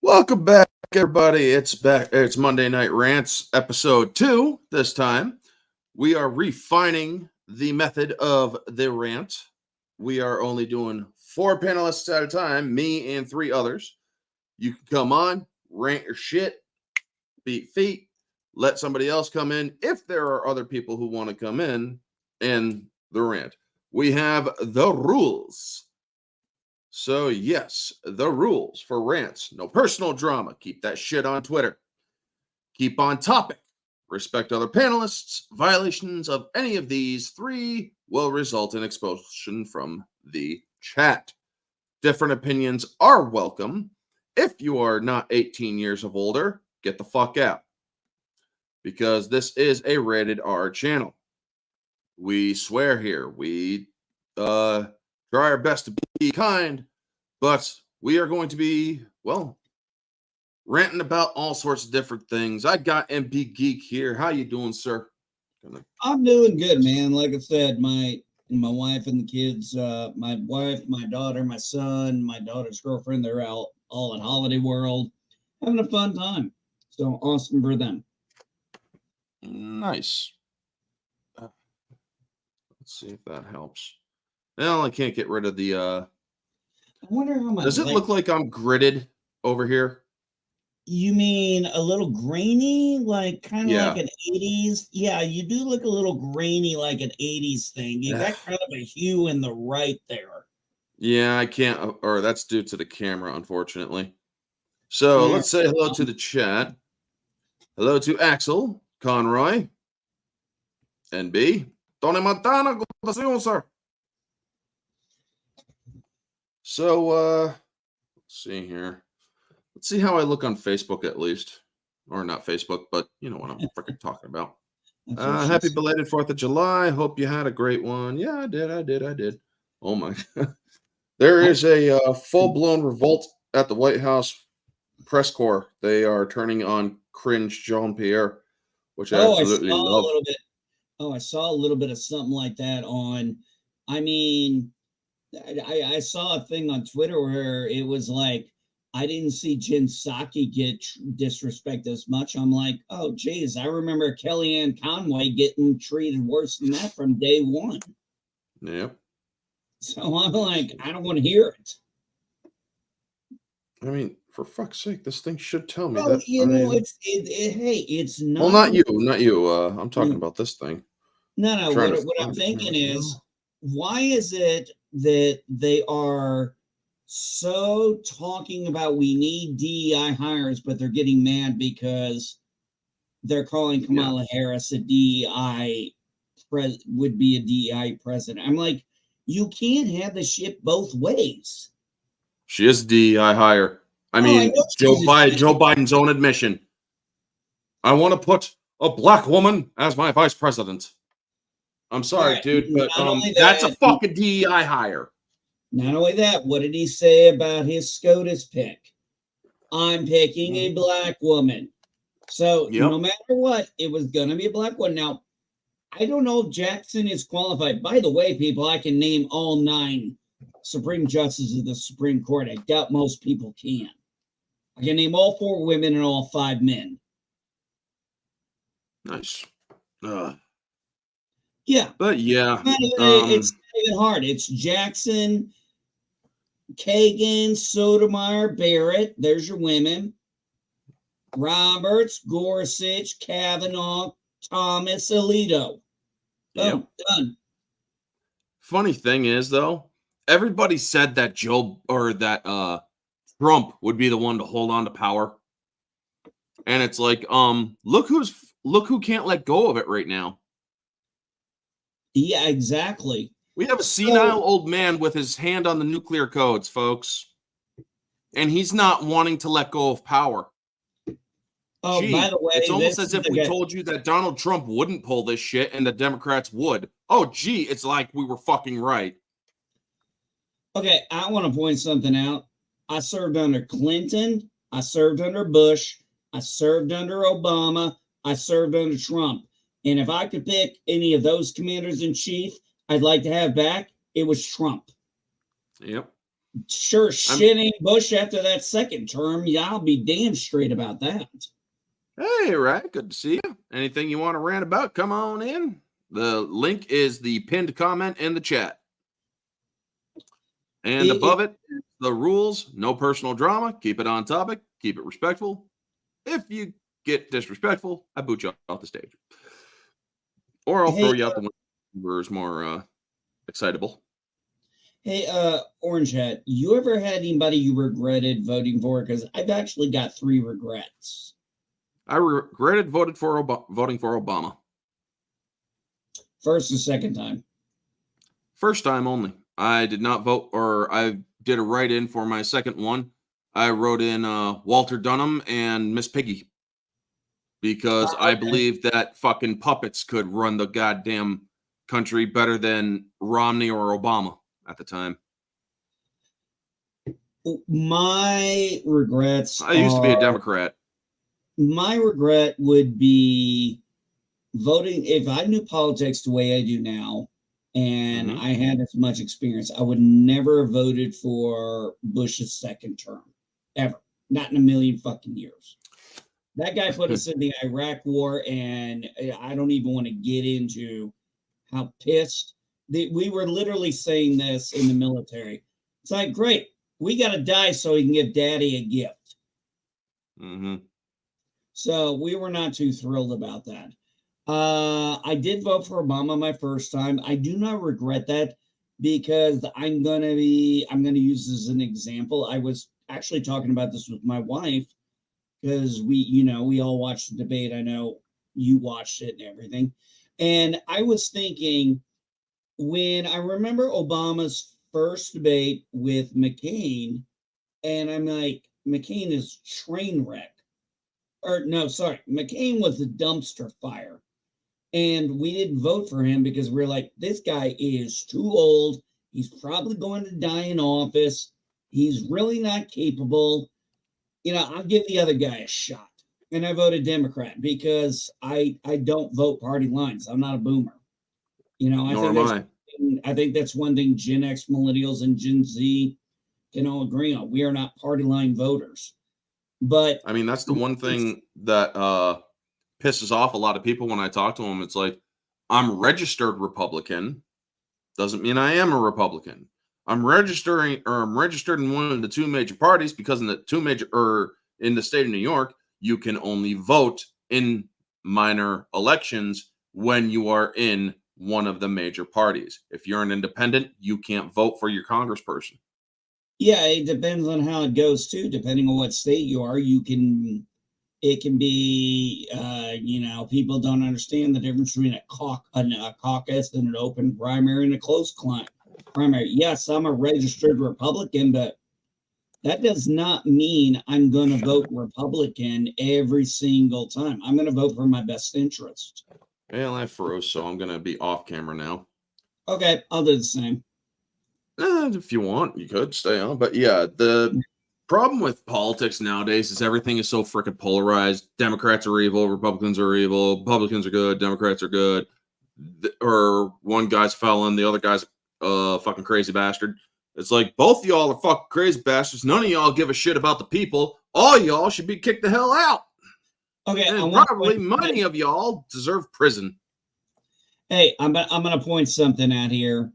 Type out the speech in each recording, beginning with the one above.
Welcome back, everybody. It's back. It's Monday Night Rants, episode 2. This time, we are refining the method of the rant. We are only doing 4 panelists at a time, me and 3 others. You can come on, rant your shit, beat feet, let somebody else come in if there are other people who want to come in the rant. We have the rules. So, yes, the rules for rants. No personal drama. Keep that shit on Twitter. Keep on topic. Respect other panelists. Violations of any of these 3 will result in expulsion from the chat. Different opinions are welcome. If you are not 18 years of older, get the fuck out. Because this is a rated R channel. We swear here. We try our best to be kind, but we are going to be, ranting about all sorts of different things. I got MP Geek here. How you doing, sir? I'm doing good, man. Like I said, my wife and the kids, my wife, my daughter, my son, my daughter's girlfriend, they're out all at Holiday World having a fun time. So awesome for them. Nice. Let's see if that helps. Well, I can't get rid of the I wonder how much. Does it look like I'm gridded over here? You mean a little grainy, like kind of like an 80s? Yeah, you do look a little grainy, like an 80s thing. You got kind of a hue in the right there. Yeah, I can't, or that's due to the camera, unfortunately. So let's say hello to the chat. Hello to Axel, Conroy, NB, Tony Montana, good sir. So let's see here. Let's see how I look on Facebook at least. Or not Facebook, but you know what I'm freaking talking about. Happy belated 4th of July. Hope you had a great one. Yeah, I did. Oh my God. There is a full-blown revolt at the White House press corps. They are turning on cringe Jean-Pierre, which I absolutely love. I saw a little bit of something like that on, I mean, I saw a thing on Twitter where it was like, I didn't see Jen Psaki get disrespected as much. I'm like, oh, geez, I remember Kellyanne Conway getting treated worse than that from day one. Yep. So I'm like, I don't want to hear it. I mean, for fuck's sake, this thing should tell me well, that. You know, it's not. Well, not you. I'm talking about this thing. No. What I'm thinking is, why is it that they are so talking about we need DEI hires, but they're getting mad because they're calling Kamala Harris a DEI would be a DEI president? I'm like, you can't have the shit both ways. She is DEI hire. I mean, Joe Biden's own admission. I want to put a black woman as my vice president. I'm sorry, dude, but that's a fucking DEI hire. Not only that, what did he say about his SCOTUS pick? I'm picking a black woman. So no matter what, it was going to be a black one. Now, I don't know if Jackson is qualified. By the way, people, I can name all 9 Supreme Justices of the Supreme Court. I doubt most people can. I can name all 4 women and all 5 men. Nice. Yeah. But yeah. It's not even hard. It's Jackson, Kagan, Sotomayor, Barrett. There's your women. Roberts, Gorsuch, Kavanaugh, Thomas, Alito. Boom, done. Funny thing is, though, everybody said that Trump would be the one to hold on to power. And it's like, look who can't let go of it right now. Yeah, exactly. We have a senile old man with his hand on the nuclear codes, folks. And he's not wanting to let go of power. Oh, by the way, it's almost as if we told you that Donald Trump wouldn't pull this shit and the Democrats would. Oh, gee, it's like we were fucking right. Okay, I want to point something out. I served under Clinton. I served under Bush. I served under Obama. I served under Trump. And if I could pick any of those commanders in chief I'd like to have back, it was Trump. Yep. Sure, shit ain't Bush after that second term. Yeah, I'll be damn straight about that. Hey, right. Good to see you. Anything you want to rant about, come on in. The link is the pinned comment in the chat. And above it, the rules, no personal drama. Keep it on topic. Keep it respectful. If you get disrespectful, I boot you off the stage. Or I'll throw you out the window where it's more excitable. Hey, Orange Hat, you ever had anybody you regretted voting for? Because I've actually got 3 regrets. I regretted voting for Obama. First and second time? First time only. I did not vote, or I did a write-in for my second one. I wrote in Walter Dunham and Miss Piggy because I believe that fucking puppets could run the goddamn country better than Romney or Obama at the time. My regrets. I used to be a Democrat. My regret would be voting. If I knew politics the way I do now, and I had as much experience, I would never have voted for Bush's second term, ever. Not in a million fucking years. That guy put us in the Iraq war, and I don't even want to get into how pissed. We were literally saying this in the military. It's like, great, we got to die so we can give daddy a gift. So we were not too thrilled about that. I did vote for Obama my first time. I do not regret that because I'm gonna use this as an example. I was actually talking about this with my wife because we all watched the debate. I know you watched it and everything. And I was thinking, when I remember Obama's first debate with McCain, and I'm like, McCain is train wreck. Or no, sorry, McCain was the dumpster fire. And we didn't vote for him because we're like, this guy is too old. He's probably going to die in office. He's really not capable. I'll give the other guy a shot. And I voted Democrat because I don't vote party lines. I'm not a boomer. I think that's one thing Gen X, millennials, and Gen Z can all agree on. We are not party line voters. But I mean, that's the one thing that pisses off a lot of people when I talk to them. It's like, I'm registered Republican. Doesn't mean I am a Republican. I'm registered in one of the 2 major parties because in the state of New York, you can only vote in minor elections when you are in one of the major parties. If you're an independent, you can't vote for your congressperson. Yeah, it depends on how it goes too. Depending on what state you are, it can be, people don't understand the difference between a caucus and an open primary and a closed primary. Yes, I'm a registered Republican, but that does not mean I'm going to vote Republican every single time. I'm going to vote for my best interest. Well, I froze, so I'm going to be off camera now. Okay, I'll do the same. If you want, you could stay on. But yeah, the problem with politics nowadays is everything is so freaking polarized. Democrats are evil, Republicans are evil, Republicans are good, Democrats are good. Or one guy's a felon, the other guy's a fucking crazy bastard. It's like, both of y'all are fucking crazy bastards. None of y'all give a shit about the people. All y'all should be kicked the hell out. Okay, and probably many of y'all deserve prison. Hey, I'm gonna point something out here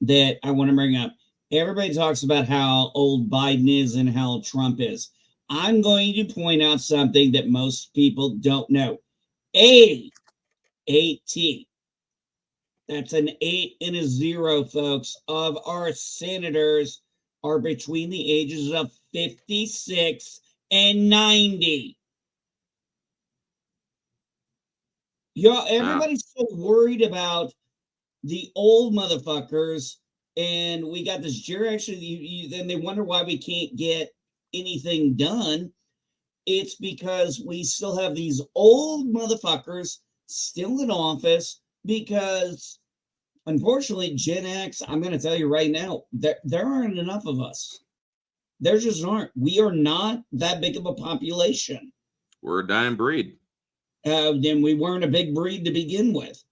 that I want to bring up. Everybody talks about how old Biden is and how Trump is. I'm going to point out something that most people don't know. 80. That's an 8 and a 0, folks, of our senators are between the ages of 56 and 90. Everybody's so worried about the old motherfuckers, and we got this geriatric. Then they wonder why we can't get anything done. It's because we still have these old motherfuckers still in office. Because unfortunately, Gen X, I'm going to tell you right now, there aren't enough of us. There just aren't. We are not that big of a population. We're a dying breed. Then we weren't a big breed to begin with.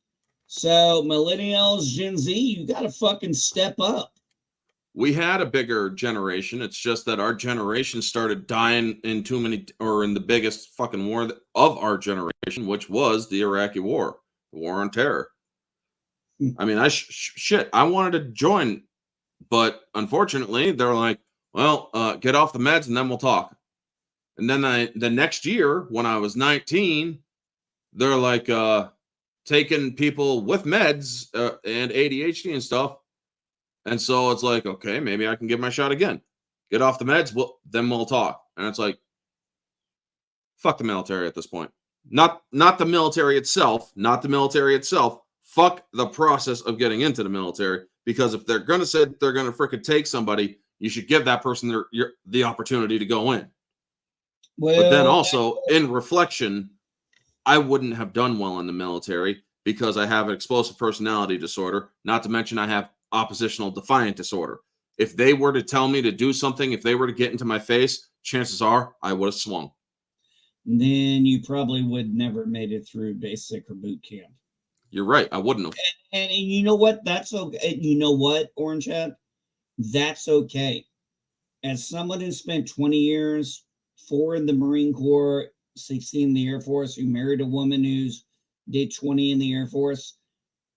So millennials, Gen Z, you got to fucking step up. we had a bigger generation. It's just that our generation started dying in too many, or in the biggest fucking war of our generation, which was the Iraqi War, the War on Terror. I mean, shit, I wanted to join, but unfortunately, they're like, well, get off the meds and then we'll talk. And then the next year, when I was 19, they're like taking people with meds and ADHD and stuff. And so it's like, okay, maybe I can give my shot again. Get off the meds, then we'll talk. And it's like, fuck the military at this point. Not the military itself, Fuck the process of getting into the military. Because if they're gonna say they're gonna freaking take somebody, you should give that person the opportunity to go in. Well, but then also, in reflection, I wouldn't have done well in the military because I have an explosive personality disorder. Not to mention I have oppositional defiant disorder. If they were to tell me to do something, if they were to get into my face, chances are I would have swung. Then you probably would never made it through basic or boot camp. You're right. I wouldn't have. And you know what? That's okay. You know what, Orange Hat? That's okay. As someone who spent 20 years, 4 in the Marine Corps, 16 in the Air Force, who married a woman who's did 20 in the Air Force.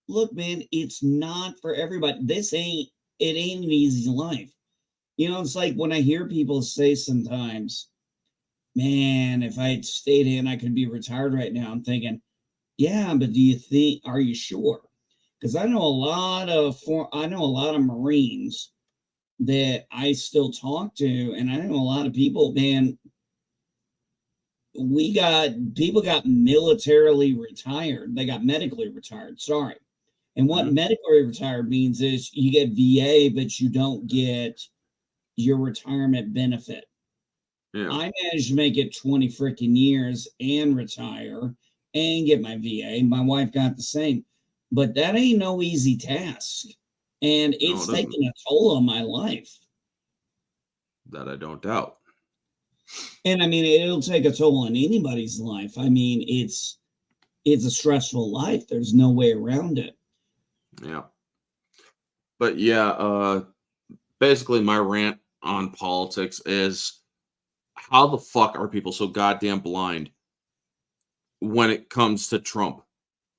Look, man, it's not for everybody. It ain't an easy life. You know, it's like when I hear people say sometimes, man, if I had stayed in, I could be retired right now. I'm thinking, yeah, but are you sure? Because I know a lot of Marines that I still talk to, and I know a lot of people, man, people got militarily retired. They got medically retired. Sorry. And what medically retired means is you get VA, but you don't get your retirement benefit. Yeah. I managed to make it 20 freaking years and retire and get my VA. My wife got the same. But that ain't no easy task. And it's taken a toll on my life. That I don't doubt. And I mean, it'll take a toll on anybody's life. I mean, it's a stressful life. There's no way around it. Yeah. But yeah, basically my rant on politics is how the fuck are people so goddamn blind when it comes to Trump?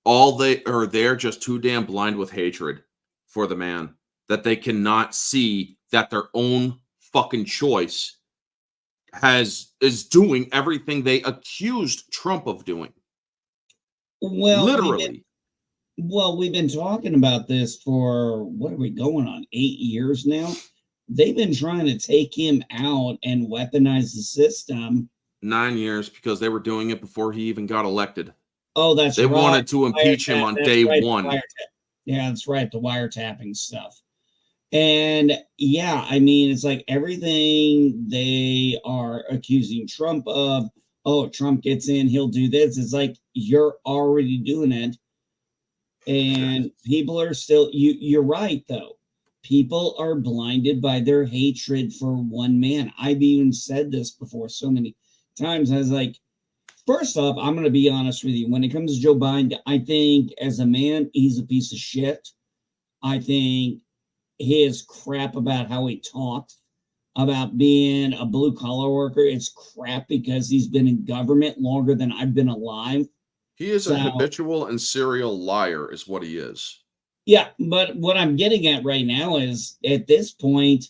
They're just too damn blind with hatred for the man that they cannot see that their own fucking choice is doing everything they accused Trump of doing. Well, literally. We've been talking about this for, what are we going on, 8 years now? They've been trying to take him out and weaponize the system. 9 years, because they were doing it before he even got elected. Oh, that's right. They wanted to impeach him on day one. Yeah, that's right. The wiretapping stuff. And yeah, I mean, it's like everything they are accusing Trump of, oh, Trump gets in, he'll do this. It's like, you're already doing it. And people are still, you're right, though. People are blinded by their hatred for one man. I've even said this before so many times. I was like, first off, I'm going to be honest with you. When it comes to Joe Biden, I think as a man, he's a piece of shit. I think his crap about how he talks about being a blue collar worker, it's crap because he's been in government longer than I've been alive. He is a habitual and serial liar is what he is. Yeah, but what I'm getting at right now is, at this point,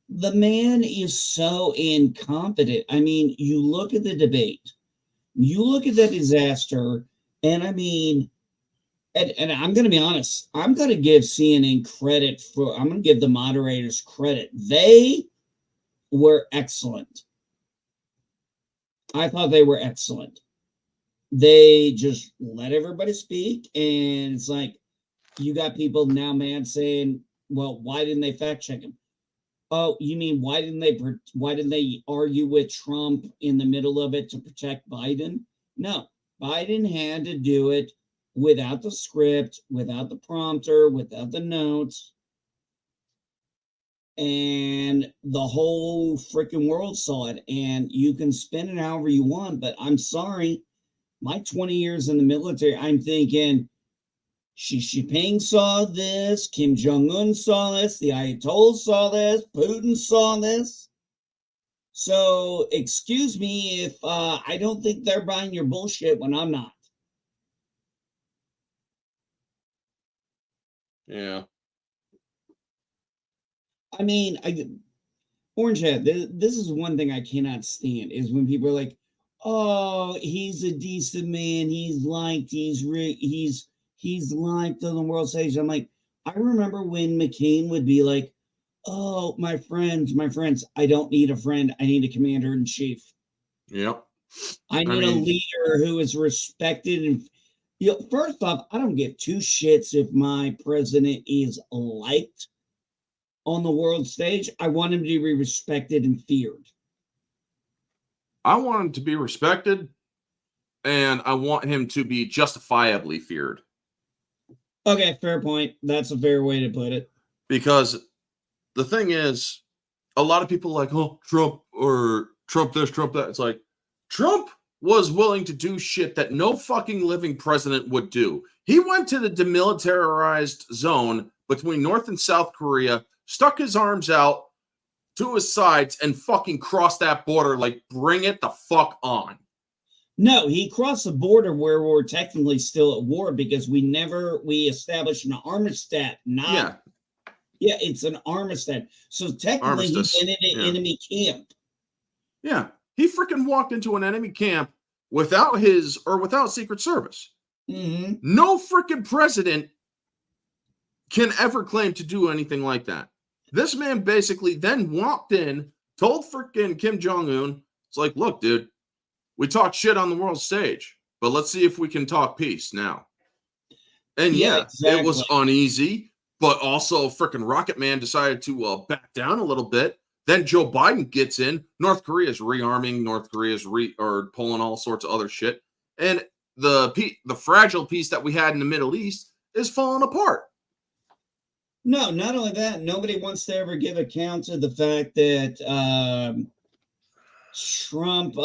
the man is so incompetent. I mean, you look at the debate, you look at the disaster, and I mean, and I'm going to be honest, I'm going to give CNN credit I'm going to give the moderators credit. They were excellent. I thought they were excellent. They just let everybody speak, and it's like, you got people now, man, saying, well, why didn't they fact check him? Oh, you mean why didn't they argue with Trump in the middle of it to protect Biden? No, Biden had to do it without the script, without the prompter, without the notes. And the whole freaking world saw it. And you can spin it however you want, but I'm sorry. My 20 years in the military, I'm thinking, Xi Jinping saw this, Kim Jong-un saw this, the Ayatollah saw this, Putin saw this. So excuse me if I don't think they're buying your bullshit when I'm not. Yeah. I mean, Orange Head, this is one thing I cannot stand is when people are like, "Oh, he's a decent man. He's liked. He's liked on the world stage." I'm like, I remember when McCain would be like, "Oh, my friends, I don't need a friend. I need a commander in chief. Yep. I need a leader who is respected." And first off, I don't give two shits if my president is liked on the world stage. I want him to be respected and feared. I want him to be respected, and I want him to be justifiably feared. Okay, fair point. That's a fair way to put it. Because the thing is, a lot of people are like, oh, Trump or Trump this, Trump that. It's like, Trump was willing to do shit that no fucking living president would do. He went to the demilitarized zone between North and South Korea, stuck his arms out to his sides, and fucking crossed that border like, bring it the fuck on. No, he crossed the border where we're technically still at war because we established an armistice. It's an armistice. So technically he's in an enemy camp. Yeah. He freaking walked into an enemy camp without Secret Service. Mm-hmm. No freaking president can ever claim to do anything like that. This man basically then walked in, told freaking Kim Jong-un, it's like, look, dude, we talked shit on the world stage, but let's see if we can talk peace now. And exactly. It was uneasy, but also freaking Rocket Man decided to back down a little bit. Then Joe Biden gets in. North Korea is rearming. North Korea is pulling all sorts of other shit. And the fragile peace that we had in the Middle East is falling apart. No, not only that, nobody wants to ever give account to the fact that Trump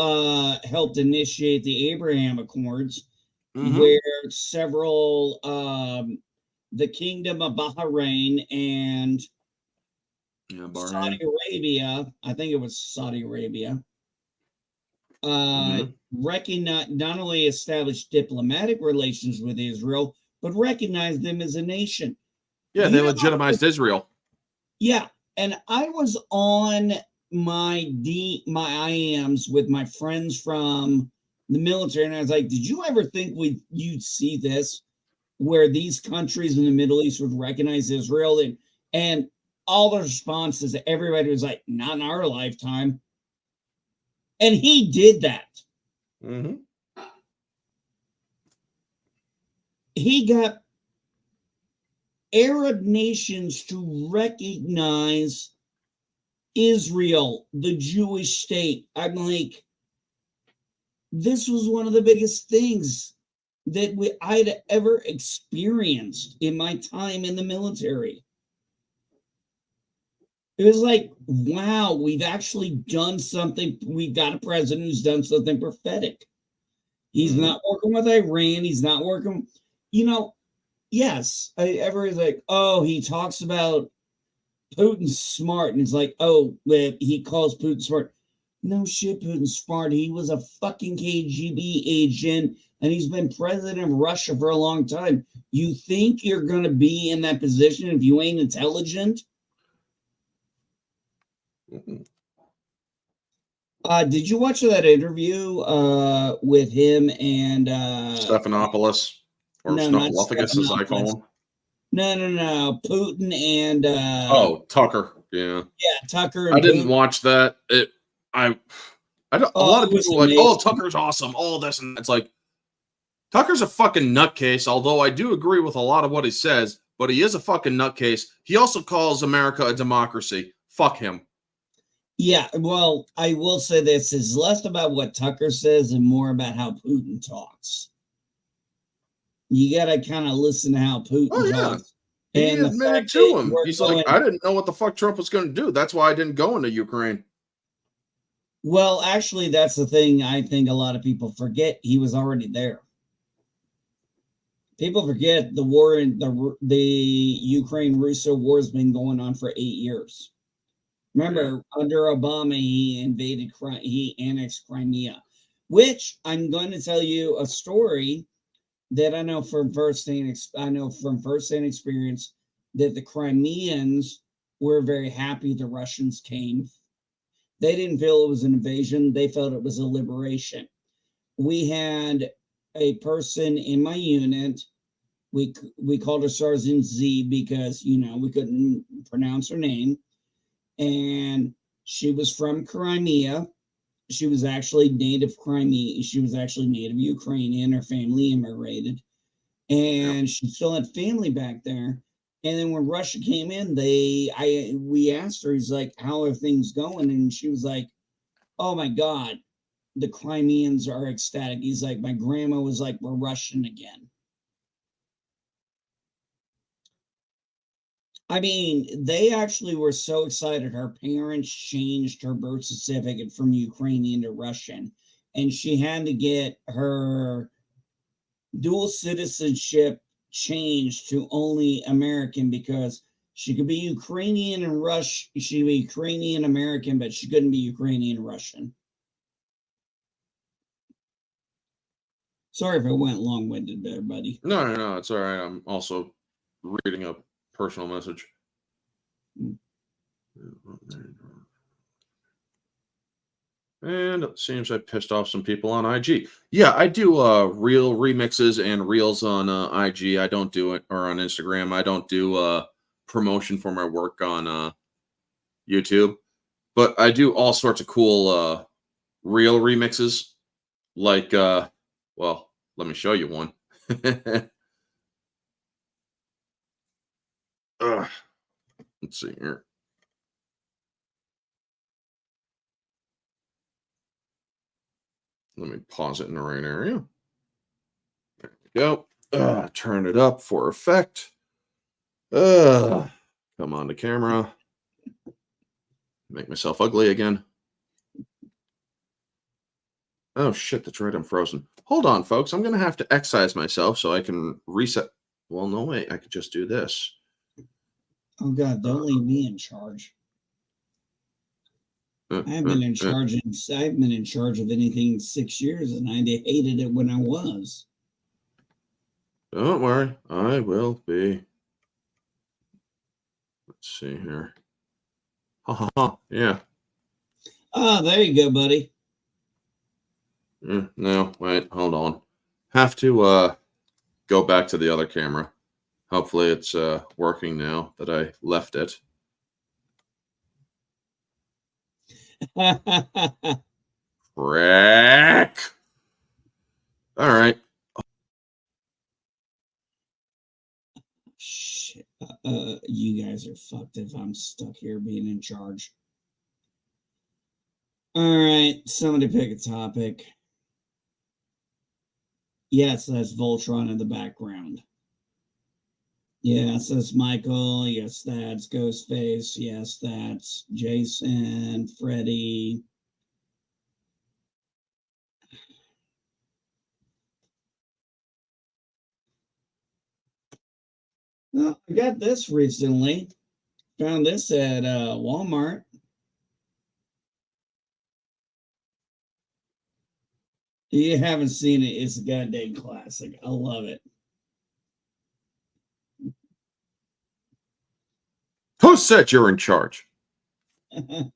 helped initiate the Abraham Accords, where several, the Kingdom of Bahrain and Saudi Arabia, I think it was Saudi Arabia, recognized, not only established diplomatic relations with Israel, but recognized them as a nation. Yeah, they legitimized Israel. Yeah, and I was on my IMs with my friends from the military, and I was like, did you ever think you'd see this, where these countries in the Middle East would recognize Israel? And all the responses, everybody was like, not in our lifetime. And he did that. Mm-hmm. He got Arab nations to recognize Israel, the Jewish state. I'm like, this was one of the biggest things that I'd ever experienced in my time in the military. It was like, wow, we've actually done something. We've got a president who's done something prophetic. He's not working with Iran. He's not working, yes, everybody's like, oh, he talks about Putin smart, and it's like, oh, he calls Putin smart. No shit, Putin's smart. He was a fucking KGB agent, and he's been president of Russia for a long time. You think you're going to be in that position if you ain't intelligent? Did you watch that interview with him and Stephanopoulos? Or Snuffleupagus, as I call him. No. Putin and Tucker. Yeah, Tucker. And I didn't watch that. I don't. A lot of people are like, "Oh, Tucker's awesome." All this, and it's like, Tucker's a fucking nutcase. Although I do agree with a lot of what he says, but he is a fucking nutcase. He also calls America a democracy. Fuck him. Yeah, well, I will say this is less about what Tucker says and more about how Putin talks. You got to kind of listen to how Putin talks. He admitted to him. He's like, I didn't know what the fuck Trump was going to do. That's why I didn't go into Ukraine. Well, actually, that's the thing I think a lot of people forget. He was already there. People forget the war in the Ukraine-Russia war has been going on for 8 years. Remember, under Obama, he annexed Crimea, which I'm going to tell you a story that I know from firsthand experience that the Crimeans were very happy the Russians came. They didn't feel it was an invasion. They felt it was a liberation. We had a person in my unit. We called her Sergeant Z because, we couldn't pronounce her name. And she was from Crimea. She was actually native Crimea. She was actually native Ukrainian. Her family immigrated. And she still had family back there. And then when Russia came in, we asked her, he's like, how are things going? And she was like, oh my God, the Crimeans are ecstatic. He's like, my grandma was like, we're Russian again. I mean, they actually were so excited. Her parents changed her birth certificate from Ukrainian to Russian, and she had to get her dual citizenship changed to only American because she could be Ukrainian and Russian. She could be Ukrainian American, but she couldn't be Ukrainian Russian. Sorry if I went long-winded there, buddy. No, it's all right. I'm also reading a personal message. And it seems I pissed off some people on IG. Yeah, I do reel remixes and reels on IG. I don't do it, or on Instagram. I don't do promotion for my work on YouTube. But I do all sorts of cool reel remixes. Like, well, let me show you one. Let's see here. Let me pause it in the right area. There we go. Turn it up for effect. Come on to camera. Make myself ugly again. Oh, shit, that's right. I'm frozen. Hold on, folks. I'm going to have to excise myself so I can reset. Well, no, wait. I could just do this. Oh, God, don't leave me in charge. I've been in charge of anything in 6 years, and I hated it when I was. Don't worry, I will be. Let's see here. Yeah. Oh, there you go, buddy. No, wait, hold on. Have to go back to the other camera. Hopefully it's working now that I left it. Crack. All right. Shit. You guys are fucked if I'm stuck here being in charge. All right, somebody pick a topic. Yes, that's Voltron in the background. Yes, that's Michael. Yes, that's Ghostface. Yes, that's Jason, Freddy. Well, I got this recently. Found this at Walmart. You haven't seen it. It's a goddamn classic. I love it. Who said you're in charge? Hey,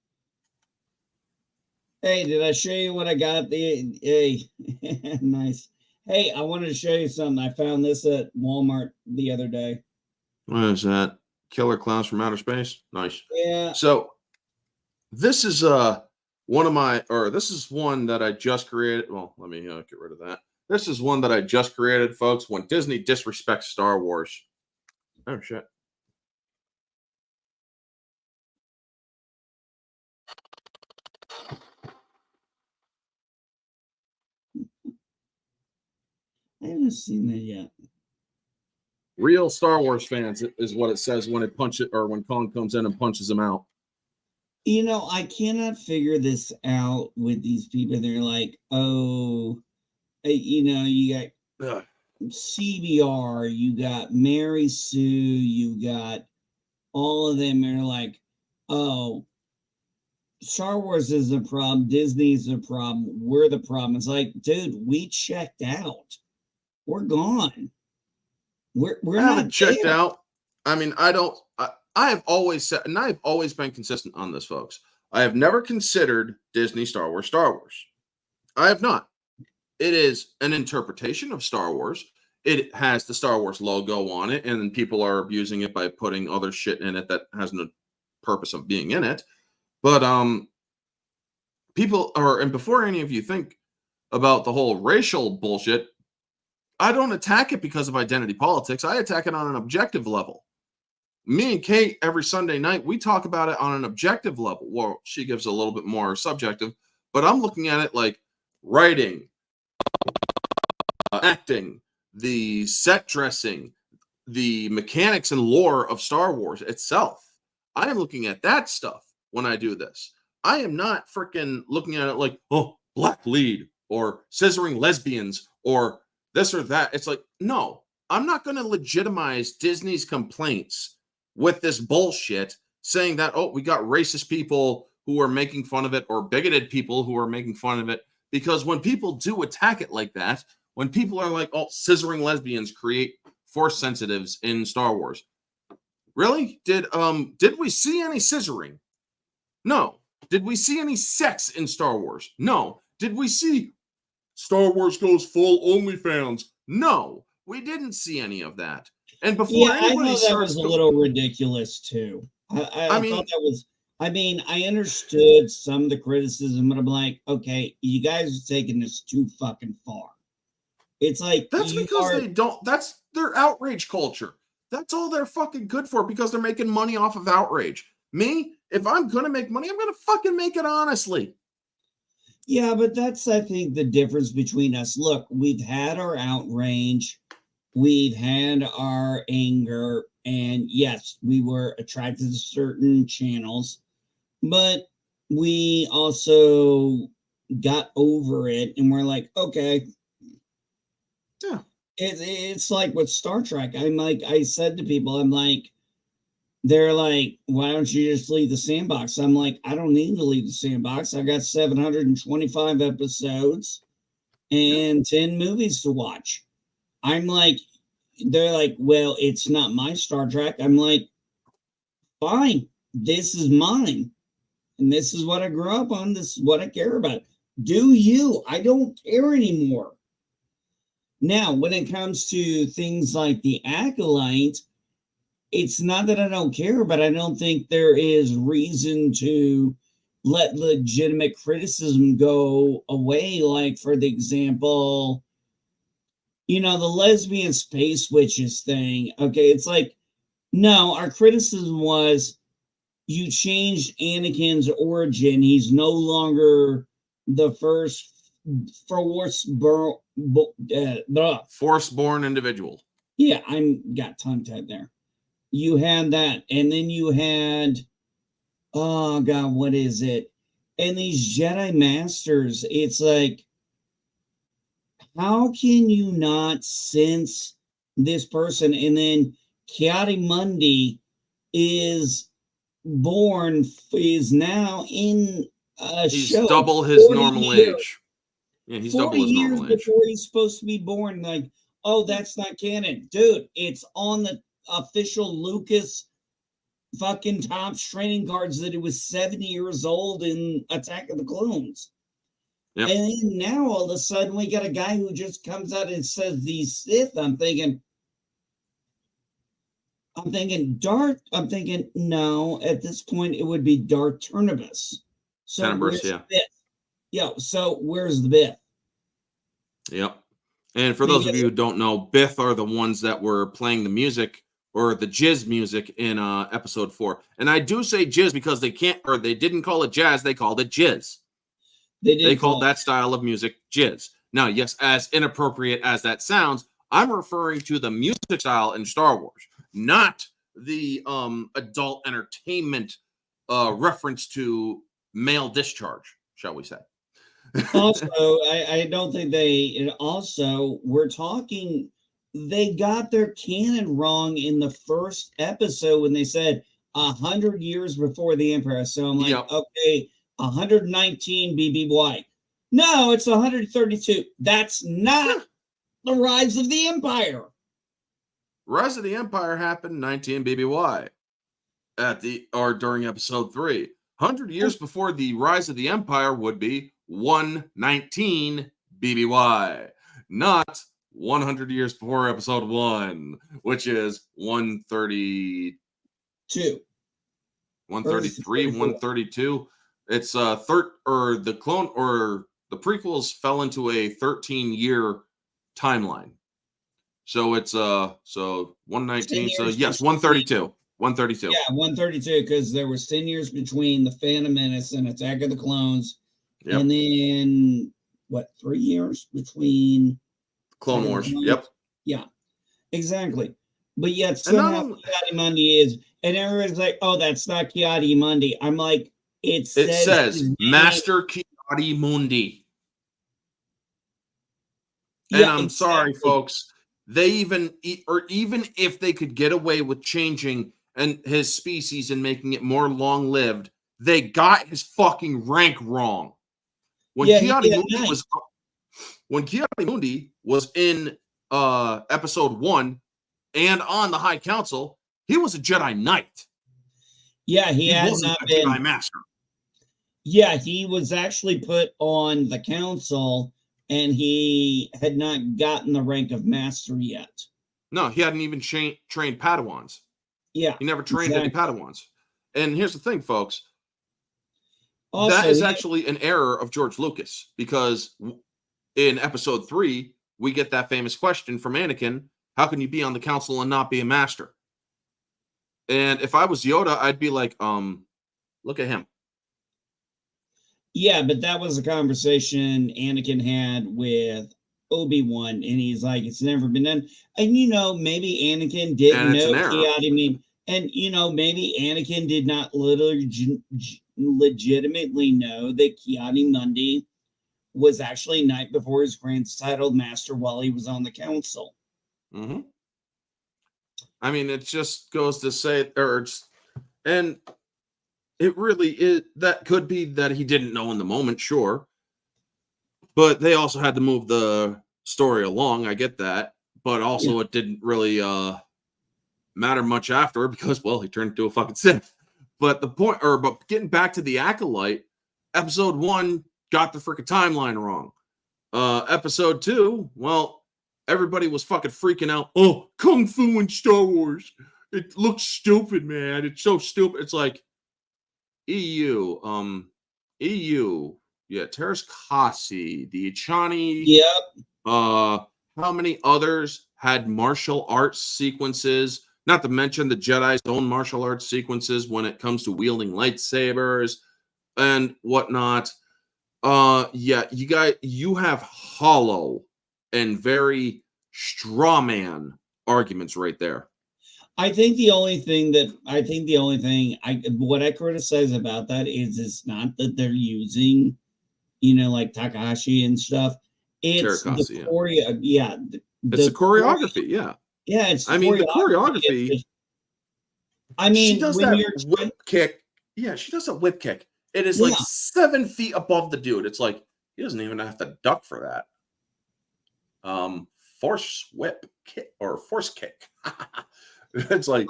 did I show you what I got? Hey, nice. Hey, I wanted to show you something. I found this at Walmart the other day. What is that? Killer Clowns from Outer Space? Nice. Yeah. So this is this is one that I just created. Well, let me get rid of that. This is one that I just created, folks, when Disney disrespects Star Wars. Oh, shit. I haven't seen that yet. Real Star Wars fans is what it says when when Kong comes in and punches him out. You know, I cannot figure this out with these people. They're like, oh, you got. CBR, you got Mary Sue, you got all of them are like, oh, Star Wars is a problem, Disney's a problem, we're the problem. It's like, dude, we checked out. We're gone. We're I not haven't checked there. out. I mean, I have always said, and I've always been consistent on this, folks. I have never considered Disney Star Wars Star Wars. I have not. It is an interpretation of Star Wars. It has the Star Wars logo on it, and then people are abusing it by putting other shit in it that has no purpose of being in it. But people are, and before any of you think about the whole racial bullshit, I don't attack it because of identity politics. I attack it on an objective level. Me and Kate, every Sunday night, we talk about it on an objective level. Well, she gives a little bit more subjective, but I'm looking at it like writing, acting, the set dressing, the mechanics and lore of Star Wars itself. I am looking at that stuff when I do this. I am not freaking looking at it like, oh, black lead or scissoring lesbians or this or that. It's like, no, I'm not going to legitimize Disney's complaints with this bullshit saying that, oh, we got racist people who are making fun of it or bigoted people who are making fun of it. Because when people do attack it like that, when people are like, oh, scissoring lesbians create force sensitives in Star Wars. Really? Did we see any scissoring? No. Did we see any sex in Star Wars? No. Did we see Star Wars goes full OnlyFans? No. We didn't see any of that. And before anybody that was a little ridiculous too. I mean, thought that was. I mean, I understood some of the criticism, but I'm like, okay, you guys are taking this too fucking far. It's like that's because they don't. That's their outrage culture. That's all they're fucking good for because they're making money off of outrage. Me, if I'm gonna make money, I'm gonna fucking make it honestly. Yeah, but that's, I think, the difference between us. Look, we've had our outrage, we've had our anger, and yes, we were attracted to certain channels, but we also got over it and we're like, okay. Yeah. It's like with Star Trek. I'm like, I said to people, I'm like, they're like, why don't you just leave the sandbox? I'm like, I don't need to leave the sandbox. I got 725 episodes and 10 movies to watch. I'm like, they're like, well, it's not my Star Trek. I'm like, fine, this is mine. And this is what I grew up on. This is what I care about. Do you? I don't care anymore. Now, when it comes to things like the Acolyte, it's not that I don't care, but I don't think there is reason to let legitimate criticism go away. Like, for the example, the lesbian space witches thing. Okay, it's like, no, our criticism was you changed Anakin's origin. He's no longer the first Force-born individual. Yeah, got tongue-tied there. You had that, and then you had, oh God, what is it? And these Jedi Masters, it's like, how can you not sense this person? And then Kiadi-Mundi is now in a show. Double his normal age. Yeah, he's 40 double his years normal age. before he's supposed to be born. Like, oh, that's not canon. Dude, it's on the official Lucas fucking Topps training cards that he was 70 years old in Attack of the Clones. Yep. And then now all of a sudden we got a guy who just comes out and says these Sith. I'm thinking no, at this point it would be Darth Turnibus. So Turnibus, yeah. Yeah, so where's the Bith? Yep. And for those of you who don't know, Bith are the ones that were playing the music or the jizz music in episode 4. And I do say jizz because they didn't call it jazz, they called it jizz. They called that style of music jizz. Now, yes, as inappropriate as that sounds, I'm referring to the music style in Star Wars, not the adult entertainment reference to male discharge, shall we say. Also, I don't think we're talking they got their canon wrong in the first episode when they said 100 years before the Empire. So I'm like, okay, 119 BBY. No, it's 132. That's not the Rise of the Empire. Rise of the Empire happened 19 BBY during episode 3. 100 years before the Rise of the Empire would be 119 BBY, not 100 years before episode 1, which is 132. 133, 132. It's the prequels fell into a 13-year timeline. So it's 119. So yes, 132. 132. Yeah, 132, because there was 10 years between the Phantom Menace and Attack of the Clones. Yep. And then 3 years between Clone Wars. Yep. Yeah, exactly. But yet somehow Ki-Adi-Mundi is, and everybody's like, oh, that's not Ki-Adi-Mundi. I'm like, it says Master Ki-Adi-Mundi. And I'm sorry, folks. They even if they could get away with changing and his species and making it more long-lived, they got his fucking rank wrong. When Ki-Adi-Mundi was in episode 1 and on the High Council, he was a Jedi Knight. Yeah, he had wasn't not a been Jedi Master. Yeah, he was actually put on the council, and he had not gotten the rank of Master yet. No, he hadn't even trained Padawans. Yeah, he never trained any Padawans. And here's the thing, folks. Also, that is actually an error of George Lucas, because in episode 3, we get that famous question from Anakin: how can you be on the council and not be a master? And if I was Yoda, I'd be like, look at him. Yeah, but that was a conversation Anakin had with Obi-Wan, and he's like, it's never been done. And, maybe Anakin didn't know Ki-Adi-Mundi. And, maybe Anakin did not legitimately know that Ki-Adi-Mundi was actually knight before his grand titled master while he was on the council. Mm-hmm. I mean, it just goes to say, and it really is, that could be that he didn't know in the moment, sure. But they also had to move the story along. I get that. But also it didn't really matter much after, because, well, he turned into a fucking Sith. But but getting back to the Acolyte, episode 1 got the freaking timeline wrong. Episode 2, well, everybody was fucking freaking out. Oh, Kung Fu in Star Wars. It looks stupid, man. It's so stupid. It's like EU, Teras Kasi, the Ichani. Yep. How many others had martial arts sequences? Not to mention the Jedi's own martial arts sequences when it comes to wielding lightsabers and whatnot. You have hollow and very straw man arguments right there. What I criticize about that is it's not that they're using, like Takahashi and stuff. It's the choreography. It's the choreography. Yeah. Yeah. It's the choreography. She does that whip kick. Yeah. She does a whip kick. It is like 7 feet above the dude. It's like, he doesn't even have to duck for that. Force whip kick or force kick. It's like,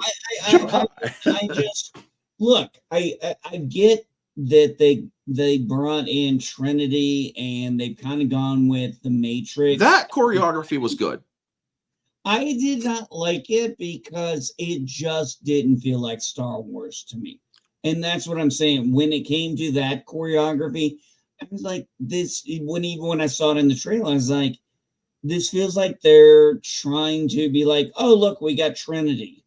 I just look. I get that they brought in Trinity and they've kind of gone with the Matrix. That choreography was good. I did not like it because it just didn't feel like Star Wars to me, and that's what I'm saying. When it came to that choreography, I was like, this. When I saw it in the trailer, I was like, this feels like they're trying to be like, oh, look, we got Trinity.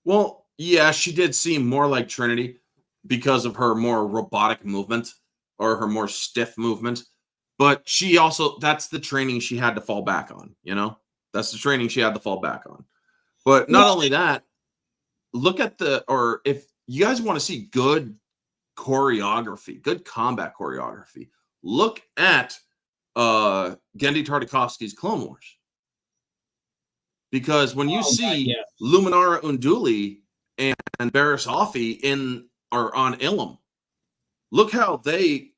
Well, yeah, she did seem more like Trinity because of her more robotic movement or her more stiff movement. But she also, that's the training she had to fall back on, That's the training she had to fall back on. But not only that, look at if you guys want to see good choreography, good combat choreography, look at Genndy Tartakovsky's Clone Wars. Because when you God, see yes. Luminara Unduli and Barriss Offee on Ilum, look how they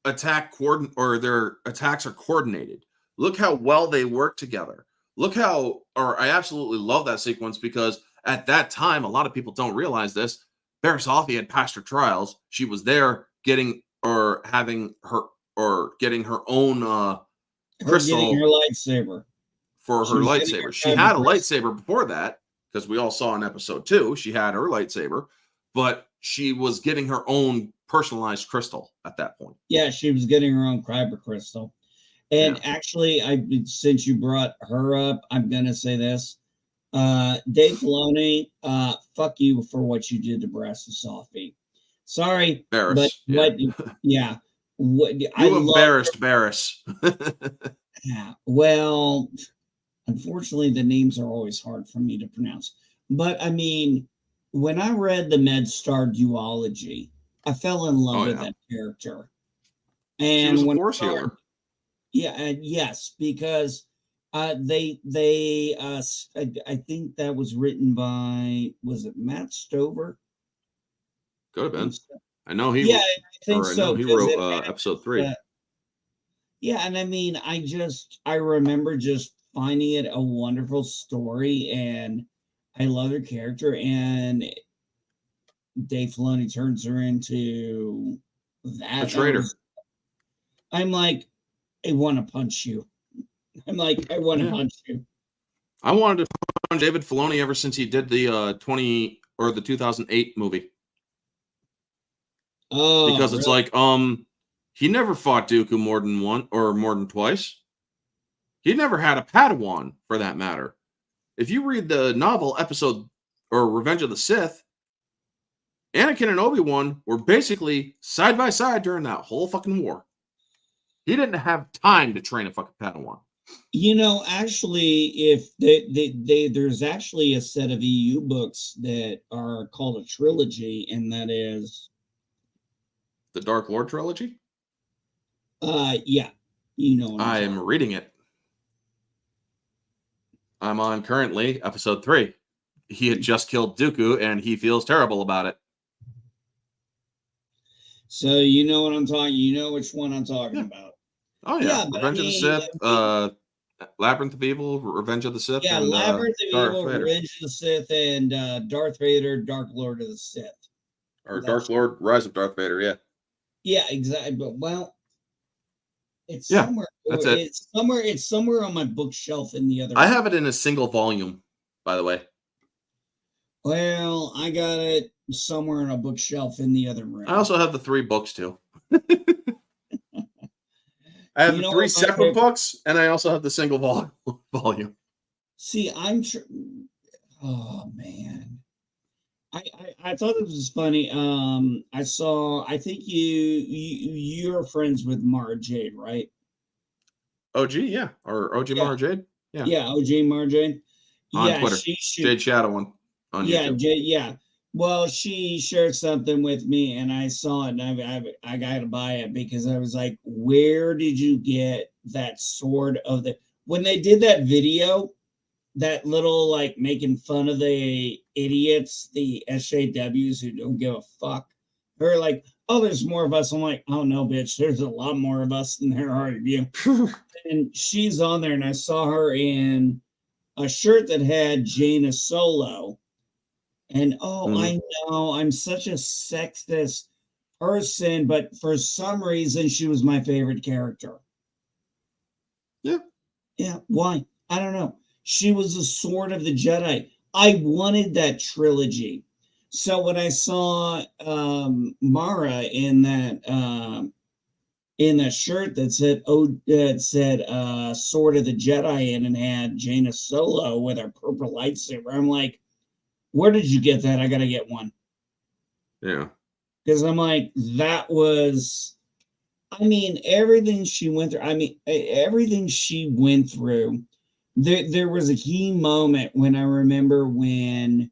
attack or their attacks are coordinated. Look how well they work together. I absolutely love that sequence because at that time, a lot of people don't realize this. Barriss Offee had passed her trials. She was there getting her own crystal getting her lightsaber. for her lightsaber. She had a lightsaber before that because we all saw in episode 2, she had her lightsaber, but she was getting her own personalized crystal at that point. Yeah, she was getting her own kyber crystal. And actually, since you brought her up, I'm gonna say this. Dave Filoni, fuck you for what you did to Barriss Offee. Sorry, Barriss, but yeah. What you embarrassed Barriss. Yeah, well, unfortunately, the names are always hard for me to pronounce. But I mean, when I read the MedStar duology, I fell in love with that character. And she was a force healer. Yes, because I think that was written by, was it Matt Stover? Could have been. I know he. Yeah, I think so. He wrote episode 3. Yeah, and I mean, I remember just finding it a wonderful story, and I love her character, and Dave Filoni turns her into that. A traitor. I'm like, I want to punch you. I'm like, I want to punch you. I wanted to punch David Filoni ever since he did the 2008 movie. Oh, because it's like, he never fought Dooku more than one or more than twice. He never had a Padawan, for that matter. If you read the novel episode or Revenge of the Sith, Anakin and Obi-Wan were basically side by side during that whole fucking war. He didn't have time to train a fucking Padawan. You know, actually, if there's actually a set of EU books that are called a trilogy, and that is the Dark Lord trilogy. Yeah, you know. I am reading it. I'm on currently episode 3. He had just killed Dooku, and he feels terrible about it. So you know what I'm talking. You know which one I'm talking about. Oh yeah, Revenge of the Sith, Labyrinth of Evil, Revenge of the Sith. Yeah, and, Labyrinth of Darth Evil, Vader. Revenge of the Sith, and Darth Vader, Dark Lord of the Sith. Or Dark Lord, Rise of Darth Vader. Yeah. Yeah, exactly. But well, it's somewhere. That's it. It's somewhere on my bookshelf in the other. I have it in a single volume, by the way. Well, I got it somewhere in a bookshelf in the other room. I also have the 3 books too. I have the 3 separate books, and I also have the single volume. See, oh man, I thought this was funny. I think you're friends with Mara Jade, right? OG, yeah, or OG Mara Jade, yeah, OG Mara Jade. On Twitter, Jade Shadow on YouTube. Yeah. Well, she shared something with me, and I saw it, and I got to buy it because I was like, "Where did you get that sword of the?" When they did that video, that little like making fun of the idiots, the SJWs who don't give a fuck. They're like, "Oh, there's more of us." I'm like, "Oh no, bitch, there's a lot more of us than there are of you." And she's on there, and I saw her in a shirt that had Jaina Solo. And I know I'm such a sexist person, but for some reason she was my favorite character. Yeah. Yeah. Why? I don't know. She was the sword of the Jedi. I wanted that trilogy. So when I saw Mara in that shirt that said Sword of the Jedi and had Jaina Solo with her purple lightsaber, I'm like, where did you get that? I got to get one. Yeah. Because I'm like, that was, I mean, everything she went through. I mean, everything she went through. There was a key moment when I remember when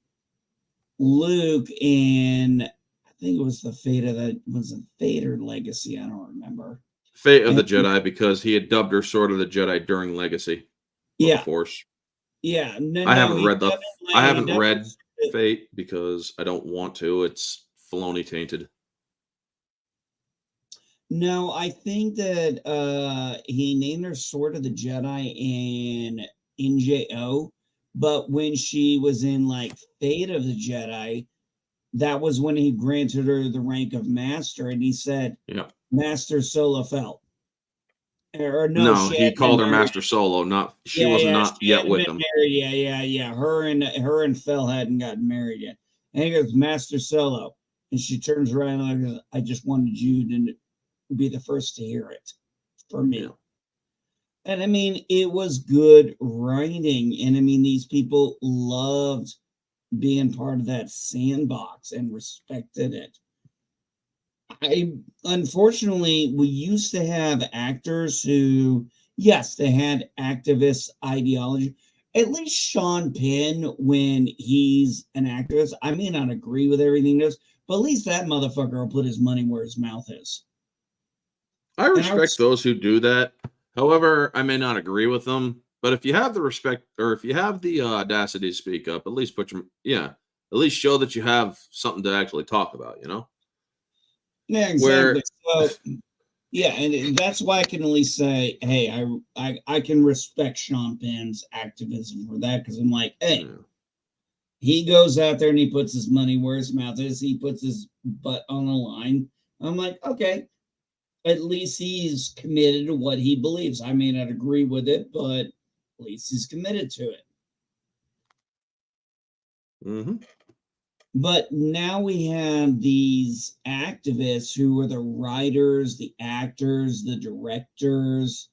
Luke in, I think it was was it Fate or Legacy? I don't remember. Fate of the Jedi, because he had dubbed her Sword of the Jedi during Legacy. Yeah. Force. Yeah, no, I no, haven't he read the. I definitely, he haven't definitely. read Fate because I don't want to. It's Filoni tainted. No, I think that he named her Sword of the Jedi in NJO, but when she was in like Fate of the Jedi, that was when he granted her the rank of Master, and he said Yeah. Master Solo fell. Or no, No, she he hadn't been called her married. Master Solo. Not she Yeah, was yeah, not she yet hadn't with been him. married. Yeah, yeah, yeah. Her and Phil hadn't gotten married yet. And he goes, Master Solo. And she turns around and goes, I just wanted you to be the first to hear it for me. Yeah. And I mean, it was good writing. And I mean, these people loved being part of that sandbox and respected it. Unfortunately, we used to have actors who, yes, they had activist ideology. At least Sean Penn, when he's an activist, I may not agree with everything he does, but at least that motherfucker will put his money where his mouth is. I And I respect was, those who do that. However, I may not agree with them. But if you have the respect, or if you have the audacity to speak up, at least put your at least show that you have something to actually talk about. You know, yeah, exactly. where So yeah, and that's why I can at least say, hey, I can respect Sean Penn's activism for that because I'm like, hey, yeah. he goes out there and he puts his money where his mouth is. He puts his butt on the line. I'm like, okay, at least he's committed to what he believes. I may not agree with it, but at least he's committed to it. Mm-hmm. But now we have these activists who are the writers, the actors, the directors.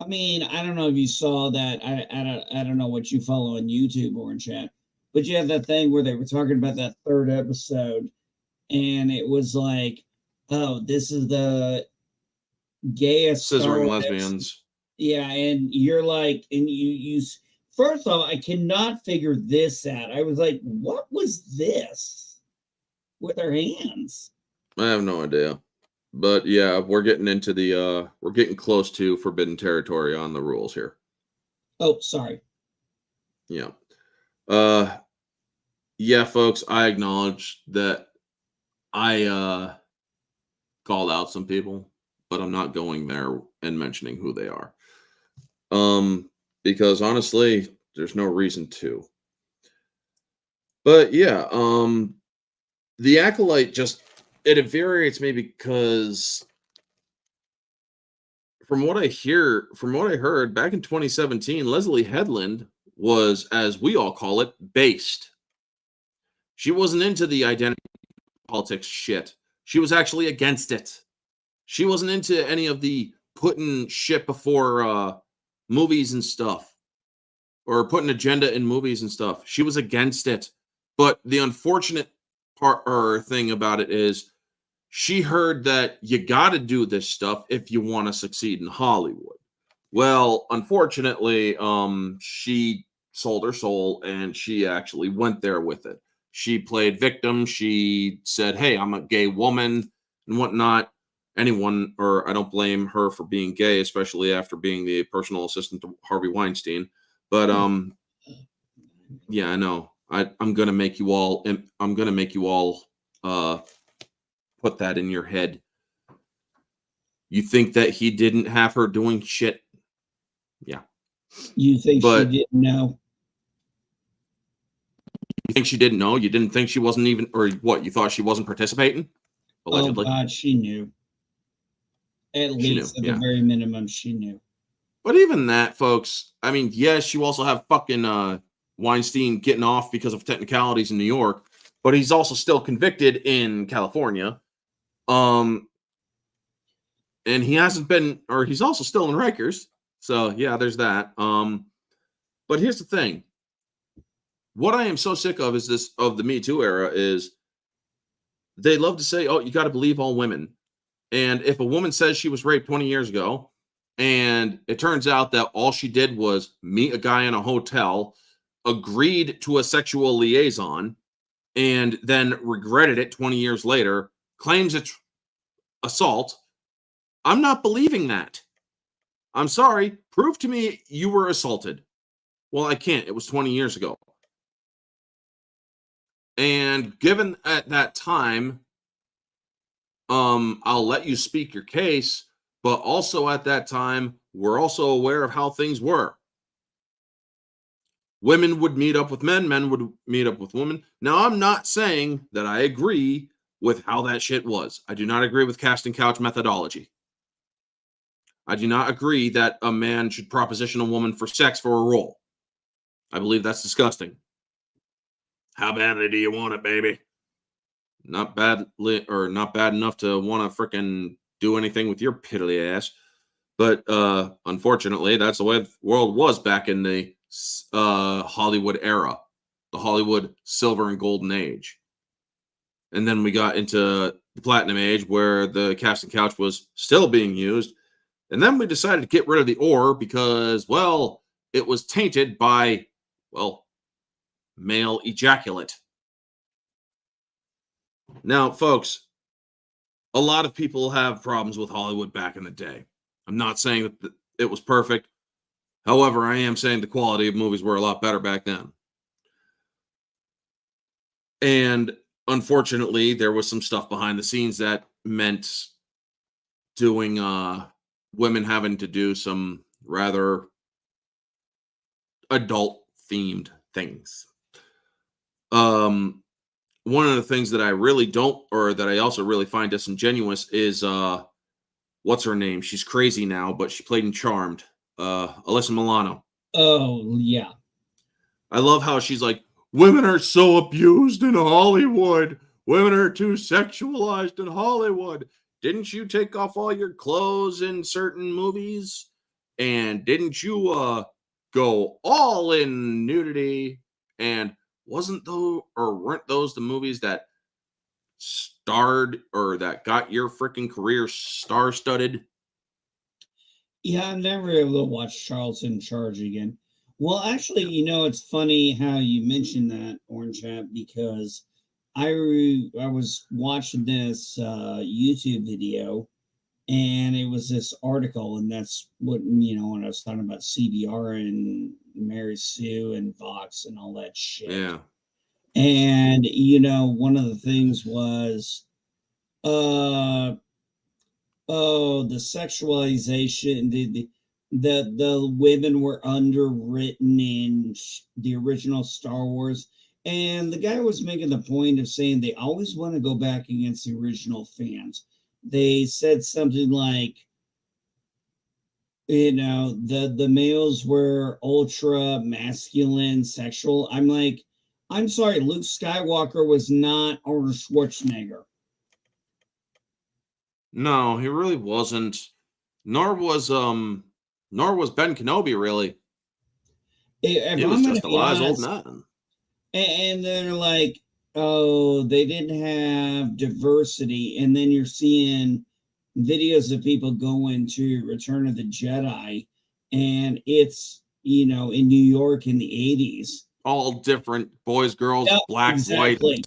I mean, I don't know if you saw that. I don't know what you follow on YouTube or in chat, but you had that thing where they were talking about that third episode, and it was like, oh, this is the gayest Star Scissoring Wars episode. lesbians. Yeah, and you're like, and you first off, I cannot figure this out. I was like, what was this with her hands? I have no idea. But yeah, we're getting into the we're getting close to forbidden territory on the rules here. Oh, sorry. Yeah. Uh yeah, folks, I acknowledge that I called out some people, but I'm not going there and mentioning who they are. Because honestly, there's no reason to. But yeah, the acolyte just it infuriates me because from what I heard back in 2017, Leslie Headland was, as we all call it, based. She wasn't into the identity politics shit. She was actually against it. She wasn't into any of the putting shit before movies and stuff or putting agenda in movies and stuff. She was against it. But the unfortunate part or thing about it is she heard that you got to do this stuff if you want to succeed in Hollywood. Well, unfortunately, she sold her soul and she actually went there with it. She played victim. She said, "Hey, I'm a gay woman and whatnot." Anyone, or I don't blame her for being gay, especially after being the personal assistant to Harvey Weinstein. But yeah, I know. I'm gonna make you all. I'm gonna make you all put that in your head. You think that he didn't have her doing shit? Yeah. You think she But didn't know? you think she didn't know? You didn't think she wasn't even, or what? You thought she wasn't participating? Oh Allegedly. God, she knew. At She knew. least, at the Yeah. very minimum, she knew. But even that, folks, I mean, yes, you also have fucking Weinstein getting off because of technicalities in New York, but he's also still convicted in California. And he hasn't been, or he's also still in Rikers. So yeah, there's that. But here's the thing. What I am so sick of is this of the Me Too era is they love to say, "Oh, you got to believe all women." And if a woman says she was raped 20 years ago, and it turns out that all she did was meet a guy in a hotel, agreed to a sexual liaison, and then regretted it 20 years later, claims it's assault, I'm not believing that. I'm sorry. Prove to me you were assaulted. Well, I can't. It was 20 years ago. And given at that time, I'll let you speak your case, but also at that time, we're also aware of how things were. Women would meet up with men, men would meet up with women. Now, I'm not saying that I agree with how that shit was. I do not agree with casting couch methodology. I do not agree that a man should proposition a woman for sex for a role. I believe that's disgusting. How badly do you want it, baby? Not badly, or not bad enough to want to frickin' do anything with your piddly ass. But unfortunately, that's the way the world was back in the Hollywood era, the Hollywood silver and golden age. And then we got into the platinum age where the casting couch was still being used. And then we decided to get rid of the or because, well, it was tainted by, well, male ejaculate. Now, folks, a lot of people have problems with Hollywood back in the day. I'm not saying that it was perfect. However, I am saying the quality of movies were a lot better back then. And unfortunately, there was some stuff behind the scenes that meant doing women having to do some rather adult-themed things. One of the things that I really don't, or that I also really find disingenuous is, what's her name? She's crazy now, but she played in Charmed. Alyssa Milano. Oh, yeah. I love how she's like, women are so abused in Hollywood. Women are too sexualized in Hollywood. Didn't you take off all your clothes in certain movies? And didn't you go all in nudity? And weren't those the movies that starred or that got your freaking career star-studded? Yeah, I'm never able to watch Charles in Charge again. Well, actually, it's funny how you mentioned that, Orange Hat, because I was watching this YouTube video, and it was this article, and that's what, when I was talking about CBR and Mary Sue and Vox and all that shit. Yeah. And, one of the things was, the sexualization, the women were underwritten in the original Star Wars. And the guy was making the point of saying they always want to go back against the original fans. They said something like, the males were ultra masculine, sexual. I'm like, I'm sorry, Luke Skywalker was not Arnold Schwarzenegger. No, he really wasn't. Nor was Ben Kenobi, really. He was just a lot old man. And they're like, oh, they didn't have diversity. And then you're seeing videos of people going to Return of the Jedi, and it's, in New York in the 80s. All different boys, girls, Yep, black, exactly.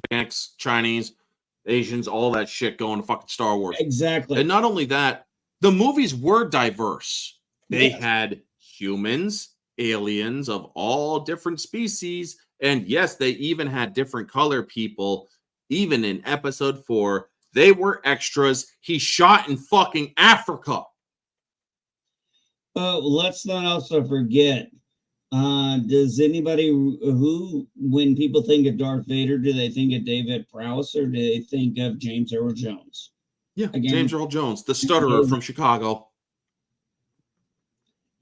White, Chinese, Asians, all that shit going to fucking Star Wars. Exactly. And not only that, the movies were diverse. They had humans, aliens of all different species, and yes, they even had different color people. Even in episode 4, they were extras. He shot in fucking Africa. Let's not also forget, does anybody when people think of Darth Vader, do they think of David Prowse or do they think of James Earl Jones? Yeah, again, James Earl Jones, the stutterer from Chicago.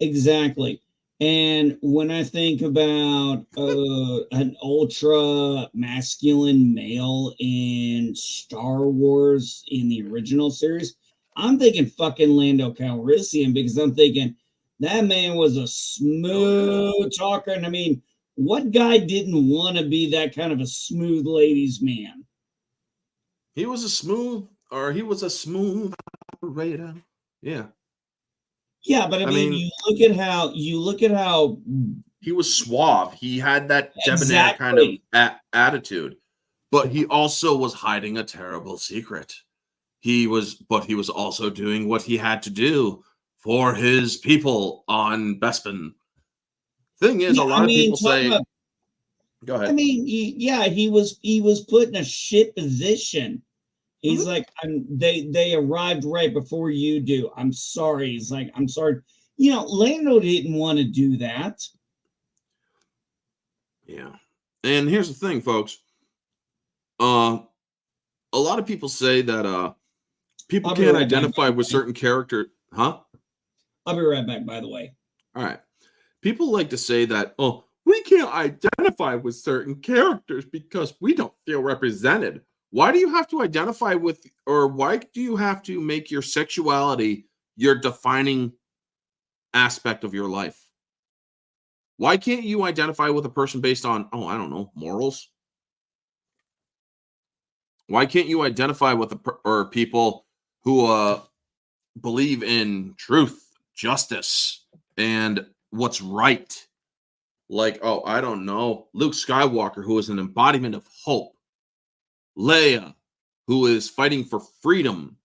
Exactly. And when I think about an ultra masculine male in Star Wars in the original series, I'm thinking fucking Lando Calrissian, because I'm thinking that man was a smooth talker. And I mean, what guy didn't want to be that kind of a smooth ladies man? He was a smooth operator. Yeah. Yeah, but I mean, you look at how he was suave. He had that debonair kind of attitude, but he also was hiding a terrible secret. He was also doing what he had to do for his people on Bespin, thing is, Yeah, a lot of people say, go I ahead. mean, he was put in a shit position. He's like, they arrived right before you do. I'm sorry. He's like, I'm sorry. Lando didn't want to do that. Yeah. And here's the thing, folks. A lot of people say that people can't identify with certain character. Huh? I'll be right back, by the way. All right. People like to say that, oh, we can't identify with certain characters because we don't feel represented. Why do you have to identify with, or why do you have to make your sexuality your defining aspect of your life? Why can't you identify with a person based on, oh, I don't know, morals? Why can't you identify with or people who believe in truth, justice, and what's right? Like, oh, I don't know, Luke Skywalker, who is an embodiment of hope. Leia, who is fighting for freedom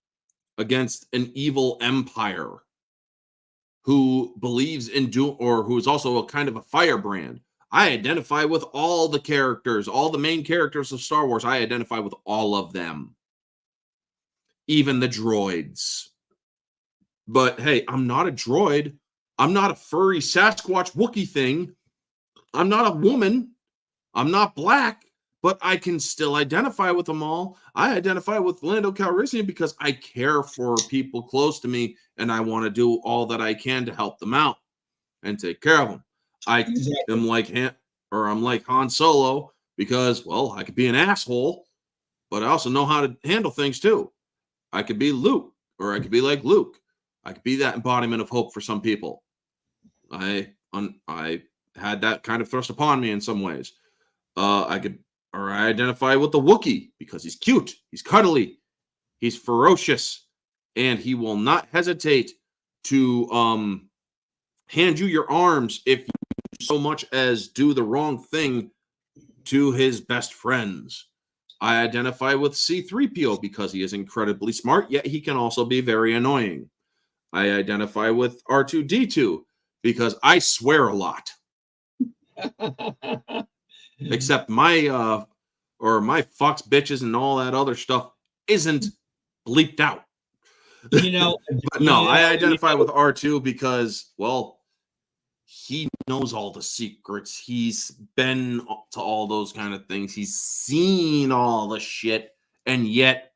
against an evil empire, who believes in or who is also a kind of a firebrand. I identify with all the characters, all the main characters of Star Wars. I identify with all of them, even the droids. But hey, I'm not a droid. I'm not a furry Sasquatch Wookiee thing. I'm not a woman. I'm not black, but I can still identify with them all. I identify with Lando Calrissian because I care for people close to me and I want to do all that I can to help them out and take care of them. I'm like Han Solo because, well, I could be an asshole, but I also know how to handle things too. I could be Luke, or I could be like Luke. I could be that embodiment of hope for some people. I had that kind of thrust upon me in some ways. I identify with the Wookiee because he's cute, he's cuddly, he's ferocious, and he will not hesitate to hand you your arms if you so much as do the wrong thing to his best friends. I identify with C-3PO because he is incredibly smart, yet he can also be very annoying. I identify with R2-D2 because I swear a lot. Except my fucks, bitches, and all that other stuff isn't bleeped out. But no, I identify with R2 because, well, he knows all the secrets. He's been to all those kind of things. He's seen all the shit, and yet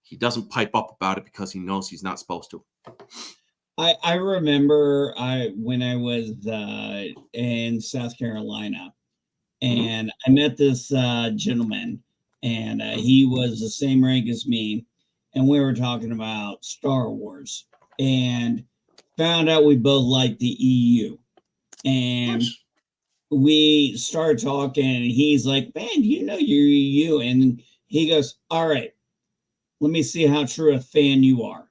he doesn't pipe up about it because he knows he's not supposed to. I remember when I was in South Carolina, and I met this gentleman, and he was the same rank as me, and we were talking about Star Wars, and found out we both liked the EU, and we started talking, and he's like, "Man, you know your EU," and he goes, "All right, let me see how true a fan you are."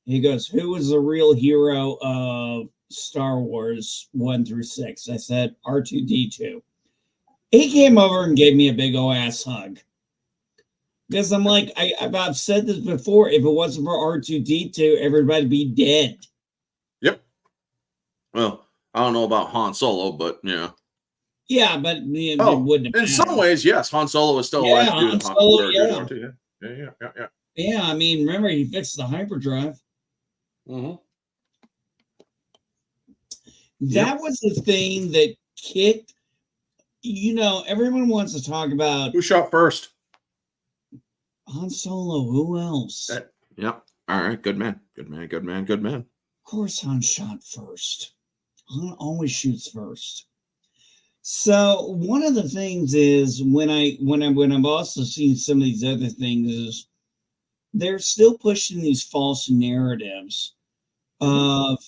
He goes, "Who was the real hero of Star Wars 1 through 6?" I said, R2-D2. He came over and gave me a big old ass hug. Because I'm like, I've said this before, if it wasn't for R2-D2, everybody'd be dead. Yep. Well, I don't know about Han Solo, but yeah. Yeah, but it wouldn't have in some ways, yes, Han Solo is still alive. Han Solo, yeah. Yeah. Yeah, I mean, remember, he fixed the hyperdrive. That was the thing that kicked, everyone wants to talk about who shot first. Han Solo. Who else? Yep. All right. Good man. Of course, Han shot first. Han always shoots first. So one of the things is when I've also seen some of these other things is they're still pushing these false narratives of,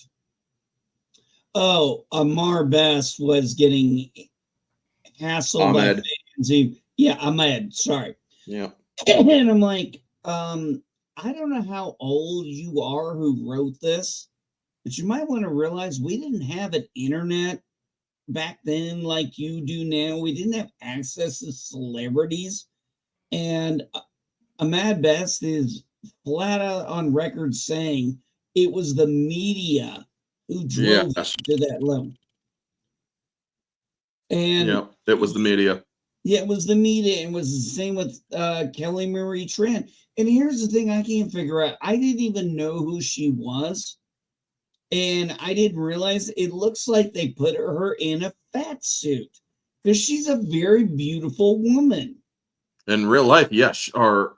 Amar Best was getting hassled by fans. Yeah, Ahmed. Sorry. Yeah. And I'm like, I don't know how old you are who wrote this, but you might want to realize we didn't have an internet back then like you do now. We didn't have access to celebrities. And Ahmad Best is flat out on record saying it was the media who drove to that level. And yeah, it was the media. yeah, it was the media, and it was the same with Kelly Marie Tran. And here's the thing I can't figure out. I didn't even know who she was. And I didn't realize it looks like they put her in a fat suit because she's a very beautiful woman. In real life, yes, or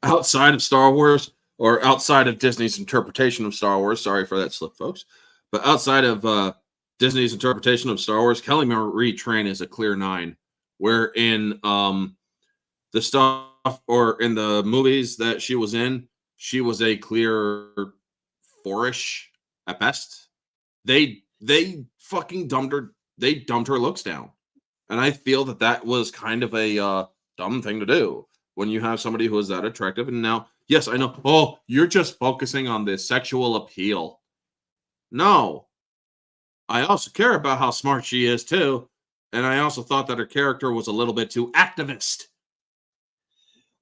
outside of Star Wars or outside of Disney's interpretation of Star Wars. Sorry for that slip, folks. But outside of Disney's interpretation of Star Wars, Kelly Marie Tran is a clear 9. Where in the stuff or in the movies that she was in, she was a clear 4-ish at best. They fucking dumped her. They dumped her looks down, and I feel that was kind of a dumb thing to do when you have somebody who is that attractive. And now, yes, I know. Oh, you're just focusing on the sexual appeal. No, I also care about how smart she is too, and I also thought that her character was a little bit too activist.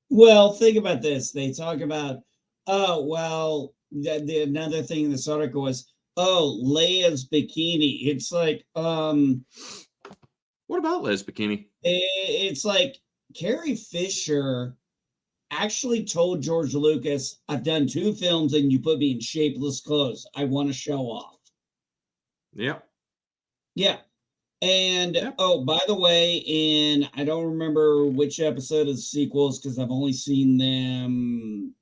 Well, think about this. They talk about, oh, well, another thing in this article was, oh, Leia's bikini. It's like, what about Leia's bikini? It's like Carrie Fisher actually told George Lucas, I've done 2 films and you put me in shapeless clothes. I want to show off. Yeah. Yeah. And oh, by the way, I don't remember which episode of the sequels because I've only seen them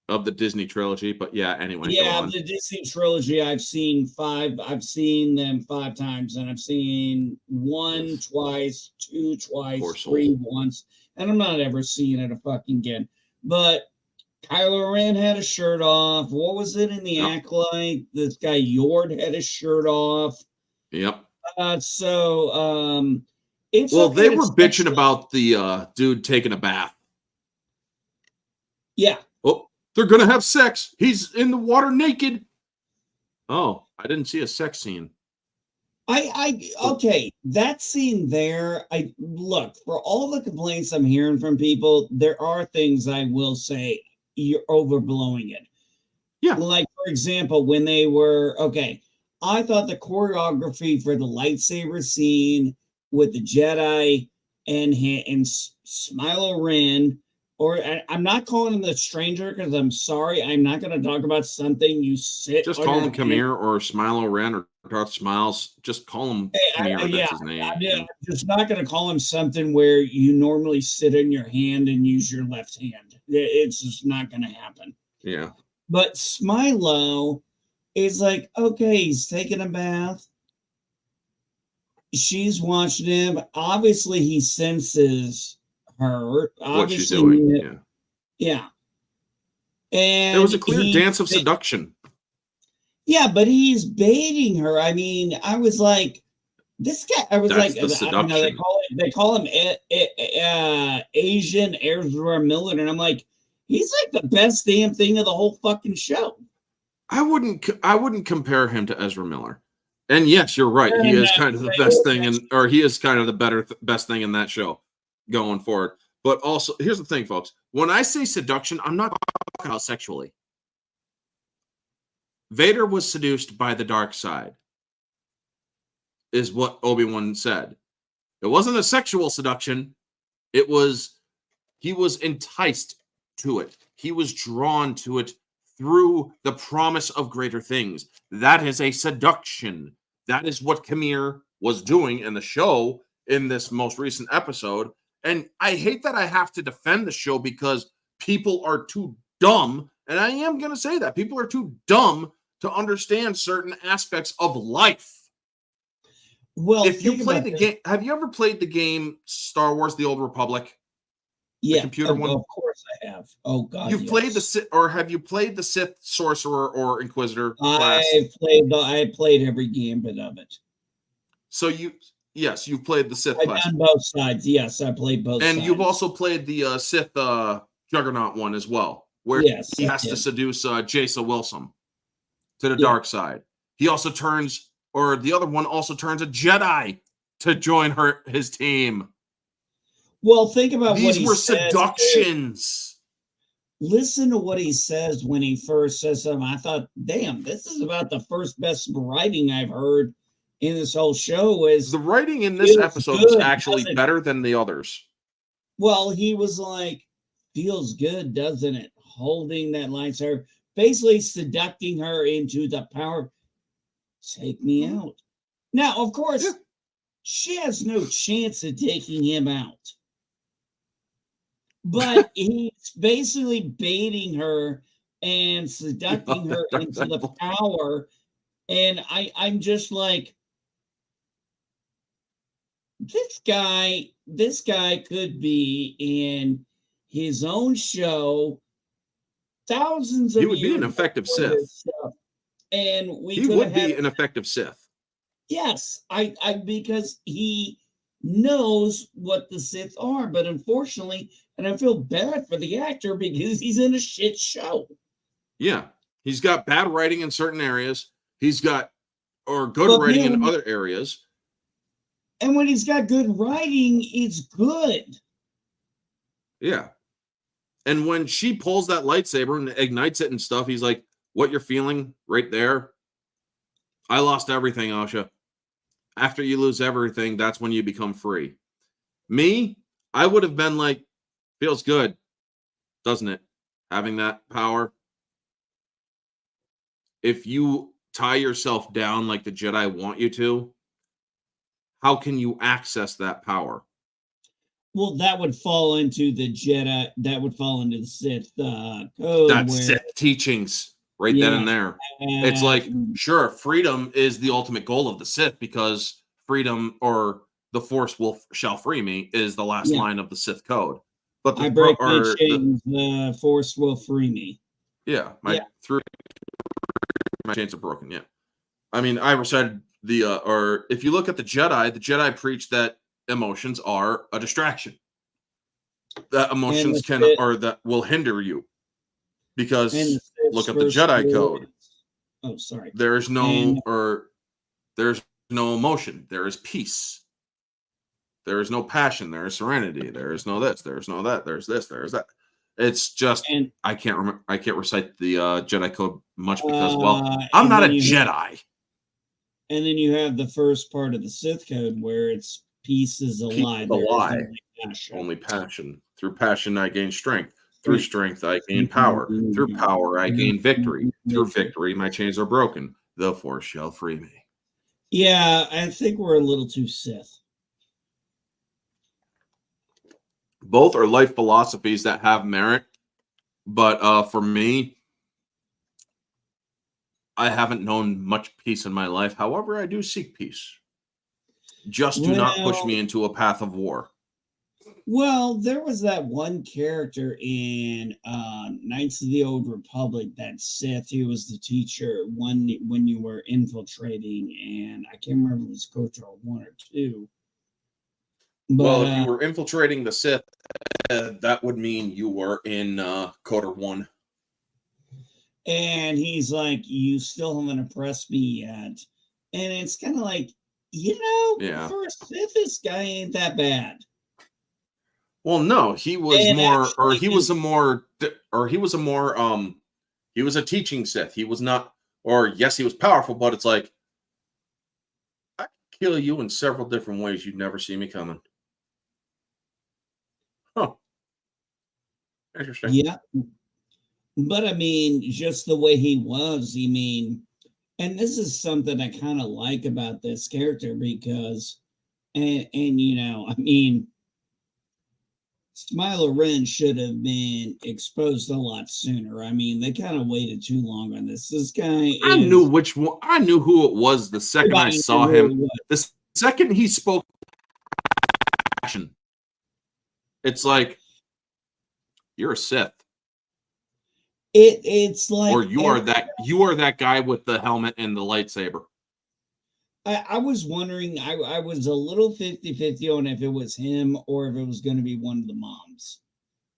of the Disney trilogy, but yeah, anyway. Yeah, the Disney trilogy, I've seen 5. I've seen them 5 times, and I've seen 1 twice, 2 twice, 3 once, and I'm not ever seeing it again. But Kylo Ren had a shirt off. What was it in the Acolyte? This guy Yord had his shirt off. Yep. It's they were bitching about the dude taking a bath. Yeah. Oh, they're gonna have sex. He's in the water naked. Oh, I didn't see a sex scene. Okay, that scene there. I look, for all the complaints I'm hearing from people, there are things I will say you're overblowing it. Yeah. Like, for example, when they were I thought the choreography for the lightsaber scene with the Jedi and Smilo Ren, or I'm not calling him the stranger because I'm sorry, I'm not going to talk about something you sit. Just call him Kamir or Smilo Ren or Darth Smiles. Just call him Kamir. That's his name. I'm just not going to call him something where you normally sit in your hand and use your left hand. It's just not going to happen. Yeah. But Smilo is like, okay, he's taking a bath. She's watching him. Obviously, he senses her. What she's doing. Yeah. And it was a clear dance of seduction. Yeah, but he's baiting her. I mean, I was like, this guy. I was That's like, the seduction. I don't know, they call him Asian Ezra Miller, and I'm like, he's like the best damn thing of the whole fucking show. I wouldn't compare him to Ezra Miller. And yes, you're right. He is kind of the best thing, he is kind of the best thing in that show going forward. But also, here's the thing, folks. When I say seduction, I'm not talking about sexually. Vader was seduced by the dark side, is what Obi-Wan said. It wasn't a sexual seduction. He was enticed to it. He was drawn to it through the promise of greater things. That is a seduction. That is what Kamir was doing in the show in this most recent episode. And I hate that I have to defend the show because people are too dumb. And I am going to say that. People are too dumb to understand certain aspects of life. Well, if you play the game, have you ever played the game Star Wars: The Old Republic? Yeah, the computer one. Of course I have. Oh God, you've played the Sith, or have you played the Sith, Sorcerer, or Inquisitor class? I played every gambit of it. So you've played the Sith class. I've done both sides. Yes, I played both. And sides. You've also played the Sith Juggernaut one as well, where he has to seduce Jace Wilson to the dark side. He also turns, or the other one also turns a Jedi to join his team. Well, think about these were seductions. Listen to what he says when he first says something. I thought, damn, this is about the first best writing I've heard in this whole show is the writing in this feels episode was good, actually doesn't it? better than the others. Well, he was like, feels good, doesn't it? Holding that lightsaber, basically seducting her into the power. Take me out. Now, of course, Yeah. she has no chance of taking him out. But he's basically baiting her and seducing her into the power. And I'm just like, this guy could be in his own show thousands of He would be years an effective before this Sith. stuff. And we He could would have had be an effective Sith. yes, I because he knows what the Sith are, but unfortunately, and I feel bad for the actor because he's in a shit show. Yeah. He's got bad writing in certain areas. He's got good But writing in man, other areas. and when he's got good writing, it's good. Yeah. And when she pulls that lightsaber and ignites it and stuff, he's like, what you're feeling right there? I lost everything, Asha. After you lose everything, that's when you become free. Me, I would have been like, feels good, doesn't it? Having that power. If you tie yourself down like the Jedi want you to, how can you access that power? Well, that would fall into the Jedi. That would fall into the Sith code. That's where, Sith teachings right then and there. It's like, sure, freedom is the ultimate goal of the Sith because freedom or the Force shall free me is the last line of the Sith code. But I break my chains, the Force will free me. Yeah, my chains are broken. Yeah, I mean, I recited or if you look at the Jedi preach that emotions are a distraction. That emotions that will hinder you. Because look at the Jedi code. Oh, sorry. There's no emotion. There is peace. There is no passion. There is serenity. There is no this. There is no that. There's this. There is that. It's just I can't remember. I can't recite the Jedi code much because I'm not a Jedi. And then you have the first part of the Sith code where it's peace is a lie. Only passion. Through passion, I gain strength. Through strength, I gain power. Through power, I gain victory. Through victory, my chains are broken. The Force shall free me. Yeah, I think we're a little too Sith. Both are life philosophies that have merit. But for me, I haven't known much peace in my life. However, I do seek peace. Just do not push me into a path of war. Well, there was that one character in Knights of the Old Republic, that Sith, who was the teacher when you were infiltrating, and I can't remember if it was KOTOR 1 or 2. But, well, if you were infiltrating the Sith, that would mean you were in KOTOR 1. And he's like, you still haven't impressed me yet. And it's kind of like, for a Sith, this guy ain't that bad. Well, no, he was he was a teaching Sith. He was not, or yes, he was powerful, but it's like, I can kill you in several different ways. You'd never see me coming. Huh. Interesting. Yeah. But I mean, just the way he was, and this is something I kind of like about this character because, Smiler Ren should have been exposed a lot sooner. I mean, they kind of waited too long on this. This guy I knew which one. I knew who it was the second I saw him. The second he spoke passion. It's like, you're a Sith. It's like, or you are that guy with the helmet and the lightsaber. I was wondering, I was a little 50-50 on if it was him or if it was going to be one of the moms.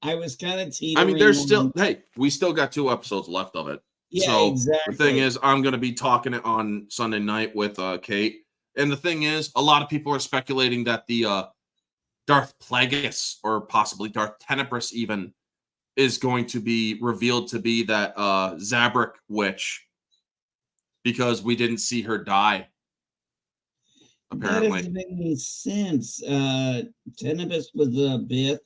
I was kind of teetering. I mean, there's still, we still got 2 episodes left of it. Yeah, so exactly. The thing is, I'm going to be talking it on Sunday night with Kate. And the thing is, a lot of people are speculating that the Darth Plagueis or possibly Darth Tenebrous even is going to be revealed to be that Zabrak witch because we didn't see her die. apparently. That doesn't make any sense. Tenebus was a Bith.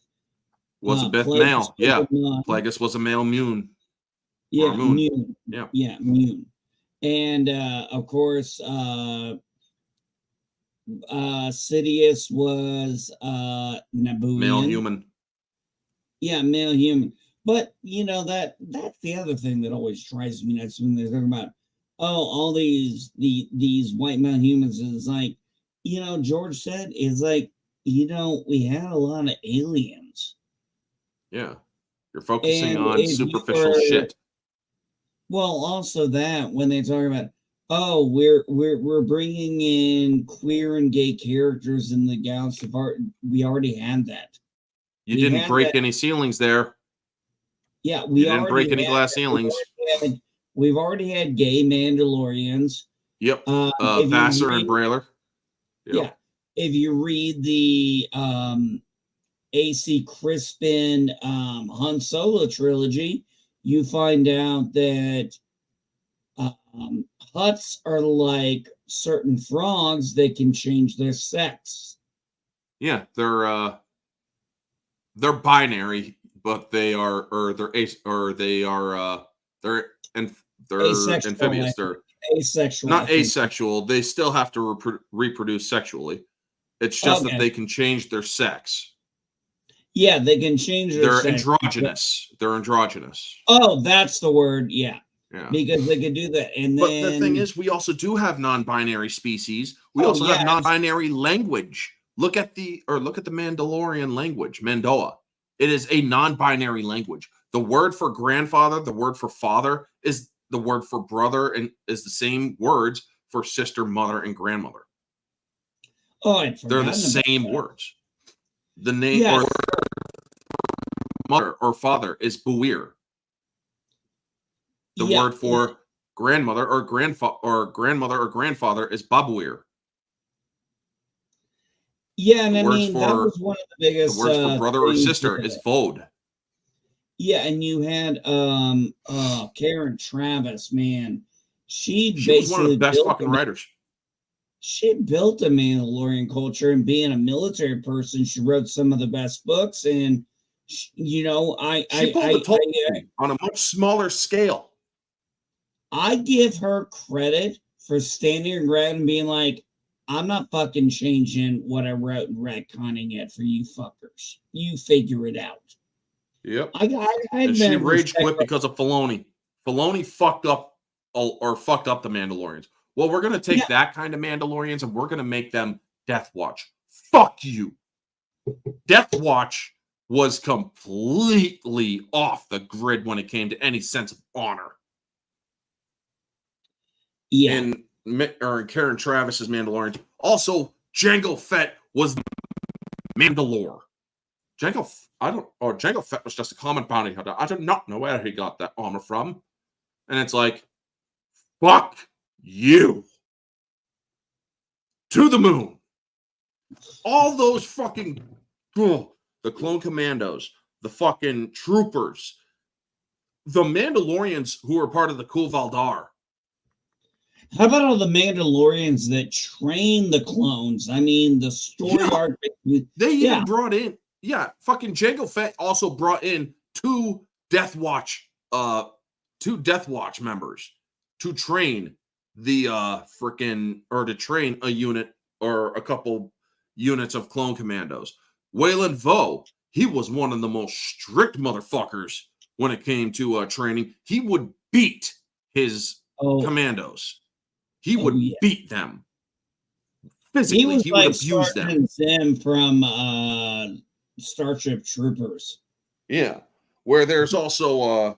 Was a Bith Plagueis male. was Yeah. a Mun. Plagueis was a male Moon. Yeah, Moon. Mune. Yeah. Yeah, Mune. And of course, Sidious was Nabooian. Male human. Yeah, male human. But that's the other thing that always drives me nuts when they're talking about, all these white male humans. Is like, George said, is like, we had a lot of aliens. Yeah. You're focusing And on superficial shit. Well, also that when they talk about, we're bringing in queer and gay characters in the Galaxy of Art, we already had that. You didn't break any ceilings there. Yeah, you didn't break any glass ceilings. We've already had gay Mandalorians. Yep. Vassar and Brailer. Yep. Yeah. If you read the AC Crispin Han Solo trilogy, you find out that Hutts are like certain frogs that can change their sex. Yeah, they're binary, but they are, they're asexual, amphibious. They're asexual. Not asexual. They still have to reproduce sexually. It's just that they can change their sex. Yeah, they can change their sex. Androgynous. They're androgynous. Oh, that's the word. Yeah. Yeah. Because they could do that. But the thing is, we also do have non-binary species. We also have non-binary language. Look at the Mandalorian language, Mandoa. It is a non-binary language. The word for grandfather, the word for father is the word for brother, and is the same words for sister, mother, and grandmother. Oh, they're the same words. The name or mother or father is Buir. The word for grandmother or grandmother or grandfather is Babuir. Yeah, and I mean that was one of the biggest. The words for brother or sister is Vode. Yeah, and you had Karen Travis, man. She was one of the best fucking writers. She built a Mandalorian culture, and being a military person, she wrote some of the best books. And she pulled the Tolkien on a much smaller scale. I give her credit for standing her ground and being like, I'm not fucking changing what I wrote and retconning it for you fuckers. You figure it out. Yep. And she rage quit because of Filoni. Filoni fucked up the Mandalorians. Well, we're going to take that kind of Mandalorians and we're going to make them Death Watch. Fuck you. Death Watch was completely off the grid when it came to any sense of honor. Yeah. In Karen Travis's Mandalorian. Also, Jango Fett was Mandalore. Jango Fett was just a common bounty hunter. I do not know where he got that armor from. And it's like, fuck you. To the moon. All those fucking the clone commandos, the fucking troopers, the Mandalorians who are part of the Kul Valdar. How about all the Mandalorians that train the clones? I mean, the story arc. They even brought in, fucking Jango Fett also brought in two Death Watch members to train the to train a unit or a couple units of clone commandos. Waylon Vo, he was one of the most strict motherfuckers when it came to training. He would beat his commandos. He would beat them physically. He would abuse them. Zim from Starship Troopers. Yeah, where there's also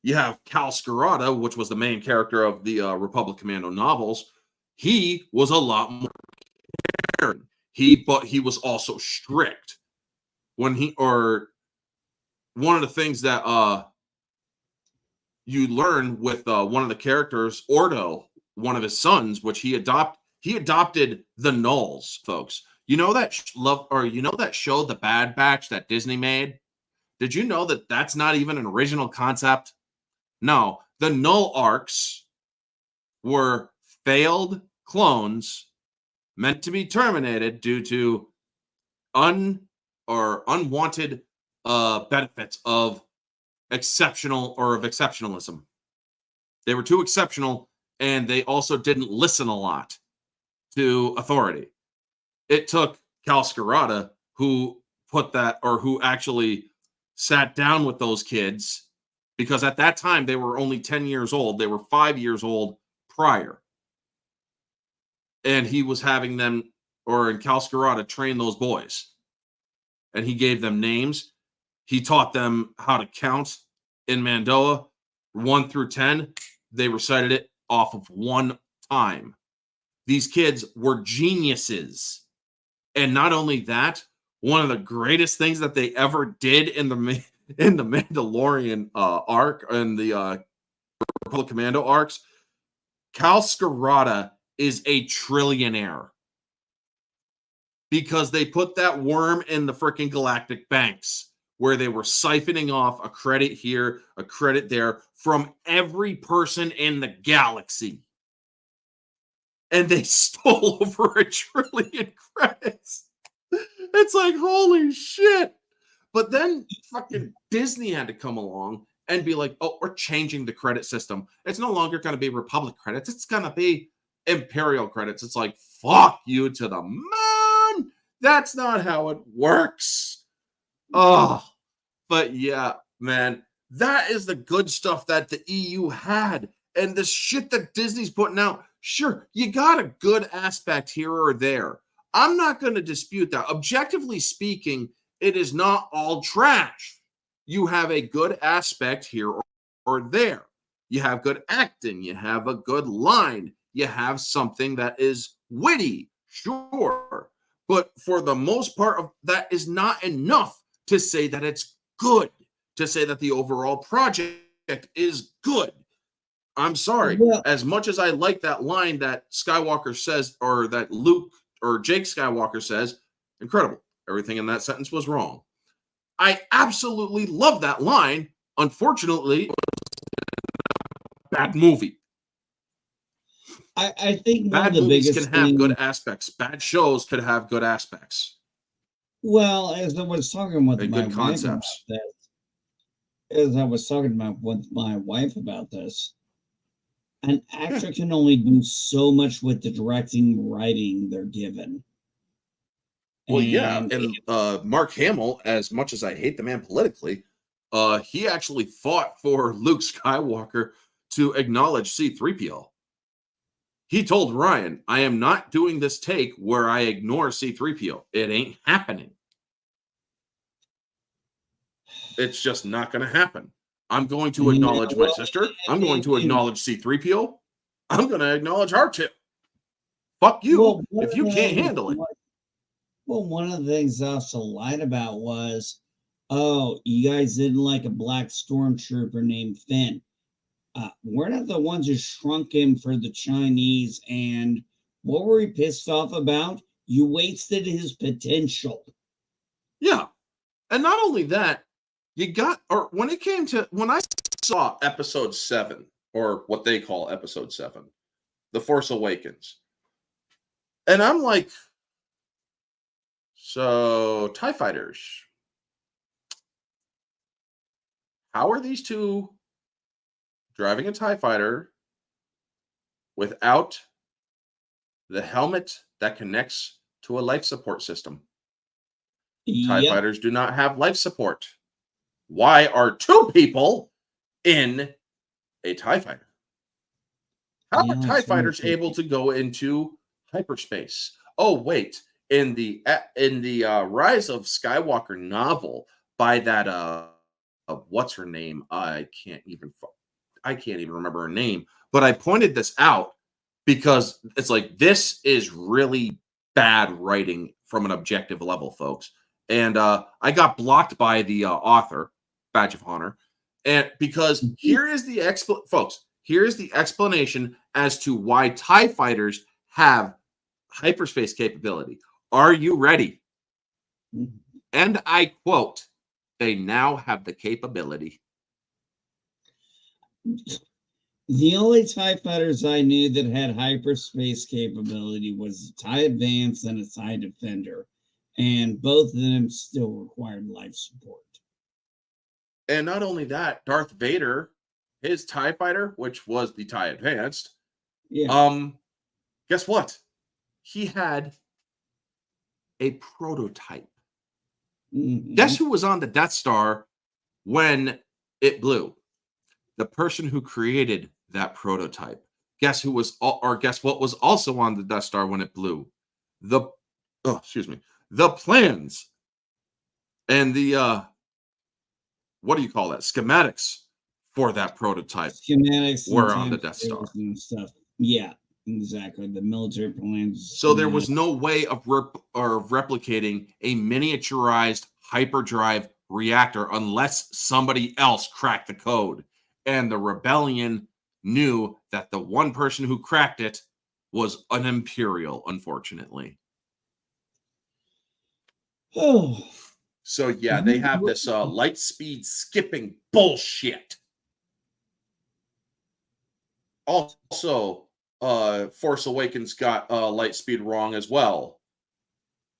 you have Cal Scarata, which was the main character of the Republic Commando novels. He was a lot more caring. But he was also strict. One of the things that you learn with one of the characters, Ordo, one of his sons, which he adopted the Nulls, folks. You know that show, The Bad Batch, that Disney made? Did you know that that's not even an original concept? No, the Null arcs were failed clones meant to be terminated due to unwanted benefits of exceptionalism. They were too exceptional, and they also didn't listen a lot to authority. It took Cal Scarata, who actually sat down with those kids, because at that time they were only 10 years old. They were 5 years old prior. And he was having them, in Cal Scarata, train those boys. And he gave them names. He taught them how to count in Mandoa, 1 through 10. They recited it off of one time. These kids were geniuses. And not only that, one of the greatest things that they ever did in the Mandalorian arc and the Republic Commando arcs, Cal Scarata is a trillionaire because they put that worm in the freaking galactic banks where they were siphoning off a credit here, a credit there from every person in the galaxy. And they stole over 1 trillion credits. It's like, holy shit. But then fucking Disney had to come along and be like, oh, we're changing the credit system. It's no longer going to be Republic credits. It's going to be Imperial credits. It's like, fuck you to the moon. That's not how it works. Oh, but yeah, man, that is the good stuff that the EU had. And the shit that Disney's putting out, sure, you got a good aspect here or there. I'm not going to dispute that. Objectively speaking, it is not all trash. You have a good aspect here or there. You have good acting. You have a good line. You have something that is witty, sure. But for the most part, that is not enough to say that it's good, to say that the overall project is good. I'm sorry. Yeah. As much as I like that line that Skywalker says, or that Luke or Jake Skywalker says, incredible. Everything in that sentence was wrong. I absolutely love that line. Unfortunately, it was a bad movie. I think bad movies can have good aspects. Bad shows could have good aspects. Well, as I was talking with my wife about this, an actor can only do so much with the directing, writing they're given. Well, and Mark Hamill, as much as I hate the man politically, he actually fought for Luke Skywalker to acknowledge C-3PO. He told Ryan, I am not doing this take where I ignore C-3PO. It ain't happening. It's just not going to happen. I'm going to acknowledge my sister. I'm going to acknowledge C-3PO. I'm going to acknowledge R2. Fuck you if you can't handle it. Well, one of the things I also lied about was, oh, you guys didn't like a black stormtrooper named Finn. We're not the ones who shrunk him for the Chinese. And what were we pissed off about? You wasted his potential. Yeah. And not only that, when I saw episode 7, or what they call episode 7, The Force Awakens, and I'm like, so TIE fighters, how are these two driving a TIE fighter without the helmet that connects to a life support system? TIE fighters do not have life support. Why are 2 people in a TIE fighter? How are TIE fighters able to go into hyperspace? Oh, wait. In the Rise of Skywalker novel by that what's her name? I can't even remember her name, but I pointed this out because it's like, this is really bad writing from an objective level, folks. And I got blocked by the author, Badge of Honor, and because here is the explanation as to why TIE fighters have hyperspace capability. Are you ready? And I quote, they now have the capability. The only TIE fighters I knew that had hyperspace capability was the TIE Advance and a TIE Defender. And both of them still required life support. And not only that, Darth Vader, his TIE fighter, which was the TIE Advanced, guess what? He had a prototype. Mm-hmm. Guess who was on the Death Star when it blew? The person who created that prototype. Guess what was also on the Death Star when it blew? The plans and the what do you call that? Schematics for that prototype. Schematics were on the Death Star and stuff. Yeah, exactly. The military plans. So there was no way of replicating a miniaturized hyperdrive reactor unless somebody else cracked the code. And the rebellion knew that the one person who cracked it was an Imperial, unfortunately. Oh. So yeah, they have this light speed skipping bullshit. Also, Force Awakens got light speed wrong as well.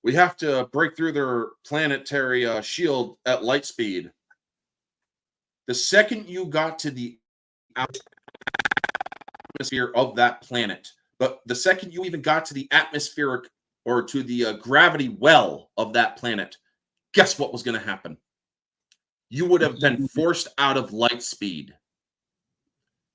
We have to break through their planetary shield at light speed. The second you got to the atmosphere of that planet, but the second you even got to the atmospheric or to the gravity well of that planet, guess what was going to happen? You would have been forced out of light speed.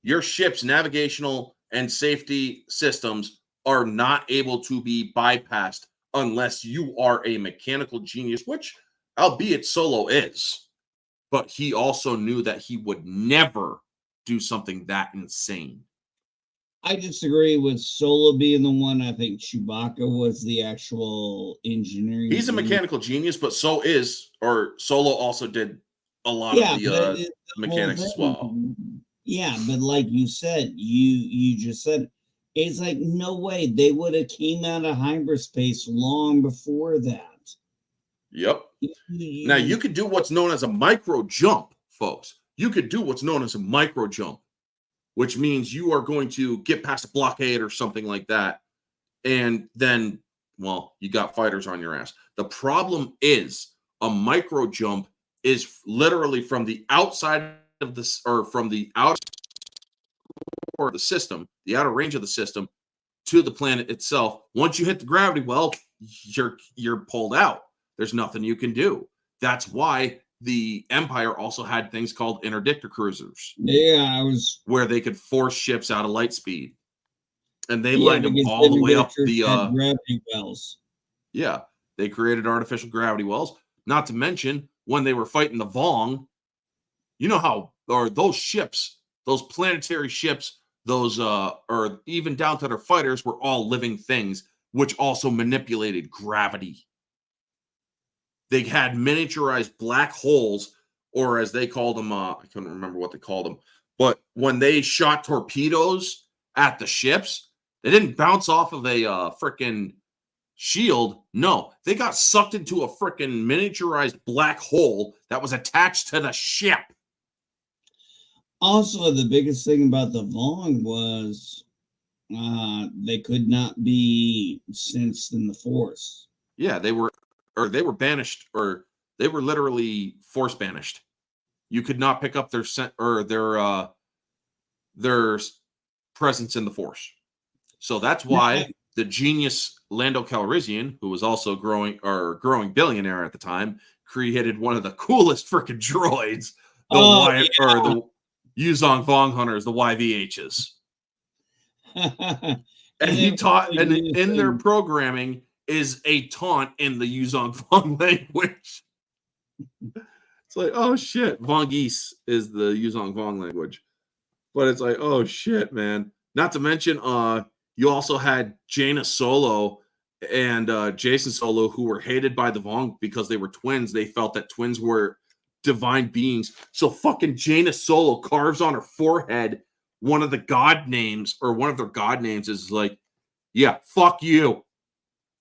Your ship's navigational and safety systems are not able to be bypassed unless you are a mechanical genius, which, albeit Solo is. But he also knew that he would never do something that insane. I disagree with Solo being the one. I think Chewbacca was the actual engineering. He's a mechanical genius, but Solo also did a lot of the mechanics as well. Yeah, but like you said, you just said, it's like, no way. They would have came out of hyperspace long before that. Yep. Now, you could do what's known as a micro jump, folks. You could do what's known as a micro jump, which means you are going to get past a blockade or something like that. And then, well, you got fighters on your ass. The problem is a micro jump is literally from the outside of this, or from the outer of the system, the outer range of the system, to the planet itself. Once you hit the gravity well, you're pulled out. There's nothing you can do. That's why the Empire also had things called interdictor cruisers. Yeah, where they could force ships out of light speed, and they lined them all the way up the gravity wells. Yeah, they created artificial gravity wells. Not to mention when they were fighting the Vong, you know how, or those ships, those planetary ships, those or even down to their fighters were all living things, which also manipulated gravity. They had miniaturized black holes, or as they called them, I couldn't remember what they called them, but when they shot torpedoes at the ships, they didn't bounce off of a freaking shield. No, they got sucked into a freaking miniaturized black hole that was attached to the ship. Also, the biggest thing about the Vong was they could not be sensed in the Force. Yeah, they were banished, or they were literally Force banished. You could not pick up their presence in the Force. So that's why the genius Lando Calrissian, who was also growing billionaire at the time, created one of the coolest freaking droids, the Yuzong Vong Hunters, the YVHs. And he taught, and in their programming is a taunt in the Yuzong Vong language. It's like, oh shit, Vongese is the Yuzong Vong language. But it's like, oh shit, man. Not to mention, you also had Jaina Solo and Jason Solo, who were hated by the Vong because they were twins. They felt that twins were divine beings. So fucking Jaina Solo carves on her forehead one of the god names, or one of their god names is like, yeah, fuck you.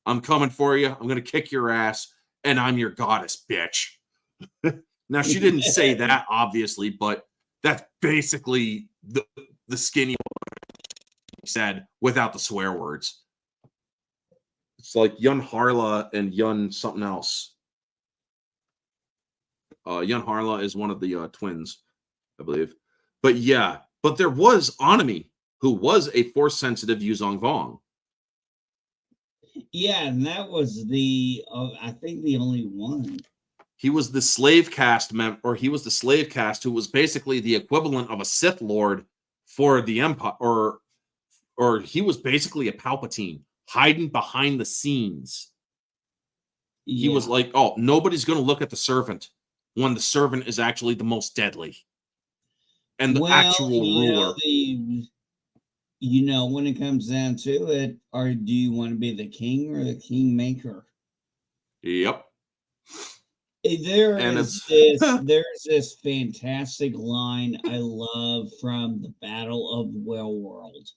I'm coming for you. I'm going to kick your ass, and I'm your goddess, bitch. Now, she didn't say that, obviously, but that's basically the skinny said without the swear words. It's like Yun Harla and Yun something else. Yun Harla is one of the twins, I believe. But yeah, but there was Anami, who was a force-sensitive Yuzong Vong. Yeah, and that was I think the only one. He was the slave caste he was the slave caste who was basically the equivalent of a Sith Lord for the Empire, or he was basically a Palpatine hiding behind the scenes. Yeah. He was like, oh, nobody's going to look at the servant when the servant is actually the most deadly and the actual ruler. When it comes down to it, do you want to be the king or the kingmaker? Yep. There's this fantastic line I love from the Battle of Wellworld.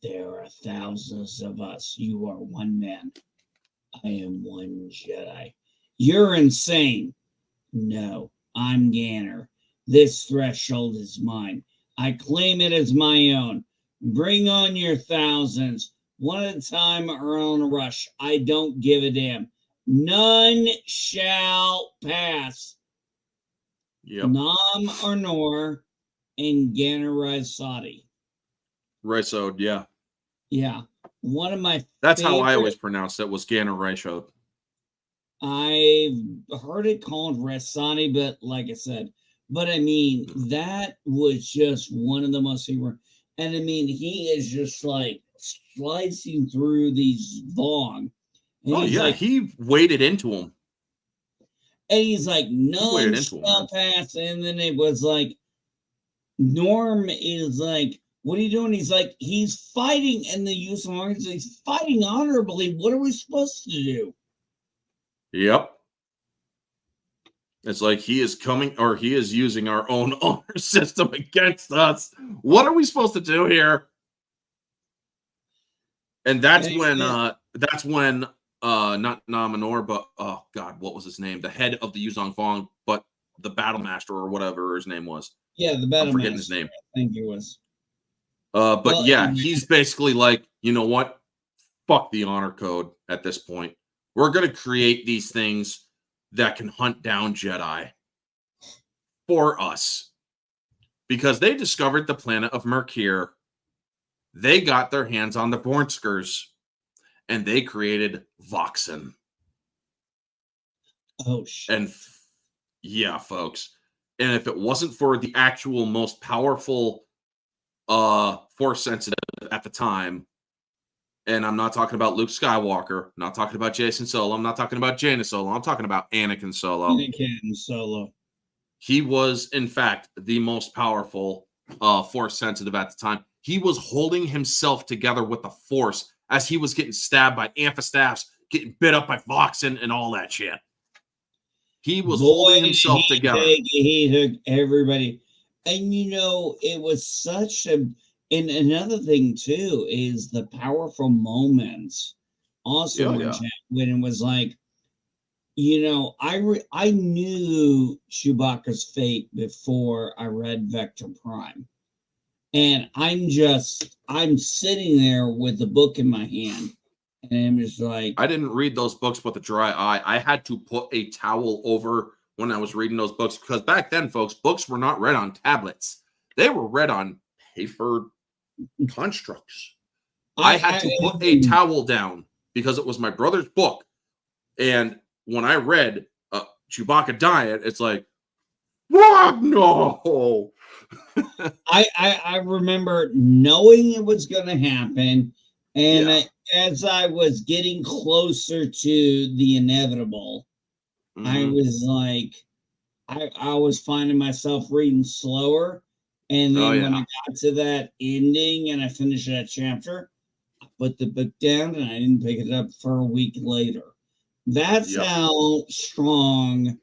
There are thousands of us. You are one man. I am one Jedi. You're insane. No, I'm Ganner. This threshold is mine. I claim it as my own. Bring on your thousands. One at a time or on a rush. I don't give a damn. None shall pass. Yep. Nam Arnor and Ganner Rysodi. Rysod, yeah. Yeah. One of my That's how I always pronounced it, was Ganner Rysod. I've heard it called Rysodi, but like I said, I mean, that was just one of the most favorite. And I mean, he is just like slicing through these Vong. Oh, yeah, he waded into him. And he's like, none shall pass. And then it was like, Norm is like, what are you doing? He's like, he's fighting in the use of arms. He's fighting honorably. What are we supposed to do? Yep. It's like he is using our own honor system against us. What are we supposed to do here? And that's when not Nominor, but oh god, what was his name? The head of the Yuzong Vong, but the Battle Master or whatever his name was. Yeah, the Battle Master. I'm forgetting his name. I think it was. But yeah, he's basically like, you know what? Fuck the honor code at this point. We're gonna create these things that can hunt down Jedi for us. Because they discovered the planet of Merkir. They got their hands on the Bornskers. And they created Voxen. Oh, shit. And yeah, folks. And if it wasn't for the actual most powerful force sensitive at the time, and I'm not talking about Luke Skywalker, I'm not talking about Jason Solo, I'm not talking about Jaina Solo, I'm talking about Anakin Solo. Anakin Solo. He was, in fact, the most powerful force sensitive at the time. He was holding himself together with the Force as he was getting stabbed by Amphistaffs, getting bit up by Voxen, and all that shit. He was holding himself together. He took everybody. And, it was such a... And another thing, too, is the powerful moments. Also, when it was like, I knew Chewbacca's fate before I read Vector Prime. And I'm sitting there with the book in my hand. And I'm just like... I didn't read those books with a dry eye. I had to put a towel over when I was reading those books. Because back then, folks, books were not read on tablets. They were read on paper constructs. I had to put a towel down because it was my brother's book. And when I read Chewbacca dying, it's like, what? No. I remember knowing it was going to happen, and as I was getting closer to the inevitable, I was like, I was finding myself reading slower, and then when I got to that ending and I finished that chapter, I put the book down and I didn't pick it up for a week later. That's how strong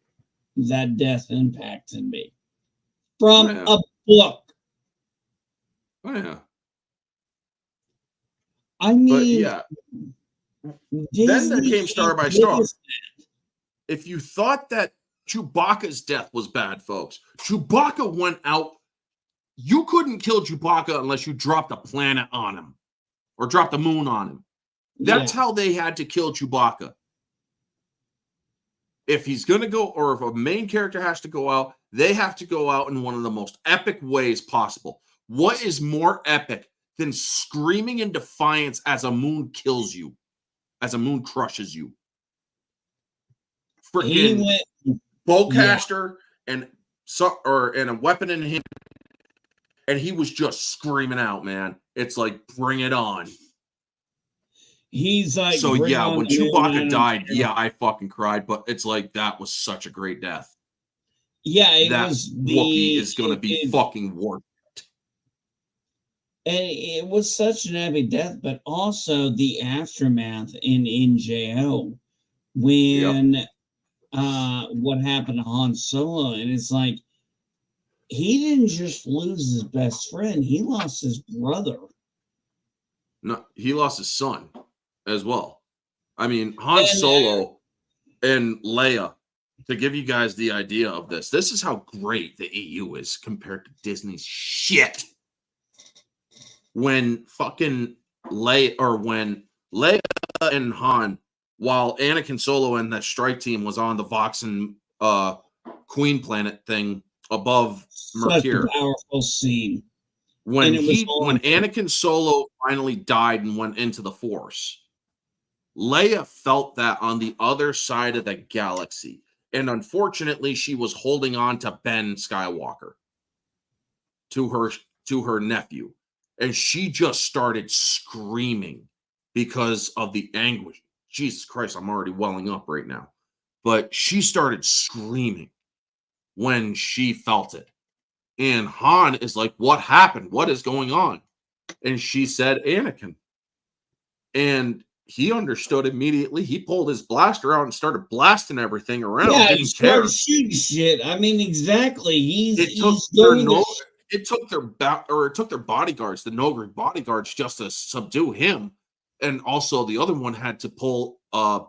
that death impacted me from a book. Oh, yeah. I mean, then there came Star by Star. If you thought that Chewbacca's death was bad, folks, Chewbacca went out you couldn't kill Chewbacca unless you dropped a planet on him or dropped a moon on him. That's how they had to kill Chewbacca. If he's going to go, or if a main character has to go out, they have to go out in one of the most epic ways possible. What is more epic than screaming in defiance as a moon kills you, as a moon crushes you? Freaking bowcaster and a weapon in him, and he was just screaming out, man. It's like, bring it on. He's like, so yeah, when Chewbacca died, I fucking cried, but it's like, that was such a great death. Yeah, Wookiee is going to be fucking worth it. And it was such an epic death, but also the aftermath in NJO when what happened to Han Solo, and it's like, he didn't just lose his best friend, he lost his brother. No, he lost his son as well. I mean, Han Solo and Leia, to give you guys the idea of this is how great the EU is compared to Disney's shit. When fucking when Leia and Han, while Anakin Solo and that strike team was on the Vox and Queen planet thing above Mercure. Such a powerful scene. When Anakin Solo finally died and went into the Force, Leia felt that on the other side of the galaxy. And unfortunately, she was holding on to Ben Skywalker, to her nephew. And she just started screaming because of the anguish. Jesus Christ, I'm already welling up right now. But she started screaming when she felt it. And Han is like, what happened? What is going on? And she said, Anakin. And he understood immediately. He pulled his blaster out and started blasting everything around. Yeah, he started shooting shit. I mean, exactly. It took their bodyguards, the Noghri bodyguards, just to subdue him. And also the other one had to pull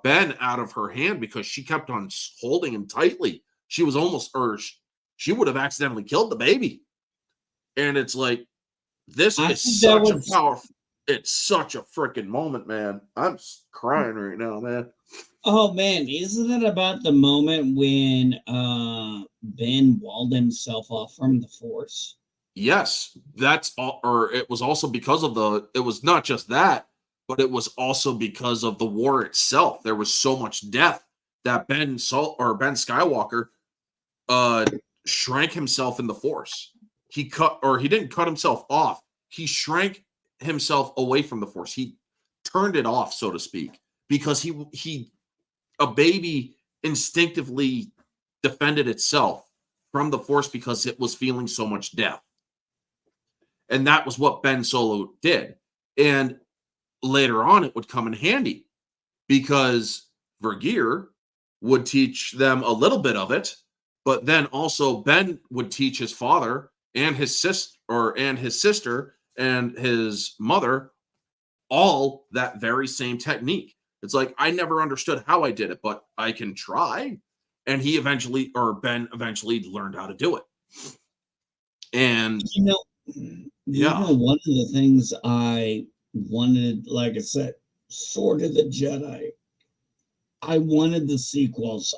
Ben out of her hand because she kept on holding him tightly. She was almost, she would have accidentally killed the baby. And it's like, this is such a powerful, it's such a freaking moment, man. I'm crying right now, man. Oh, man. Isn't that about the moment when Ben walled himself off from the Force? Yes, that's all. Or it was also because of it was not just that, but it was also because of the war itself. There was so much death that Ben Skywalker shrank himself in the Force. He didn't cut himself off. He shrank himself away from the Force. He turned it off, so to speak, because a baby instinctively defended itself from the Force because it was feeling so much death. And that was what Ben Solo did. And later on, it would come in handy because Vergeer would teach them a little bit of it, but then also Ben would teach his father and his sister and his mother all that very same technique. It's like, I never understood how I did it, but I can try. And Ben eventually learned how to do it. And one of the things I wanted, like I said, Sword of the Jedi, I wanted the sequels.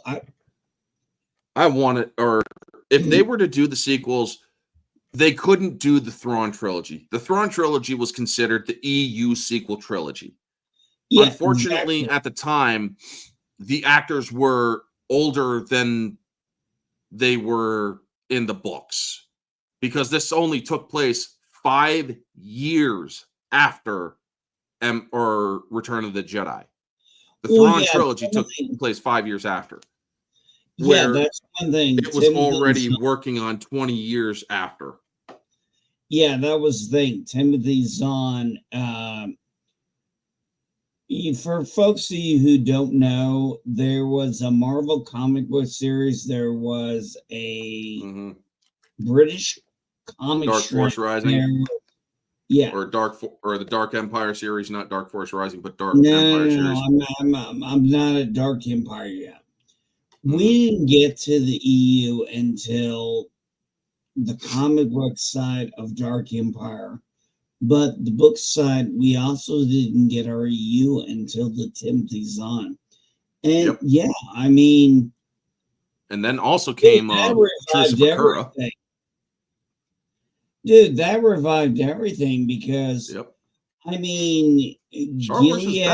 I wanted, or if they were to do the sequels, they couldn't do the Thrawn trilogy. The Thrawn trilogy was considered the EU sequel trilogy. Yeah, unfortunately, at the time, the actors were older than they were in the books, because this only took place 5 years after Return of the Jedi. The Thrawn trilogy took place 5 years after. Yeah, that's one thing. It was already working on 20 years after. Yeah, that was the thing. Timothy Zahn. For folks of you who don't know, there was a Marvel comic book series. There was a British comic Dark Force Rising. Yeah, or the Dark Empire series, not Dark Force Rising, but Dark Empire series. No, I'm not at Dark Empire yet. We didn't get to the EU until the comic book side of Dark Empire. But the book side, we also didn't get our EU until the Timothy Zahn. And yeah, I mean, and then also came Truce of Akura. Everything. Dude, that revived everything because I mean, Gilead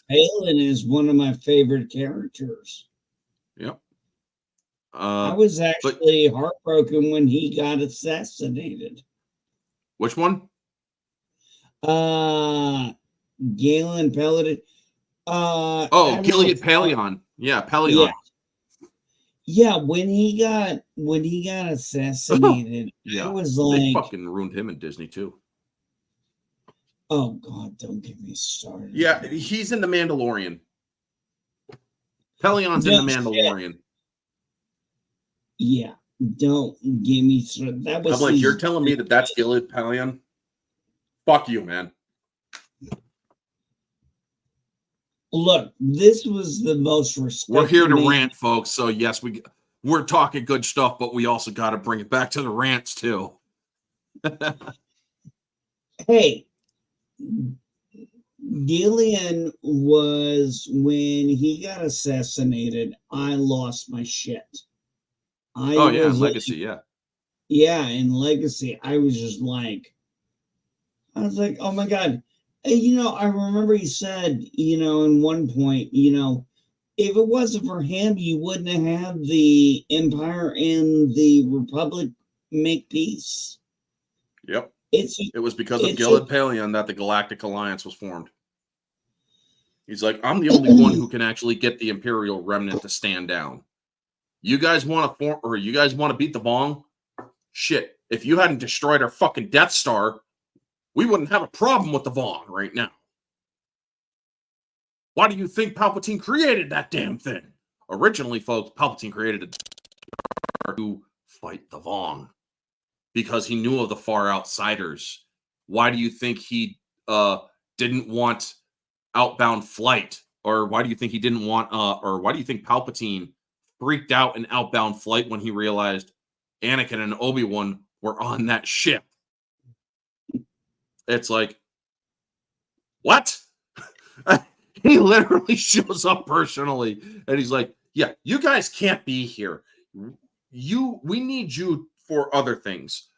Palin is one of my favorite characters. Yep. I was actually heartbroken when he got assassinated. Which one? Galen Paladin. Gilead Palion. Yeah, Palion. Yeah, when he got assassinated, I was like, they fucking ruined him in Disney too. Oh God, don't get me started. Yeah, he's in The Mandalorian. Pelion's in The Mandalorian. Shit. Yeah, don't get me started. That was. I'm like, you're telling me that's Gilead Palion? Fuck you, man. Look, this was the most respected. We're here to rant, folks. So yes, we're talking good stuff, but we also got to bring it back to the rants too. Hey, Gillian was, when he got assassinated, I lost my shit. In Legacy, Yeah, in Legacy, I was just like, oh my God. And, I remember he said, in one point, if it wasn't for him, you wouldn't have had the Empire and the Republic make peace. Yep. It was because of Gilead Palion that the Galactic Alliance was formed. He's like, I'm the only one who can actually get the Imperial Remnant to stand down. You guys want to beat the Vong? Shit. If you hadn't destroyed our fucking Death Star, we wouldn't have a problem with the Vong right now. Why do you think Palpatine created that damn thing? Originally, folks, Palpatine created it to fight the Vong because he knew of the far outsiders. Why do you think he didn't want Outbound Flight? Or why do you think he didn't want, or why do you think Palpatine freaked out in Outbound Flight when he realized Anakin and Obi-Wan were on that ship? It's like, what? He literally shows up personally, and he's like, yeah, you guys can't be here. We need you for other things.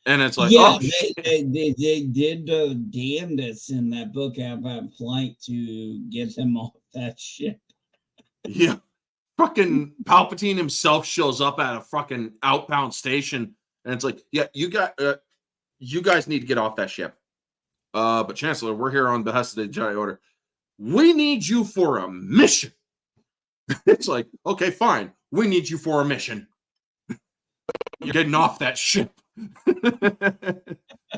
And it's like, they did damnedest in that book Outbound Flight to get him off that ship. Yeah. Fucking Palpatine himself shows up at a fucking outbound station, and it's like, yeah, you guys need to get off that ship. But Chancellor, we're here on behest of the Jedi Order. We need you for a mission. It's like, okay, fine. We need you for a mission. You're getting off that ship.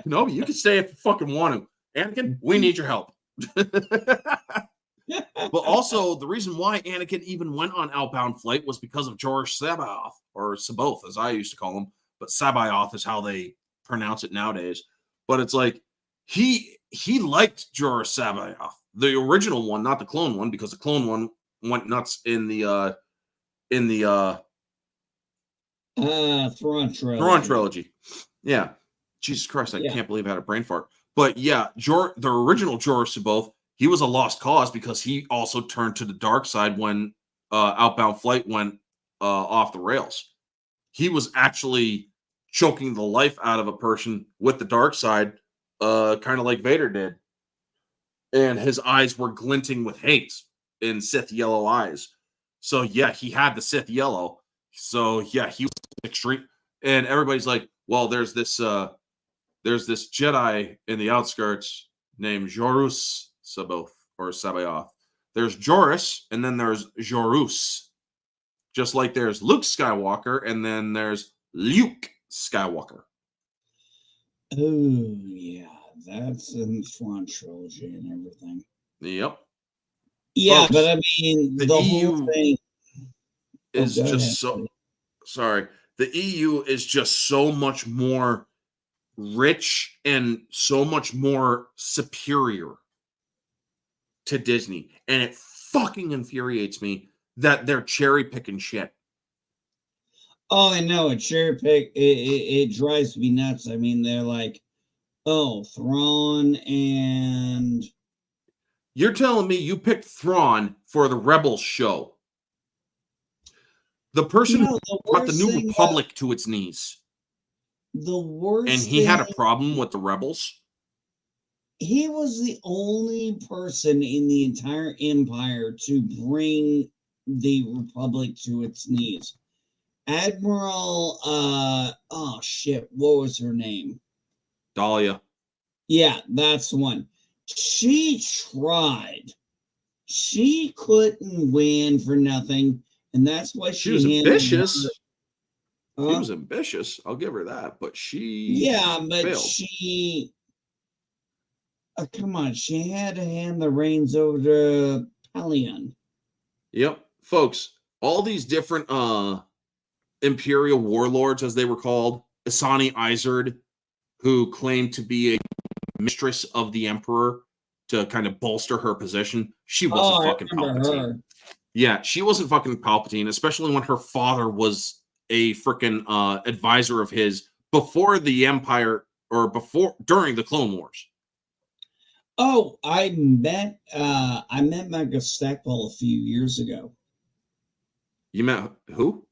No, you can stay if you fucking want to. Anakin, we need your help. But also, the reason why Anakin even went on Outbound Flight was because of Jorah Sabaoth, or Sabaoth, as I used to call him. But Sabaoth is how they pronounce it nowadays. But it's like, he liked Jorah Sabaoth, the original one, not the clone one, because the clone one went nuts in the Thrawn trilogy. Yeah. Jesus Christ, I can't believe I had a brain fart. But yeah, the original Jorah Sabaoth, he was a lost cause because he also turned to the dark side when Outbound Flight went off the rails. He was actually choking the life out of a person with the dark side, kind of like Vader did. And his eyes were glinting with hate in Sith yellow eyes. So yeah, he had the Sith yellow. So yeah, he was extreme. And everybody's like, well, there's this Jedi in the outskirts named Jorus Sabaoth or Sabaoth. There's Joruus, and then there's Jorus. Just like there's Luke Skywalker, and then there's Luke Skywalker. Oh yeah, that's in Thrawn trilogy and everything. Yep. Yeah, folks, but I mean, the whole thing is just so. Sorry, the EU is just so much more rich and so much more superior to Disney, and it fucking infuriates me that they're cherry picking shit. Oh, I know it. Sure, it drives me nuts. I mean, they're like, oh, Thrawn and You're telling me you picked Thrawn for the Rebels show? The person who the brought the worst New thing. Republic to its knees, The and worst he thing. had a problem with the Rebels. He was the only person in the entire empire to bring the Republic to its knees. Admiral, oh shit, what was her name? Dahlia. Yeah, that's the one. She tried. She couldn't win for nothing, and that's why She was she handed her. ambitious. She was ambitious. I'll give her that, but she Yeah, but failed. she. Come on, she had to hand the reins over to Pelion. Yep, folks. All these different Imperial warlords, as they were called, Asani Izard, who claimed to be a mistress of the Emperor to kind of bolster her position. She wasn't fucking Palpatine. Her. Yeah, she wasn't fucking Palpatine, especially when her father was a freaking advisor of his before the Empire or during the Clone Wars. Oh, I met Michael Stackpole a few years ago. You met who?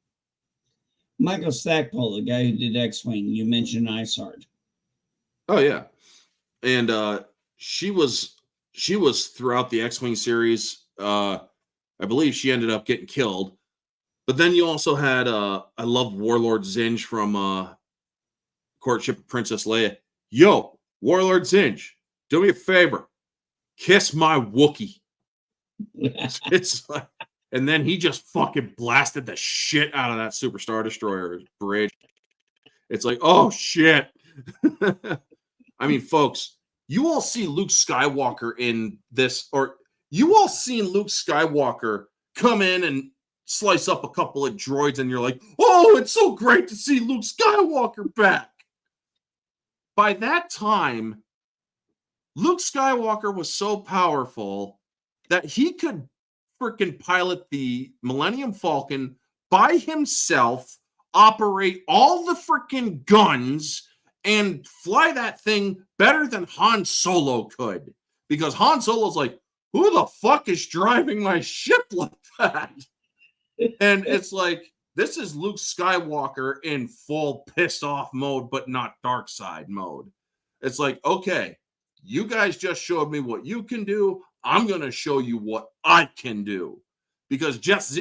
Michael Stackpole, the guy who did X-Wing. You mentioned Isard. Oh yeah, and she was throughout the X-Wing series. I believe she ended up getting killed. But then you also had I love Warlord Zinj from Courtship of Princess Leia. Yo, Warlord Zinj, do me a favor. Kiss my Wookiee. It's like, and then he just fucking blasted the shit out of that Super Star Destroyer bridge. It's like, oh shit. I mean, folks, you all see Luke Skywalker in this, or you all seen Luke Skywalker come in and slice up a couple of droids, and you're like, oh, it's so great to see Luke Skywalker back. By that time, Luke Skywalker was so powerful that he could freaking pilot the Millennium Falcon by himself, operate all the freaking guns, and fly that thing better than Han Solo could. Because Han Solo's like, who the fuck is driving my ship like that? And it's like, this is Luke Skywalker in full pissed off mode, but not dark side mode. It's like, okay, you guys just showed me what you can do. I'm going to show you what I can do. Because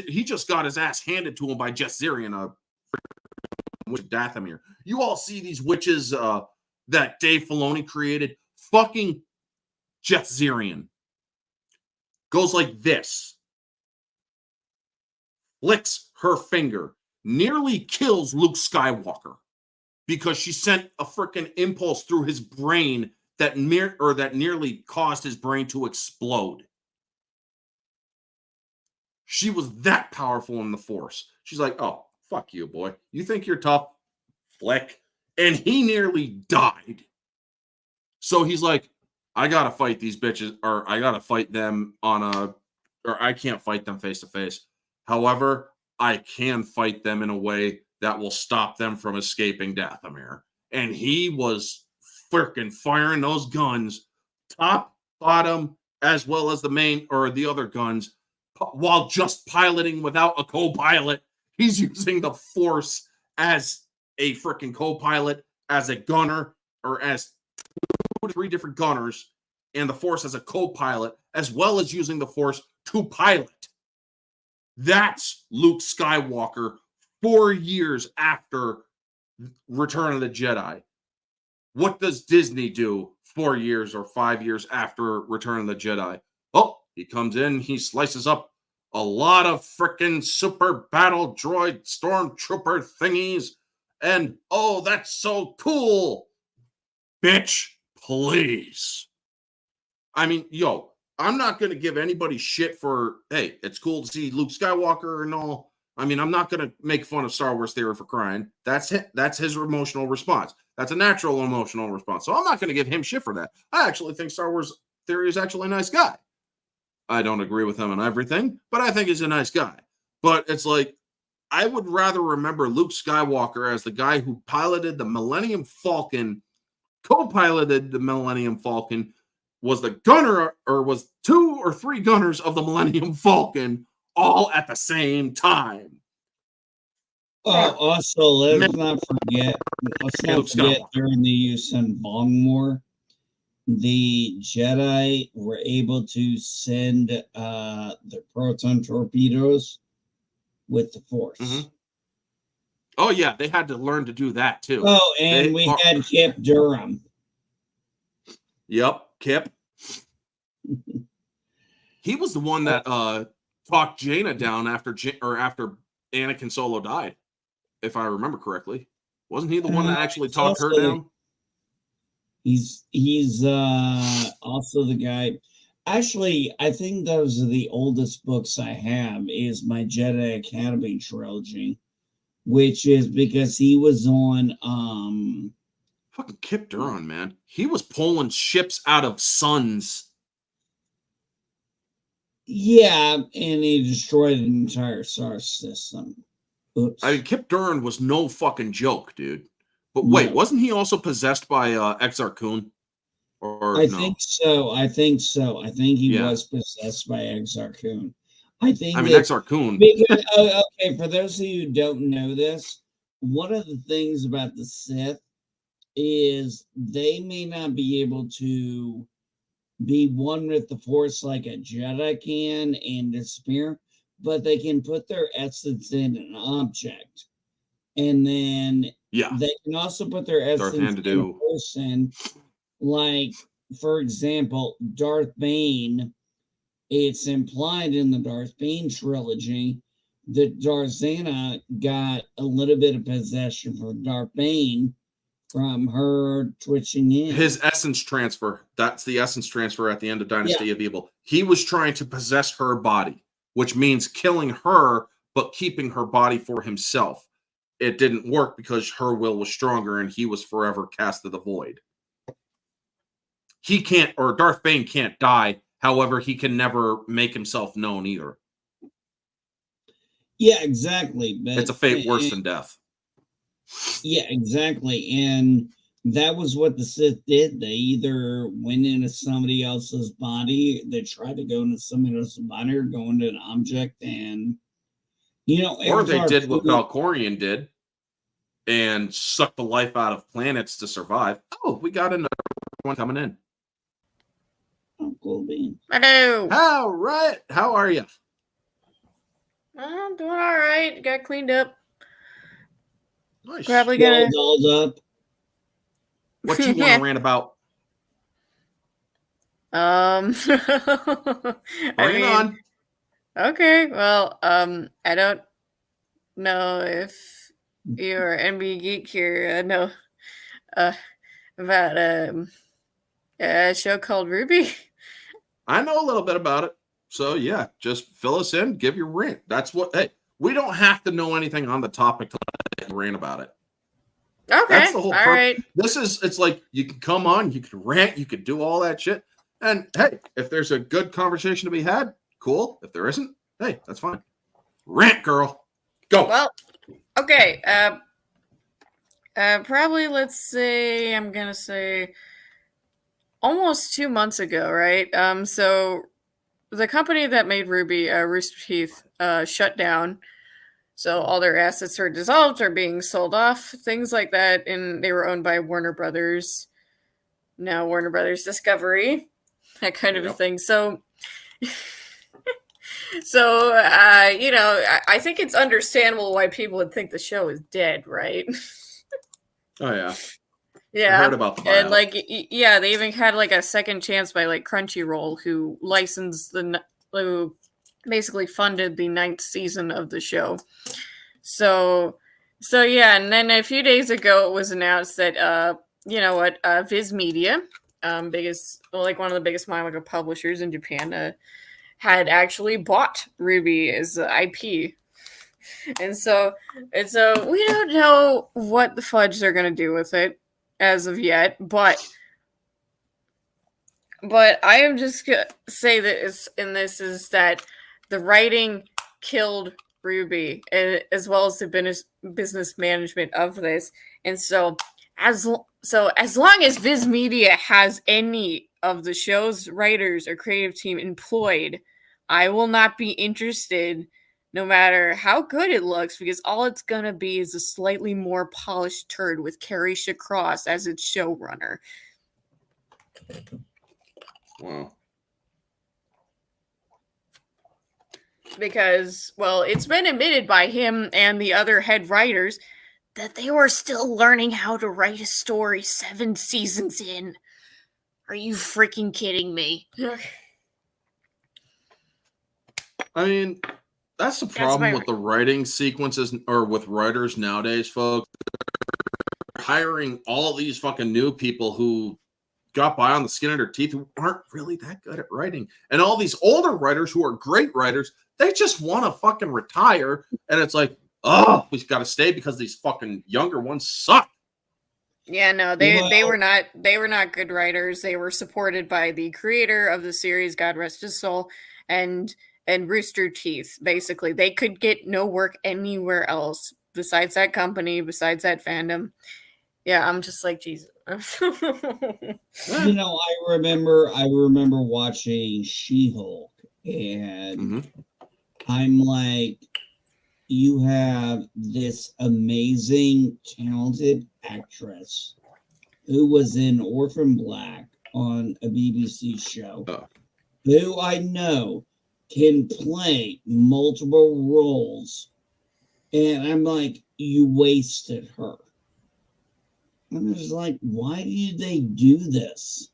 he just got his ass handed to him by Jess Zirian, witch Dathomir. You all see these witches that Dave Filoni created. Fucking Jess Zirian goes like this. Licks her finger. Nearly kills Luke Skywalker. Because she sent a freaking impulse through his brain that nearly caused his brain to explode. She was that powerful in the Force. She's like, oh, fuck you, boy. You think you're tough? Flick. And he nearly died. So he's like, I gotta fight these bitches, or I gotta fight them or I can't fight them face to face. However, I can fight them in a way that will stop them from escaping Dathomir. And he was freaking firing those guns, top, bottom, as well as the main or the other guns, while just piloting without a co-pilot. He's using the Force as a freaking co-pilot, as a gunner, or as 2 to 3 different gunners, and the Force as a co-pilot, as well as using the Force to pilot. That's Luke Skywalker 4 years after Return of the Jedi. What does Disney do 4 years or 5 years after Return of the Jedi? Oh, he comes in, he slices up a lot of freaking super battle droid stormtrooper thingies, and oh, that's so cool. Bitch, please. I mean, yo, I'm not going to give anybody shit for, hey, it's cool to see Luke Skywalker and all. I mean, I'm not going to make fun of Star Wars Theory for crying. That's his emotional response. That's a natural emotional response. So I'm not going to give him shit for that. I actually think Star Wars Theory is actually a nice guy. I don't agree with him on everything, but I think he's a nice guy. But it's like, I would rather remember Luke Skywalker as the guy who piloted the Millennium Falcon, co-piloted the Millennium Falcon, was the gunner, or was 2 or 3 gunners of the Millennium Falcon all at the same time. Also, let's not forget during the Usain Bong War, the Jedi were able to send the proton torpedoes with the Force. Mm-hmm. Oh, yeah, they had to learn to do that, too. Oh, and we had Kip Durham. Yep, Kip. He was the one that talked Jaina down after Anakin Solo died, if I remember correctly. Wasn't he the one that actually talked her down? He's also the guy. Actually, I think those are the oldest books I have, is my Jedi Academy trilogy, which is because he was on fucking Kip Durham, man. He was pulling ships out of suns. Yeah, and he destroyed an entire star system. Oops. I mean, Kip Durham was no fucking joke, dude. But wait, wasn't he also possessed by Exar Kun? I think so. I think he was possessed by Exar Kun. Exar Kun. Okay, for those of you who don't know this, one of the things about the Sith is they may not be able to be one with the Force like a Jedi can and disappear, but they can put their essence in an object. And then they can also put their essence in a person. Like, for example, Darth Bane, it's implied in the Darth Bane trilogy that Darzana got a little bit of possession from Darth Bane from her twitching in. His essence transfer. That's the essence transfer at the end of Dynasty of Evil. He was trying to possess her body, which means killing her, but keeping her body for himself. It didn't work because her will was stronger and he was forever cast to the void. He can't, or Darth Bane can't die. However, he can never make himself known either. Yeah, exactly. But it's a fate worse than death. Yeah, exactly. And that was what the Sith did. They either went into somebody else's body, they tried to go into somebody else's body, or go into an object, and or they did what Valkorion did and sucked the life out of planets to survive. Oh, we got another one coming in. Oh, cool bean. Hello. All right. How are you? I'm doing all right. Got cleaned up. Nice. Probably gonna dolled up. What you want to rant about? Bring on. Okay. Well, I don't know if you're NB Geek here. I know about a show called RWBY. I know a little bit about it. So yeah, just fill us in, give your rant. That's what. Hey, we don't have to know anything on the topic to rant about it. Okay, that's the whole purpose. Right. It's like you can come on, you can rant, you can do all that shit. And hey, if there's a good conversation to be had, cool. If there isn't, hey, that's fine. Rant, girl. Go. Well, okay. Probably let's say I'm gonna say almost 2 months ago, right? So the company that made RWBY, Rooster Teeth, shut down. So all their assets are dissolved or being sold off, things like that. And they were owned by Warner Brothers. Now Warner Brothers Discovery, that kind of a thing. So, I think it's understandable why people would think the show is dead, right? Oh, yeah. Yeah. I heard about the buyout. And they even had a second chance by Crunchyroll, who licensed who basically funded the 9th season of the show. So yeah, and then a few days ago it was announced that Viz Media, biggest one of the biggest manga publishers in Japan, had actually bought RWBY as IP. And so we don't know what the fudge they're gonna do with it as of yet, but I am just gonna say that this is that the writing killed Ruby, as well as the business management of this. And so as long as Viz Media has any of the show's writers or creative team employed, I will not be interested, no matter how good it looks, because all it's gonna be is a slightly more polished turd with Carisha Cross as its showrunner. Wow. Because, well, it's been admitted by him and the other head writers that they were still learning how to write a story 7 seasons in. Are you freaking kidding me? I mean, that's the problem with the writing sequences or with writers nowadays, folks. They're hiring all these fucking new people who got by on the skin of their teeth who aren't really that good at writing. And all these older writers who are great writers, they just want to fucking retire. And it's like, oh, we've got to stay because these fucking younger ones suck. Yeah, no, they were not good writers. They were supported by the creator of the series, God rest his soul, and Rooster Teeth. Basically, they could get no work anywhere else besides that company, besides that fandom. Yeah, I'm just like, Jesus. You know, I remember watching She-Hulk, and I'm like, you have this amazing, talented actress who was in Orphan Black on a BBC show, who I know can play multiple roles, and I'm like, you wasted her. I'm just like, why did they do this?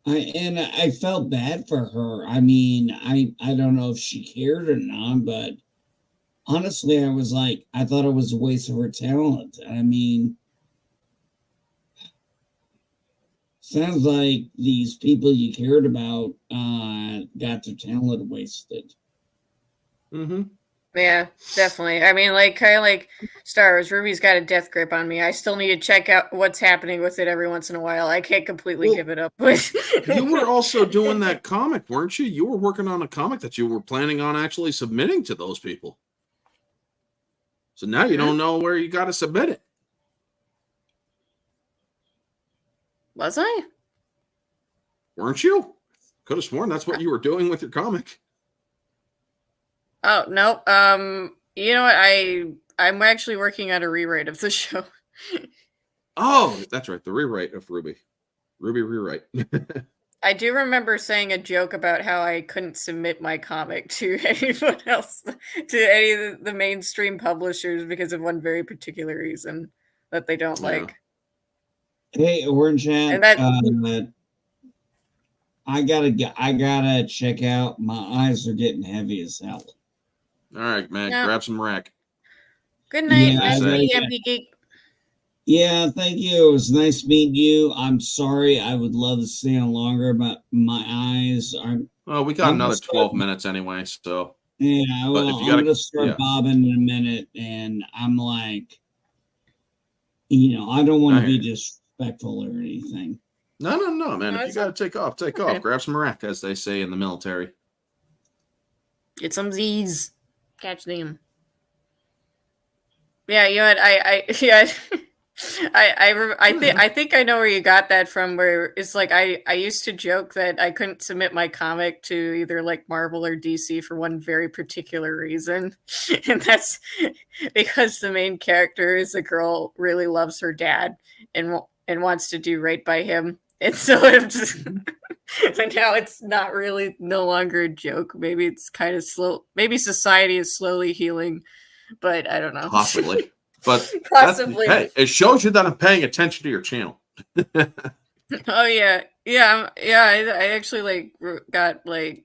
I felt bad for her. I mean, I don't know if she cared or not, but honestly, I was like, I thought it was a waste of her talent. I mean, sounds like these people you cared about got their talent wasted. Yeah, definitely. I mean, like, kind of like Star Wars, Ruby's got a death grip on me. I still need to check out what's happening with it every once in a while. I can't completely give it up. You were also doing that comic, weren't you? You were working on a comic that you were planning on actually submitting to those people. So now you don't know where you got to submit it. Was I? Weren't you? Could have sworn that's what you were doing with your comic. Oh, no. You know what? I'm actually working on a rewrite of the show. Oh, that's right. The rewrite of Ruby. Ruby rewrite. I do remember saying a joke about how I couldn't submit my comic to anyone else, to any of the mainstream publishers because of one very particular reason that they don't like. Hey, Orange Hat, I gotta check out. My eyes are getting heavy as hell. All right, man. Yeah. Grab some rack. Good night. Nice to meet you, MP Geek. Yeah, thank you. It was nice meeting you. I'm sorry. I would love to stay on longer, but my eyes are. Well, we got another 12 minutes anyway, so. Yeah, well, I'm going to start bobbing in a minute, and I'm like, you know, I don't want to be disrespectful or anything. No, man. No, if you got to take off. Grab some rack, as they say in the military. Get some Z's. Catch them. Yeah, you know what? I think I know where you got that from. Where it's like I used to joke that I couldn't submit my comic to either like Marvel or DC for one very particular reason, and that's because the main character is a girl really loves her dad and wants to do right by him, and so but now it's not really no longer a joke. Maybe it's kind of slow. Maybe society is slowly healing, but I don't know. Possibly. But possibly. Hey, it shows you that I'm paying attention to your channel. Oh yeah. I actually like got like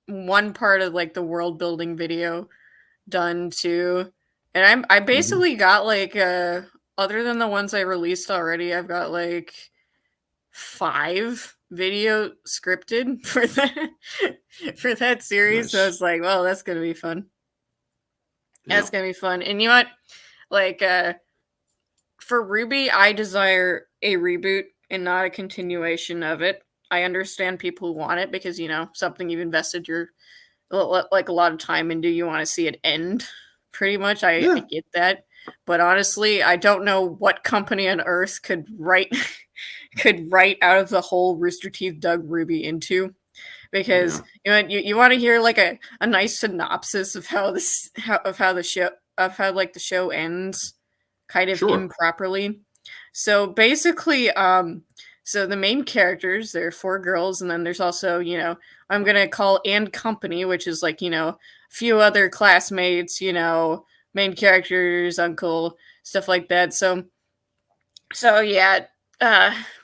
one part of like the world building video done too, and I basically got like other than the ones I released already, I've got like 5 video scripted for that series. Nice. So I was like, well, that's gonna be fun. That's gonna be fun. And you know what? Like, for Ruby, I desire a reboot and not a continuation of it. I understand people who want it because, you know, something you've invested your like a lot of time into. You want to see it end, pretty much. I get that, but honestly, I don't know what company on earth could write out of the whole Rooster Teeth dug Ruby into, because you want to hear like a nice synopsis of how the show ends, kind of improperly. So basically, so the main characters, there are 4 girls, and then there's also, I'm gonna call and company, which is like, a few other classmates, main characters, uncle, stuff like that. So yeah,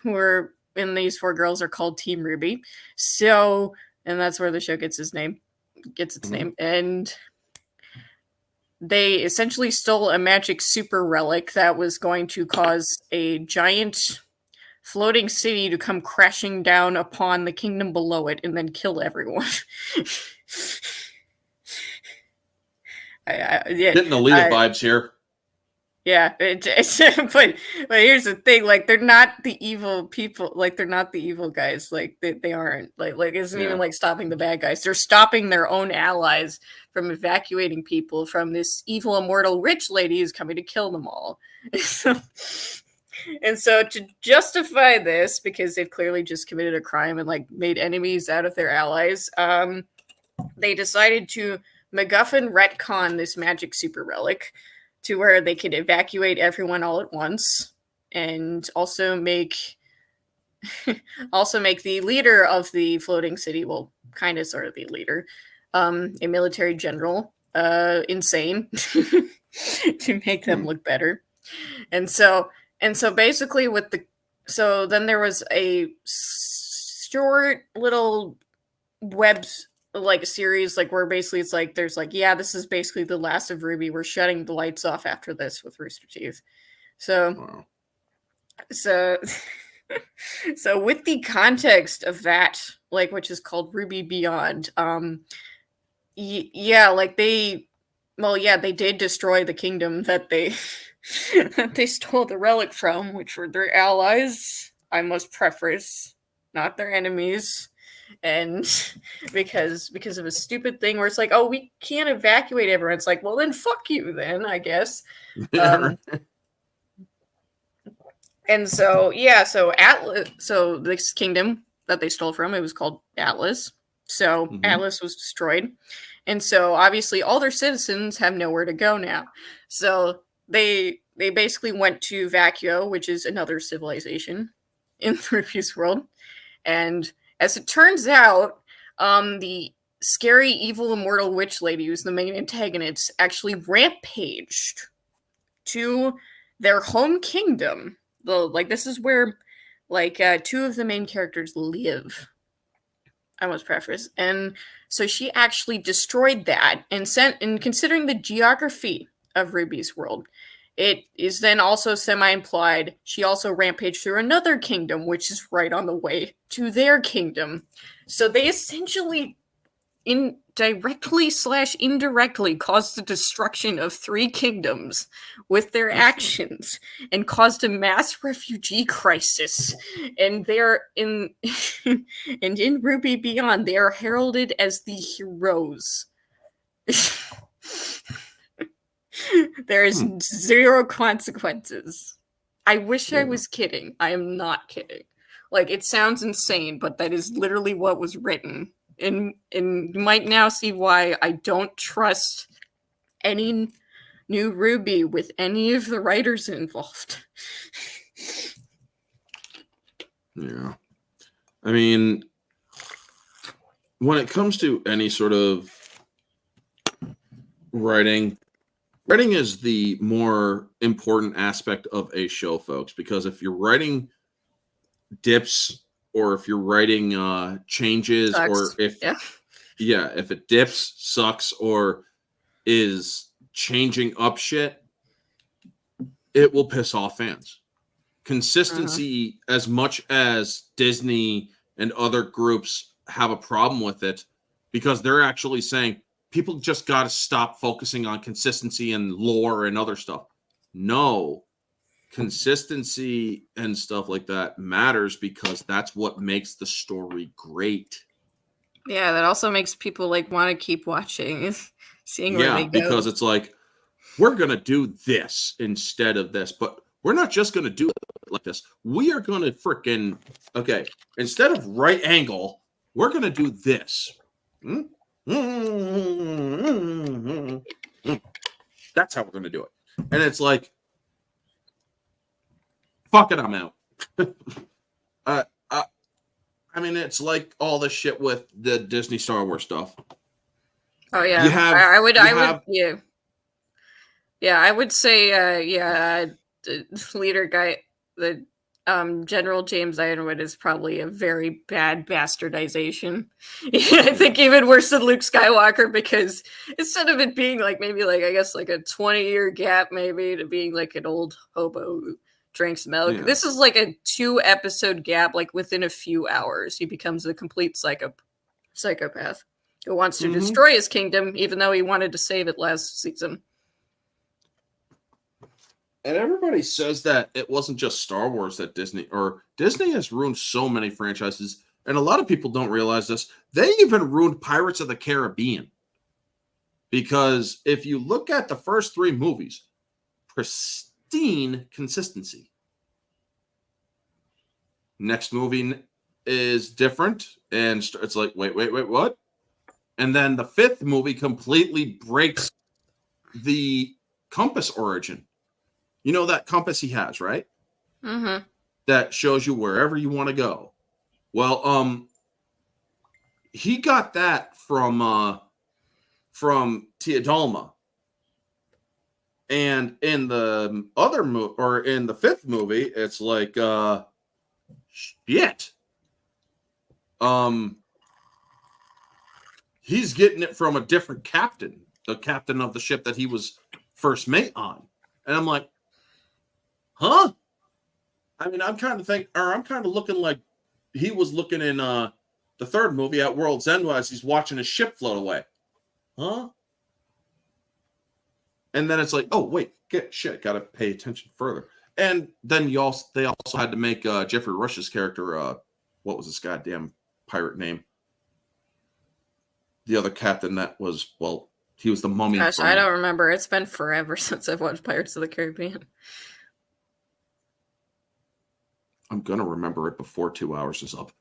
we're in these 4 girls are called Team Ruby. So, and that's where the show gets its name, and they essentially stole a magic super relic that was going to cause a giant floating city to come crashing down upon the kingdom below it and then kill everyone. Getting the Alita vibes here. Yeah, it's but here's the thing: like, they're not the evil people. Like, they're not the evil guys. Like, they aren't. Like it isn't even like stopping the bad guys. They're stopping their own allies from evacuating people from this evil immortal rich lady who's coming to kill them all. And so to justify this, because they've clearly just committed a crime and like made enemies out of their allies, they decided to MacGuffin retcon this magic super relic to where they could evacuate everyone all at once, and also make the leader of the floating city, well, kind of sort of the leader, a military general, insane to make them look better. And so basically then there was a short little webs like a series, like where basically it's like there's like, this is basically the last of Ruby. We're shutting the lights off after this with Rooster Teeth. So so with the context of that, like, which is called Ruby Beyond, they did destroy the kingdom that they that they stole the relic from, which were their allies, I must preface, not their enemies. And because of a stupid thing where it's like, oh, we can't evacuate everyone. It's like, well, then fuck you then, I guess. And so so this kingdom that they stole from, it was called Atlas. So Atlas was destroyed. And so obviously all their citizens have nowhere to go now. So they basically went to Vacuo, which is another civilization in Ruby's world. And as it turns out, the scary, evil, immortal witch lady, who's the main antagonist, actually rampaged to their home kingdom. This is where, 2 of the main characters live, I must preface. And so she actually destroyed that and considering the geography of Ruby's world, it is then also semi-implied she also rampaged through another kingdom, which is right on the way to their kingdom. So they essentially directly caused the destruction of 3 kingdoms with their actions and caused a mass refugee crisis. And they're in Ruby Beyond, they are heralded as the heroes. There is 0 consequences. I wish I was kidding. I am not kidding. Like, it sounds insane, but that is literally what was written. And you might now see why I don't trust any new Ruby with any of the writers involved. Yeah. I mean, when it comes to any sort of writing is the more important aspect of a show, folks, because if you're writing dips or if you're writing changes Sucks. Or if it dips, sucks, or is changing up shit, it will piss off fans. Consistency, as much as Disney and other groups have a problem with it, because they're actually saying people just got to stop focusing on consistency and lore and other stuff. No, consistency and stuff like that matters because that's what makes the story great. Yeah, that also makes people like want to keep watching, seeing where they go. Because it's like, we're gonna do this instead of this, but we're not just gonna do it like this. We are gonna freaking instead of right angle, we're gonna do this. That's how we're gonna do it. And it's like, fuck it, I'm out. I mean, it's like all the shit with the Disney Star Wars stuff. Oh yeah, I would, yeah, I would say, the leader guy, the General James Ironwood is probably a very bad bastardization. I think even worse than Luke Skywalker, because instead of it being like maybe like I guess like a 20-year gap maybe to being like an old hobo who drinks milk, this is like a 2-episode gap. Like within a few hours, he becomes a complete psychopath who wants to destroy his kingdom, even though he wanted to save it last season. And everybody says that it wasn't just Star Wars that Disney has ruined so many franchises. And a lot of people don't realize this. They even ruined Pirates of the Caribbean. Because if you look at the first 3 movies, pristine consistency. Next movie is different. And it's like, wait, what? And then the 5th movie completely breaks the compass origin. You know that compass he has, right? Mm-hmm. That shows you wherever you want to go. Well, he got that from Tia Dalma. And in the other movie, or in the 5th movie, it's like shit. He's getting it from a different captain, the captain of the ship that he was first mate on. And I'm like, huh? I mean, I'm kind of looking like he was looking in the 3rd movie at World's End as he's watching his ship float away. Huh? And then it's like, oh, wait, gotta pay attention further. And then they also had to make Jeffrey Rush's character, what was his goddamn pirate name? The other captain that was, well, he was the mummy. Gosh, I don't remember. It's been forever since I've watched Pirates of the Caribbean. I'm gonna remember it before 2 hours is up.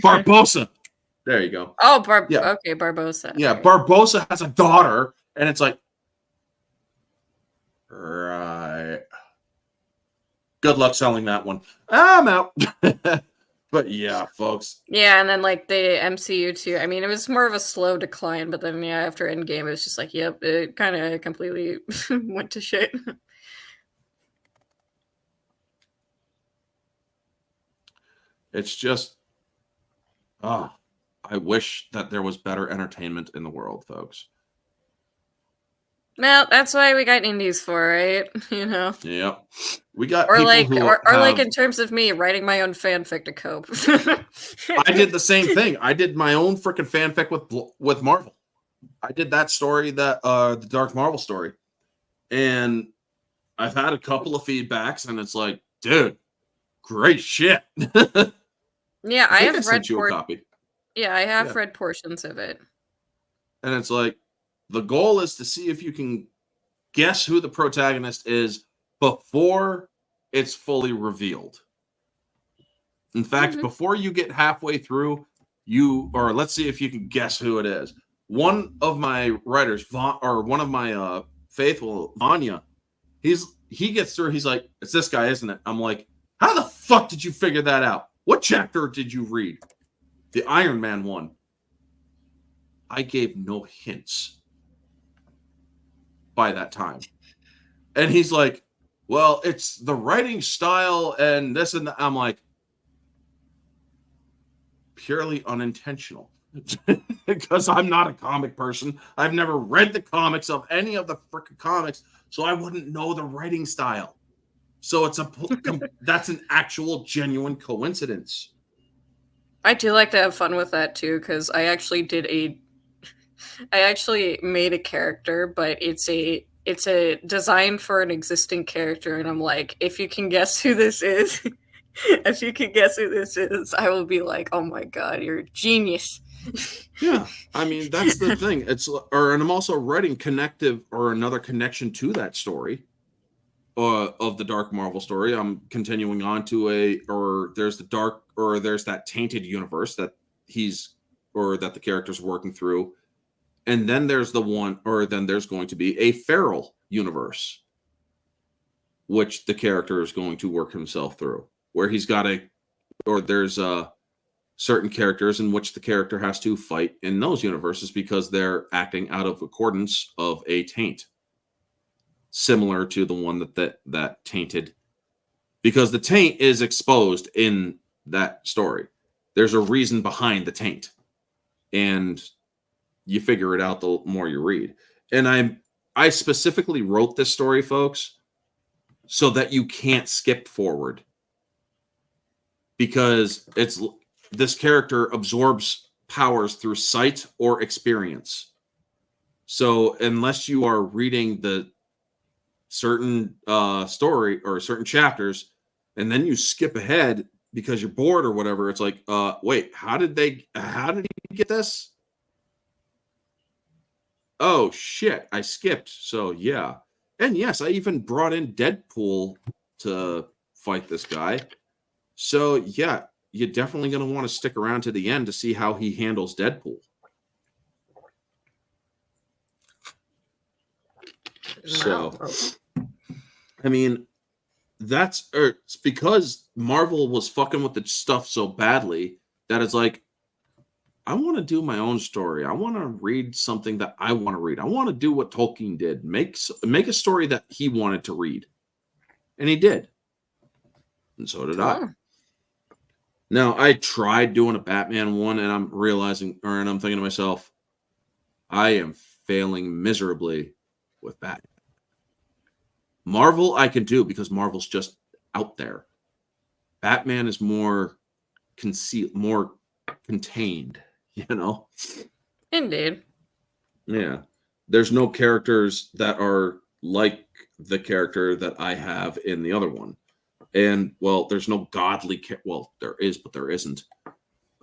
Barbossa. There you go. Oh, okay, Barbossa. Yeah, Barbossa has a daughter, and it's like, right. Good luck selling that one. I'm out. But yeah, folks. Yeah, and then like the MCU too. I mean, it was more of a slow decline, but then after Endgame, it was just like, yep, it kind of completely went to shit. It's just, I wish that there was better entertainment in the world, folks. Well, that's why we got indies for, right? You know. Yep. We got or like in terms of me writing my own fanfic to cope. I did the same thing. I did my own freaking fanfic with Marvel. I did that story, the Dark Marvel story, and I've had a couple of feedbacks, and it's like, dude, great shit. Yeah, I have read you a copy. Yeah, I have read portions of it. And it's like, the goal is to see if you can guess who the protagonist is before it's fully revealed. In fact, before you get halfway through, let's see if you can guess who it is. One of my writers, one of my faithful, Vanya, he gets through, he's like, it's this guy, isn't it? I'm like, how the fuck did you figure that out? What chapter did you read? The Iron Man one. I gave no hints by that time. And he's like, well, it's the writing style and this and that. I'm like, purely unintentional. Because I'm not a comic person. I've never read the comics of any of the freaking comics, so I wouldn't know the writing style. So that's an actual genuine coincidence. I do like to have fun with that too, because I actually made a character, but it's a design for an existing character, and I'm like, if you can guess who this is, if you can guess who this is, I will be like, oh my god, you're a genius. Yeah, I mean that's the thing. And I'm also writing connective or another connection to that story, of the Dark Marvel story. I'm continuing on to there's that tainted universe that that the character's working through, and then there's then there's going to be a feral universe, which the character is going to work himself through, where there's certain characters in which the character has to fight in those universes because they're acting out of accordance of a taint, similar to the one that tainted, because the taint is exposed in that story. There's a reason behind the taint, and you figure it out the more you read. And I specifically wrote this story, folks, so that you can't skip forward, because this character absorbs powers through sight or experience. So unless you are reading the certain story or certain chapters, and then you skip ahead because you're bored or whatever, it's like, wait, how did he get this? Oh shit, I skipped. So yeah. And yes, I even brought in Deadpool to fight this guy. So yeah, you're definitely going to want to stick around to the end to see how he handles Deadpool. So, I mean, it's because Marvel was fucking with the stuff so badly that it's like, I want to do my own story. I want to read something that I want to read. I want to do what Tolkien did. Make a story that he wanted to read. And he did. And so did I. Now, I tried doing a Batman one, and I'm thinking to myself, I am failing miserably with Batman. Marvel I can do because Marvel's just out there. Batman is more concealed, more contained, you know? Indeed. Yeah. There's no characters that are like the character that I have in the other one. And, well, there's no godly... Well, there is, but there isn't.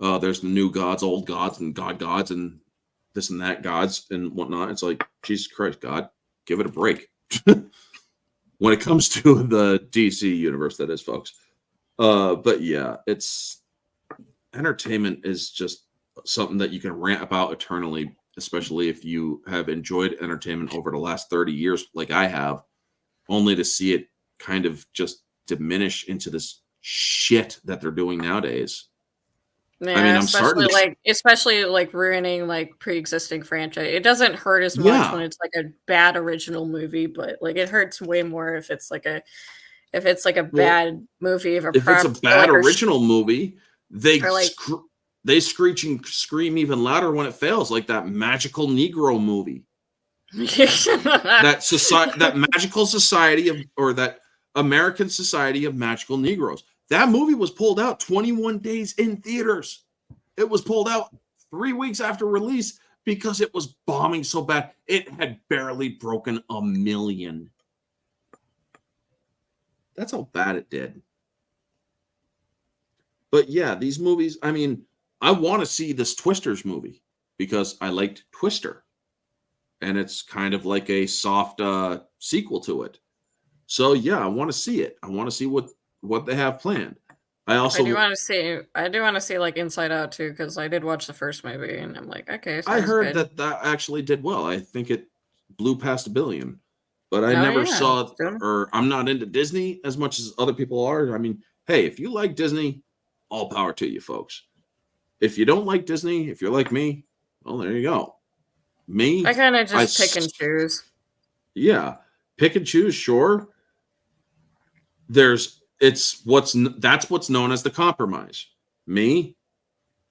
There's the new gods, old gods, and gods, and this and that gods, and whatnot. It's like, Jesus Christ, God, give it a break. When it comes to the DC universe, that is, folks. But, yeah, entertainment is just something that you can rant about eternally, especially if you have enjoyed entertainment over the last 30 years, like I have, only to see it kind of just diminish into this shit that they're doing nowadays. Yeah, I mean, especially ruining pre-existing franchise. It doesn't hurt as much when it's like a bad original movie, but it hurts way more if it's like a bad movie of a if it's a bad original movie, they screech and scream even louder when it fails, like that Magical Negro movie. that magical society that American Society of Magical Negroes. That movie was pulled out 21 days in theaters. It was pulled out 3 weeks after release because it was bombing so bad. It had barely broken 1 million. That's how bad it did. But yeah, these movies, I mean, I want to see this Twisters movie because I liked Twister. And it's kind of like a soft sequel to it. So yeah, I want to see it. I want to see what they have planned. I do want to see like Inside Out too, because I did watch the first movie and I'm like, okay. I heard that actually did well. I think it blew past $1 billion, but I never saw or I'm not into Disney as much as other people are. I mean, hey, if you like Disney, all power to you, folks. If you don't like Disney, if you're like me, well, there you go. Me, I kind of just pick and choose. Yeah, pick and choose, sure. That's what's known as the compromise. Me,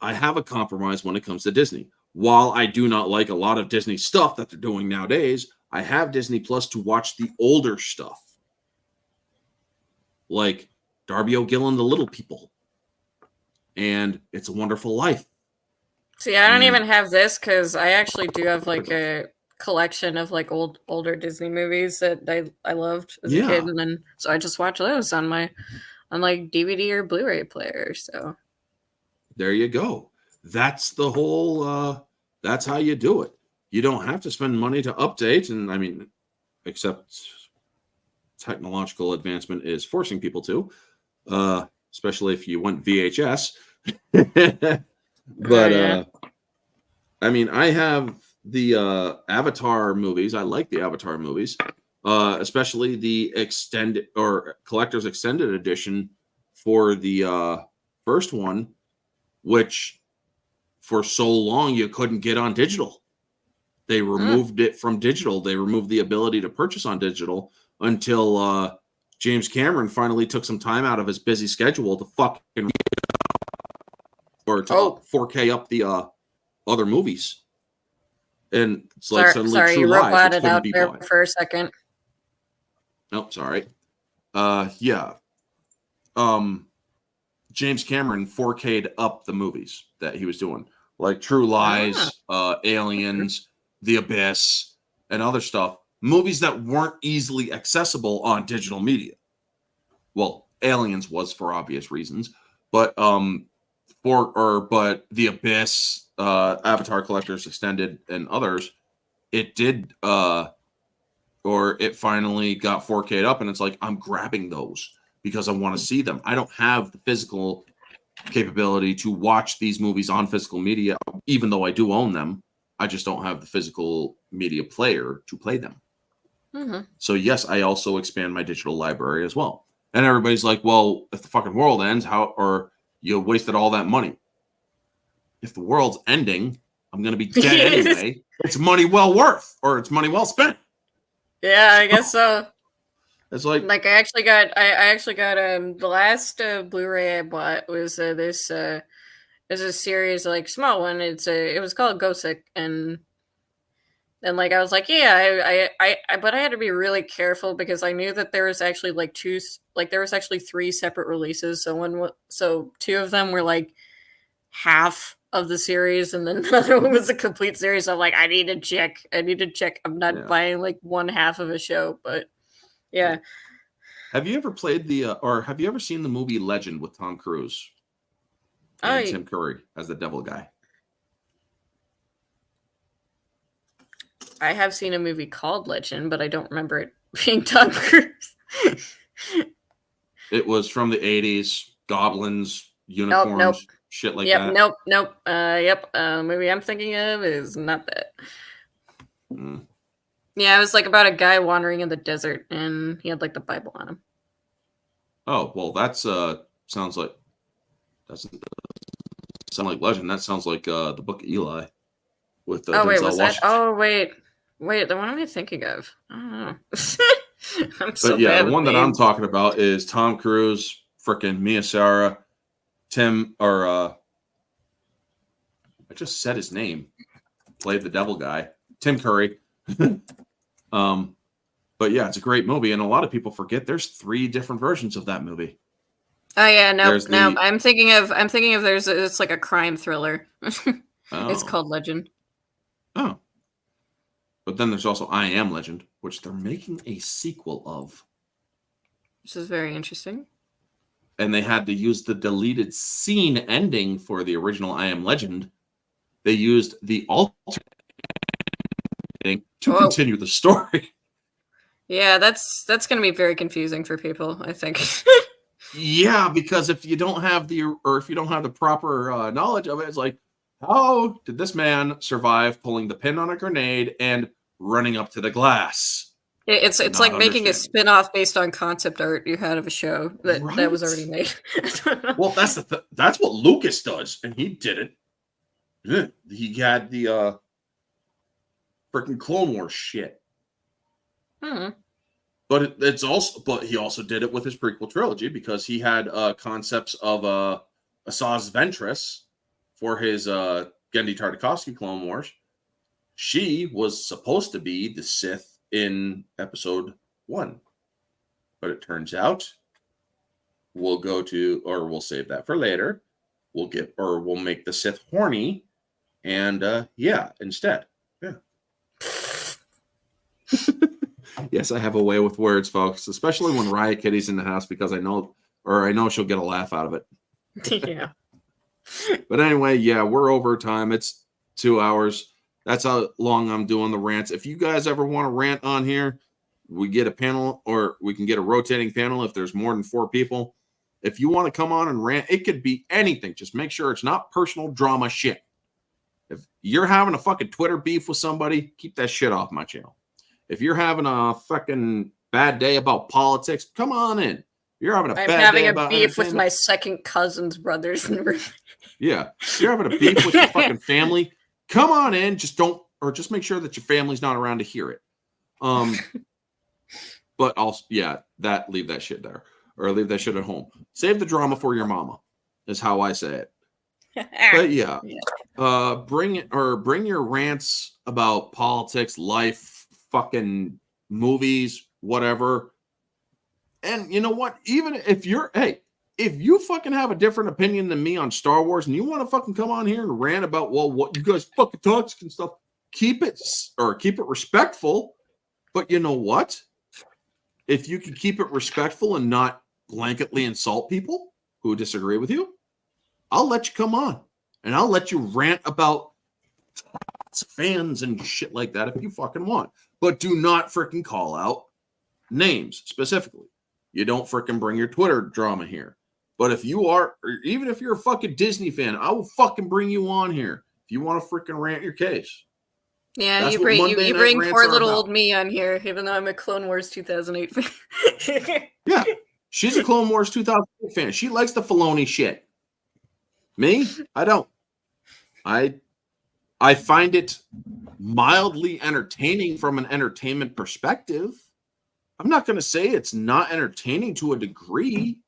I have a compromise when it comes to Disney. While I do not like a lot of Disney stuff that they're doing nowadays, I have Disney Plus to watch the older stuff. Like Darby O'Gill and the Little People. And It's a Wonderful Life. See, I don't even have this because I actually do have like a collection of like older Disney movies that I loved as a kid, and then so I just watch those on my like DVD or Blu-ray player. So there you go. That's the whole. That's how you do it. You don't have to spend money to update, and I mean, except technological advancement is forcing people to, especially if you want VHS. But yeah. I mean, I have the Avatar movies. I like the Avatar movies, especially the extended or collector's extended edition for the first one, which for so long you couldn't get on digital. They removed it from digital. They removed the ability to purchase on digital until James Cameron finally took some time out of his busy schedule to fucking or to 4K up the other movies. And it's like suddenly sorry, True you Lies, which roboted couldn't out be there bought. for a second. Nope, sorry. Yeah. James Cameron 4K'd up the movies that he was doing, like True Lies, Aliens, The Abyss, and other stuff. Movies that weren't easily accessible on digital media. Well, Aliens was for obvious reasons, but but The Abyss, Avatar Collector's Extended, and others, it did or it finally got 4K'd up, and it's like I'm grabbing those because I want to see them. I don't have the physical capability to watch these movies on physical media, even though I do own them. I just don't have the physical media player to play them. Mm-hmm. So yes, I also expand my digital library as well. And everybody's like, well, if the fucking world ends, or you wasted all that money. If the world's ending, I'm going to be dead anyway. It's money well worth, or it's money well spent. Yeah, I guess so. It's like I actually got the last Blu-ray I bought was this is a series, like small one. It was called Gosick, and like I was like, yeah, but I had to be really careful because I knew that there was actually there was actually 3 separate releases. So 2 of them were like half of the series, and then another one was a complete series. So I'm like, I need to check. I'm not buying like one half of a show, but yeah. Have you ever played or have you ever seen the movie Legend with Tom Cruise and Tim Curry as the devil guy? I have seen a movie called Legend, but I don't remember it being Tom Cruise. It was from the 80s. Goblins, unicorns, shit like that. Movie I'm thinking of is not that. Yeah, it was like about a guy wandering in the desert, and he had like the Bible on him. Oh, well, that's sounds like doesn't sound like Legend. That sounds like the Book of Eli with Denzel Washington. Oh wait, the one am I thinking of? I don't know. The one that I'm talking about is Tom Cruise, frickin' Mia Sara, I just said his name. Played the devil guy, Tim Curry. But yeah, it's a great movie, and a lot of people forget there's 3 different versions of that movie. Oh yeah, no. I'm thinking of it's like a crime thriller. It's called Legend. Oh. But then there's also I Am Legend, which they're making a sequel of. This is very interesting. And they had to use the deleted scene ending for the original I Am Legend. They used the alternate ending to continue the story. Yeah, that's going to be very confusing for people, I think. Yeah, because if you don't have the proper knowledge of it, it's like, how did this man survive pulling the pin on a grenade and running up to the glass? It's like making a spin-off based on concept art you had of a show that was already made. Well, that's what Lucas does, and he did it. Yeah, he had the freaking Clone Wars shit. But he also did it with his prequel trilogy because he had concepts of Asajj Ventress for his Genndy Tartakovsky Clone Wars. She was supposed to be the Sith in episode 1. But it turns out we'll save that for later. We'll make the Sith horny and instead. Yeah. Yes, I have a way with words, folks, especially when Riot Kitty's in the house because I know or I know she'll get a laugh out of it. Yeah. But anyway, yeah, we're over time. It's 2 hours. That's how long I'm doing the rants. If you guys ever want to rant on here, we get a panel, or we can get a rotating panel if there's more than 4 people. If you want to come on and rant, it could be anything. Just make sure it's not personal drama shit. If you're having a fucking Twitter beef with somebody, keep that shit off my channel. If you're having a fucking bad day about politics, come on in. If you're having a I'm bad having day a about beef with my second cousin's brothers and yeah. If you're having a beef with your fucking family, come on in. Just make sure that your family's not around to hear it. But also, yeah, leave that shit there, or leave that shit at home. Save the drama for your mama, is how I say it. But yeah, bring your rants about politics, life, fucking movies, whatever. And you know what? Even if if you fucking have a different opinion than me on Star Wars, and you want to fucking come on here and rant about, well, what you guys fucking toxic and stuff, keep it respectful. But you know what? If you can keep it respectful and not blanketly insult people who disagree with you, I'll let you come on and I'll let you rant about fans and shit like that if you fucking want. But do not freaking call out names specifically. You don't freaking bring your Twitter drama here. But if you are, or even if you're a fucking Disney fan, I will fucking bring you on here if you want to freaking rant your case. Yeah, That's you what bring Monday you Night bring Rants poor are little about. old me on here, even though I'm a Clone Wars 2008 fan. Yeah, she's a Clone Wars 2008 fan. She likes the Filoni shit. Me, I don't. I find it mildly entertaining from an entertainment perspective. I'm not going to say it's not entertaining to a degree,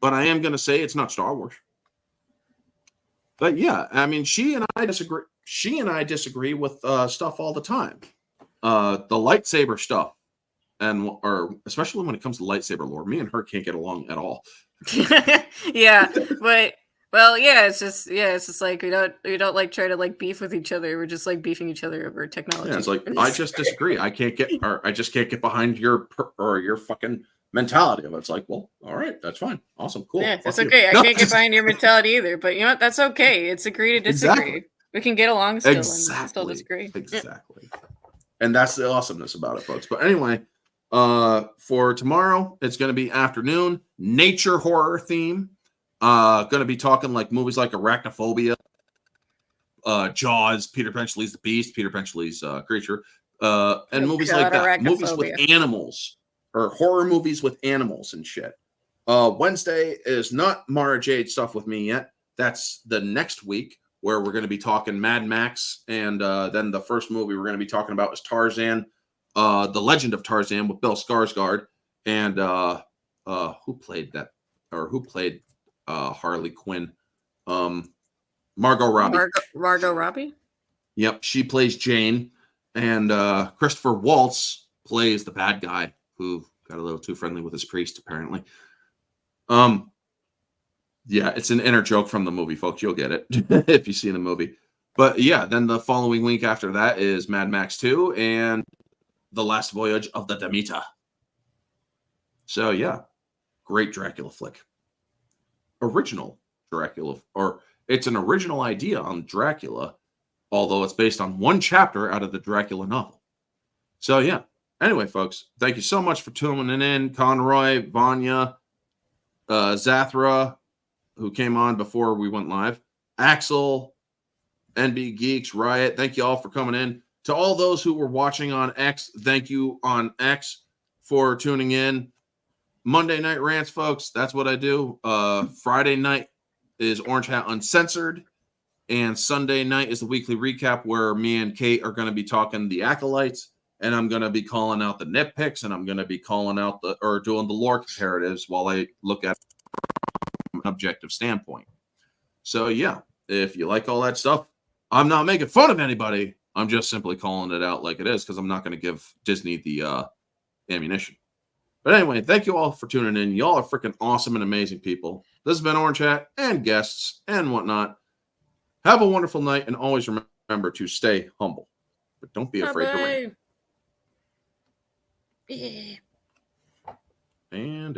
but I am going to say it's not Star Wars. But yeah, I mean, she and I disagree. She and I disagree with stuff all the time. The lightsaber stuff, or especially when it comes to lightsaber lore, me and her can't get along at all. Yeah, but well, yeah, it's just like we don't like try to like beef with each other. We're just like beefing each other over technology. Yeah, it's like I just disagree. I just can't get behind your fucking mentality of it. It's like, well, all right, that's fine, awesome, cool. Yeah, that's Fuck okay. you. I can't get behind your mentality either, but you know what? That's okay. It's agree to disagree. Exactly. We can get along still and Exactly. still disagree. Exactly. And that's the awesomeness about it, folks. But anyway, for tomorrow, it's going to be afternoon, nature horror theme. Going to be talking like movies like Arachnophobia, Jaws, Peter Penchley's The Beast, Peter Penchley's Creature, and movies like that. Movies with animals, or horror movies with animals and shit. Wednesday is not Mara Jade stuff with me yet. That's the next week, where we're going to be talking Mad Max, and then the first movie we're going to be talking about is Tarzan, The Legend of Tarzan with Bill Skarsgård, and who played Harley Quinn? Margot Robbie. Margot Robbie? Yep, she plays Jane, and Christopher Waltz plays the bad guy who got a little too friendly with his priest, apparently. Yeah, it's an inner joke from the movie, folks. You'll get it if you see the movie. But yeah, then the following week after that is Mad Max 2 and The Last Voyage of the Demeter. So yeah, great Dracula flick. Original Dracula, or it's an original idea on Dracula, although it's based on one chapter out of the Dracula novel. So yeah. Anyway, folks, thank you so much for tuning in. Conroy, Vanya, Zathra, who came on before we went live, Axel, NB Geeks, Riot, thank you all for coming in. To all those who were watching on X, thank you on X for tuning in. Monday Night Rants, folks, that's what I do. Friday night is Orange Hat Uncensored, and Sunday night is the weekly recap where me and Kate are going to be talking the Acolytes, and I'm going to be calling out the nitpicks, and I'm going to be calling out doing the lore comparatives while I look at an objective standpoint. So yeah, if you like all that stuff, I'm not making fun of anybody. I'm just simply calling it out like it is, because I'm not going to give Disney the ammunition. But anyway, thank you all for tuning in. Y'all are freaking awesome and amazing people. This has been Orange Hat and guests and whatnot. Have a wonderful night, and always remember to stay humble, but don't be afraid to rant. Yeah. And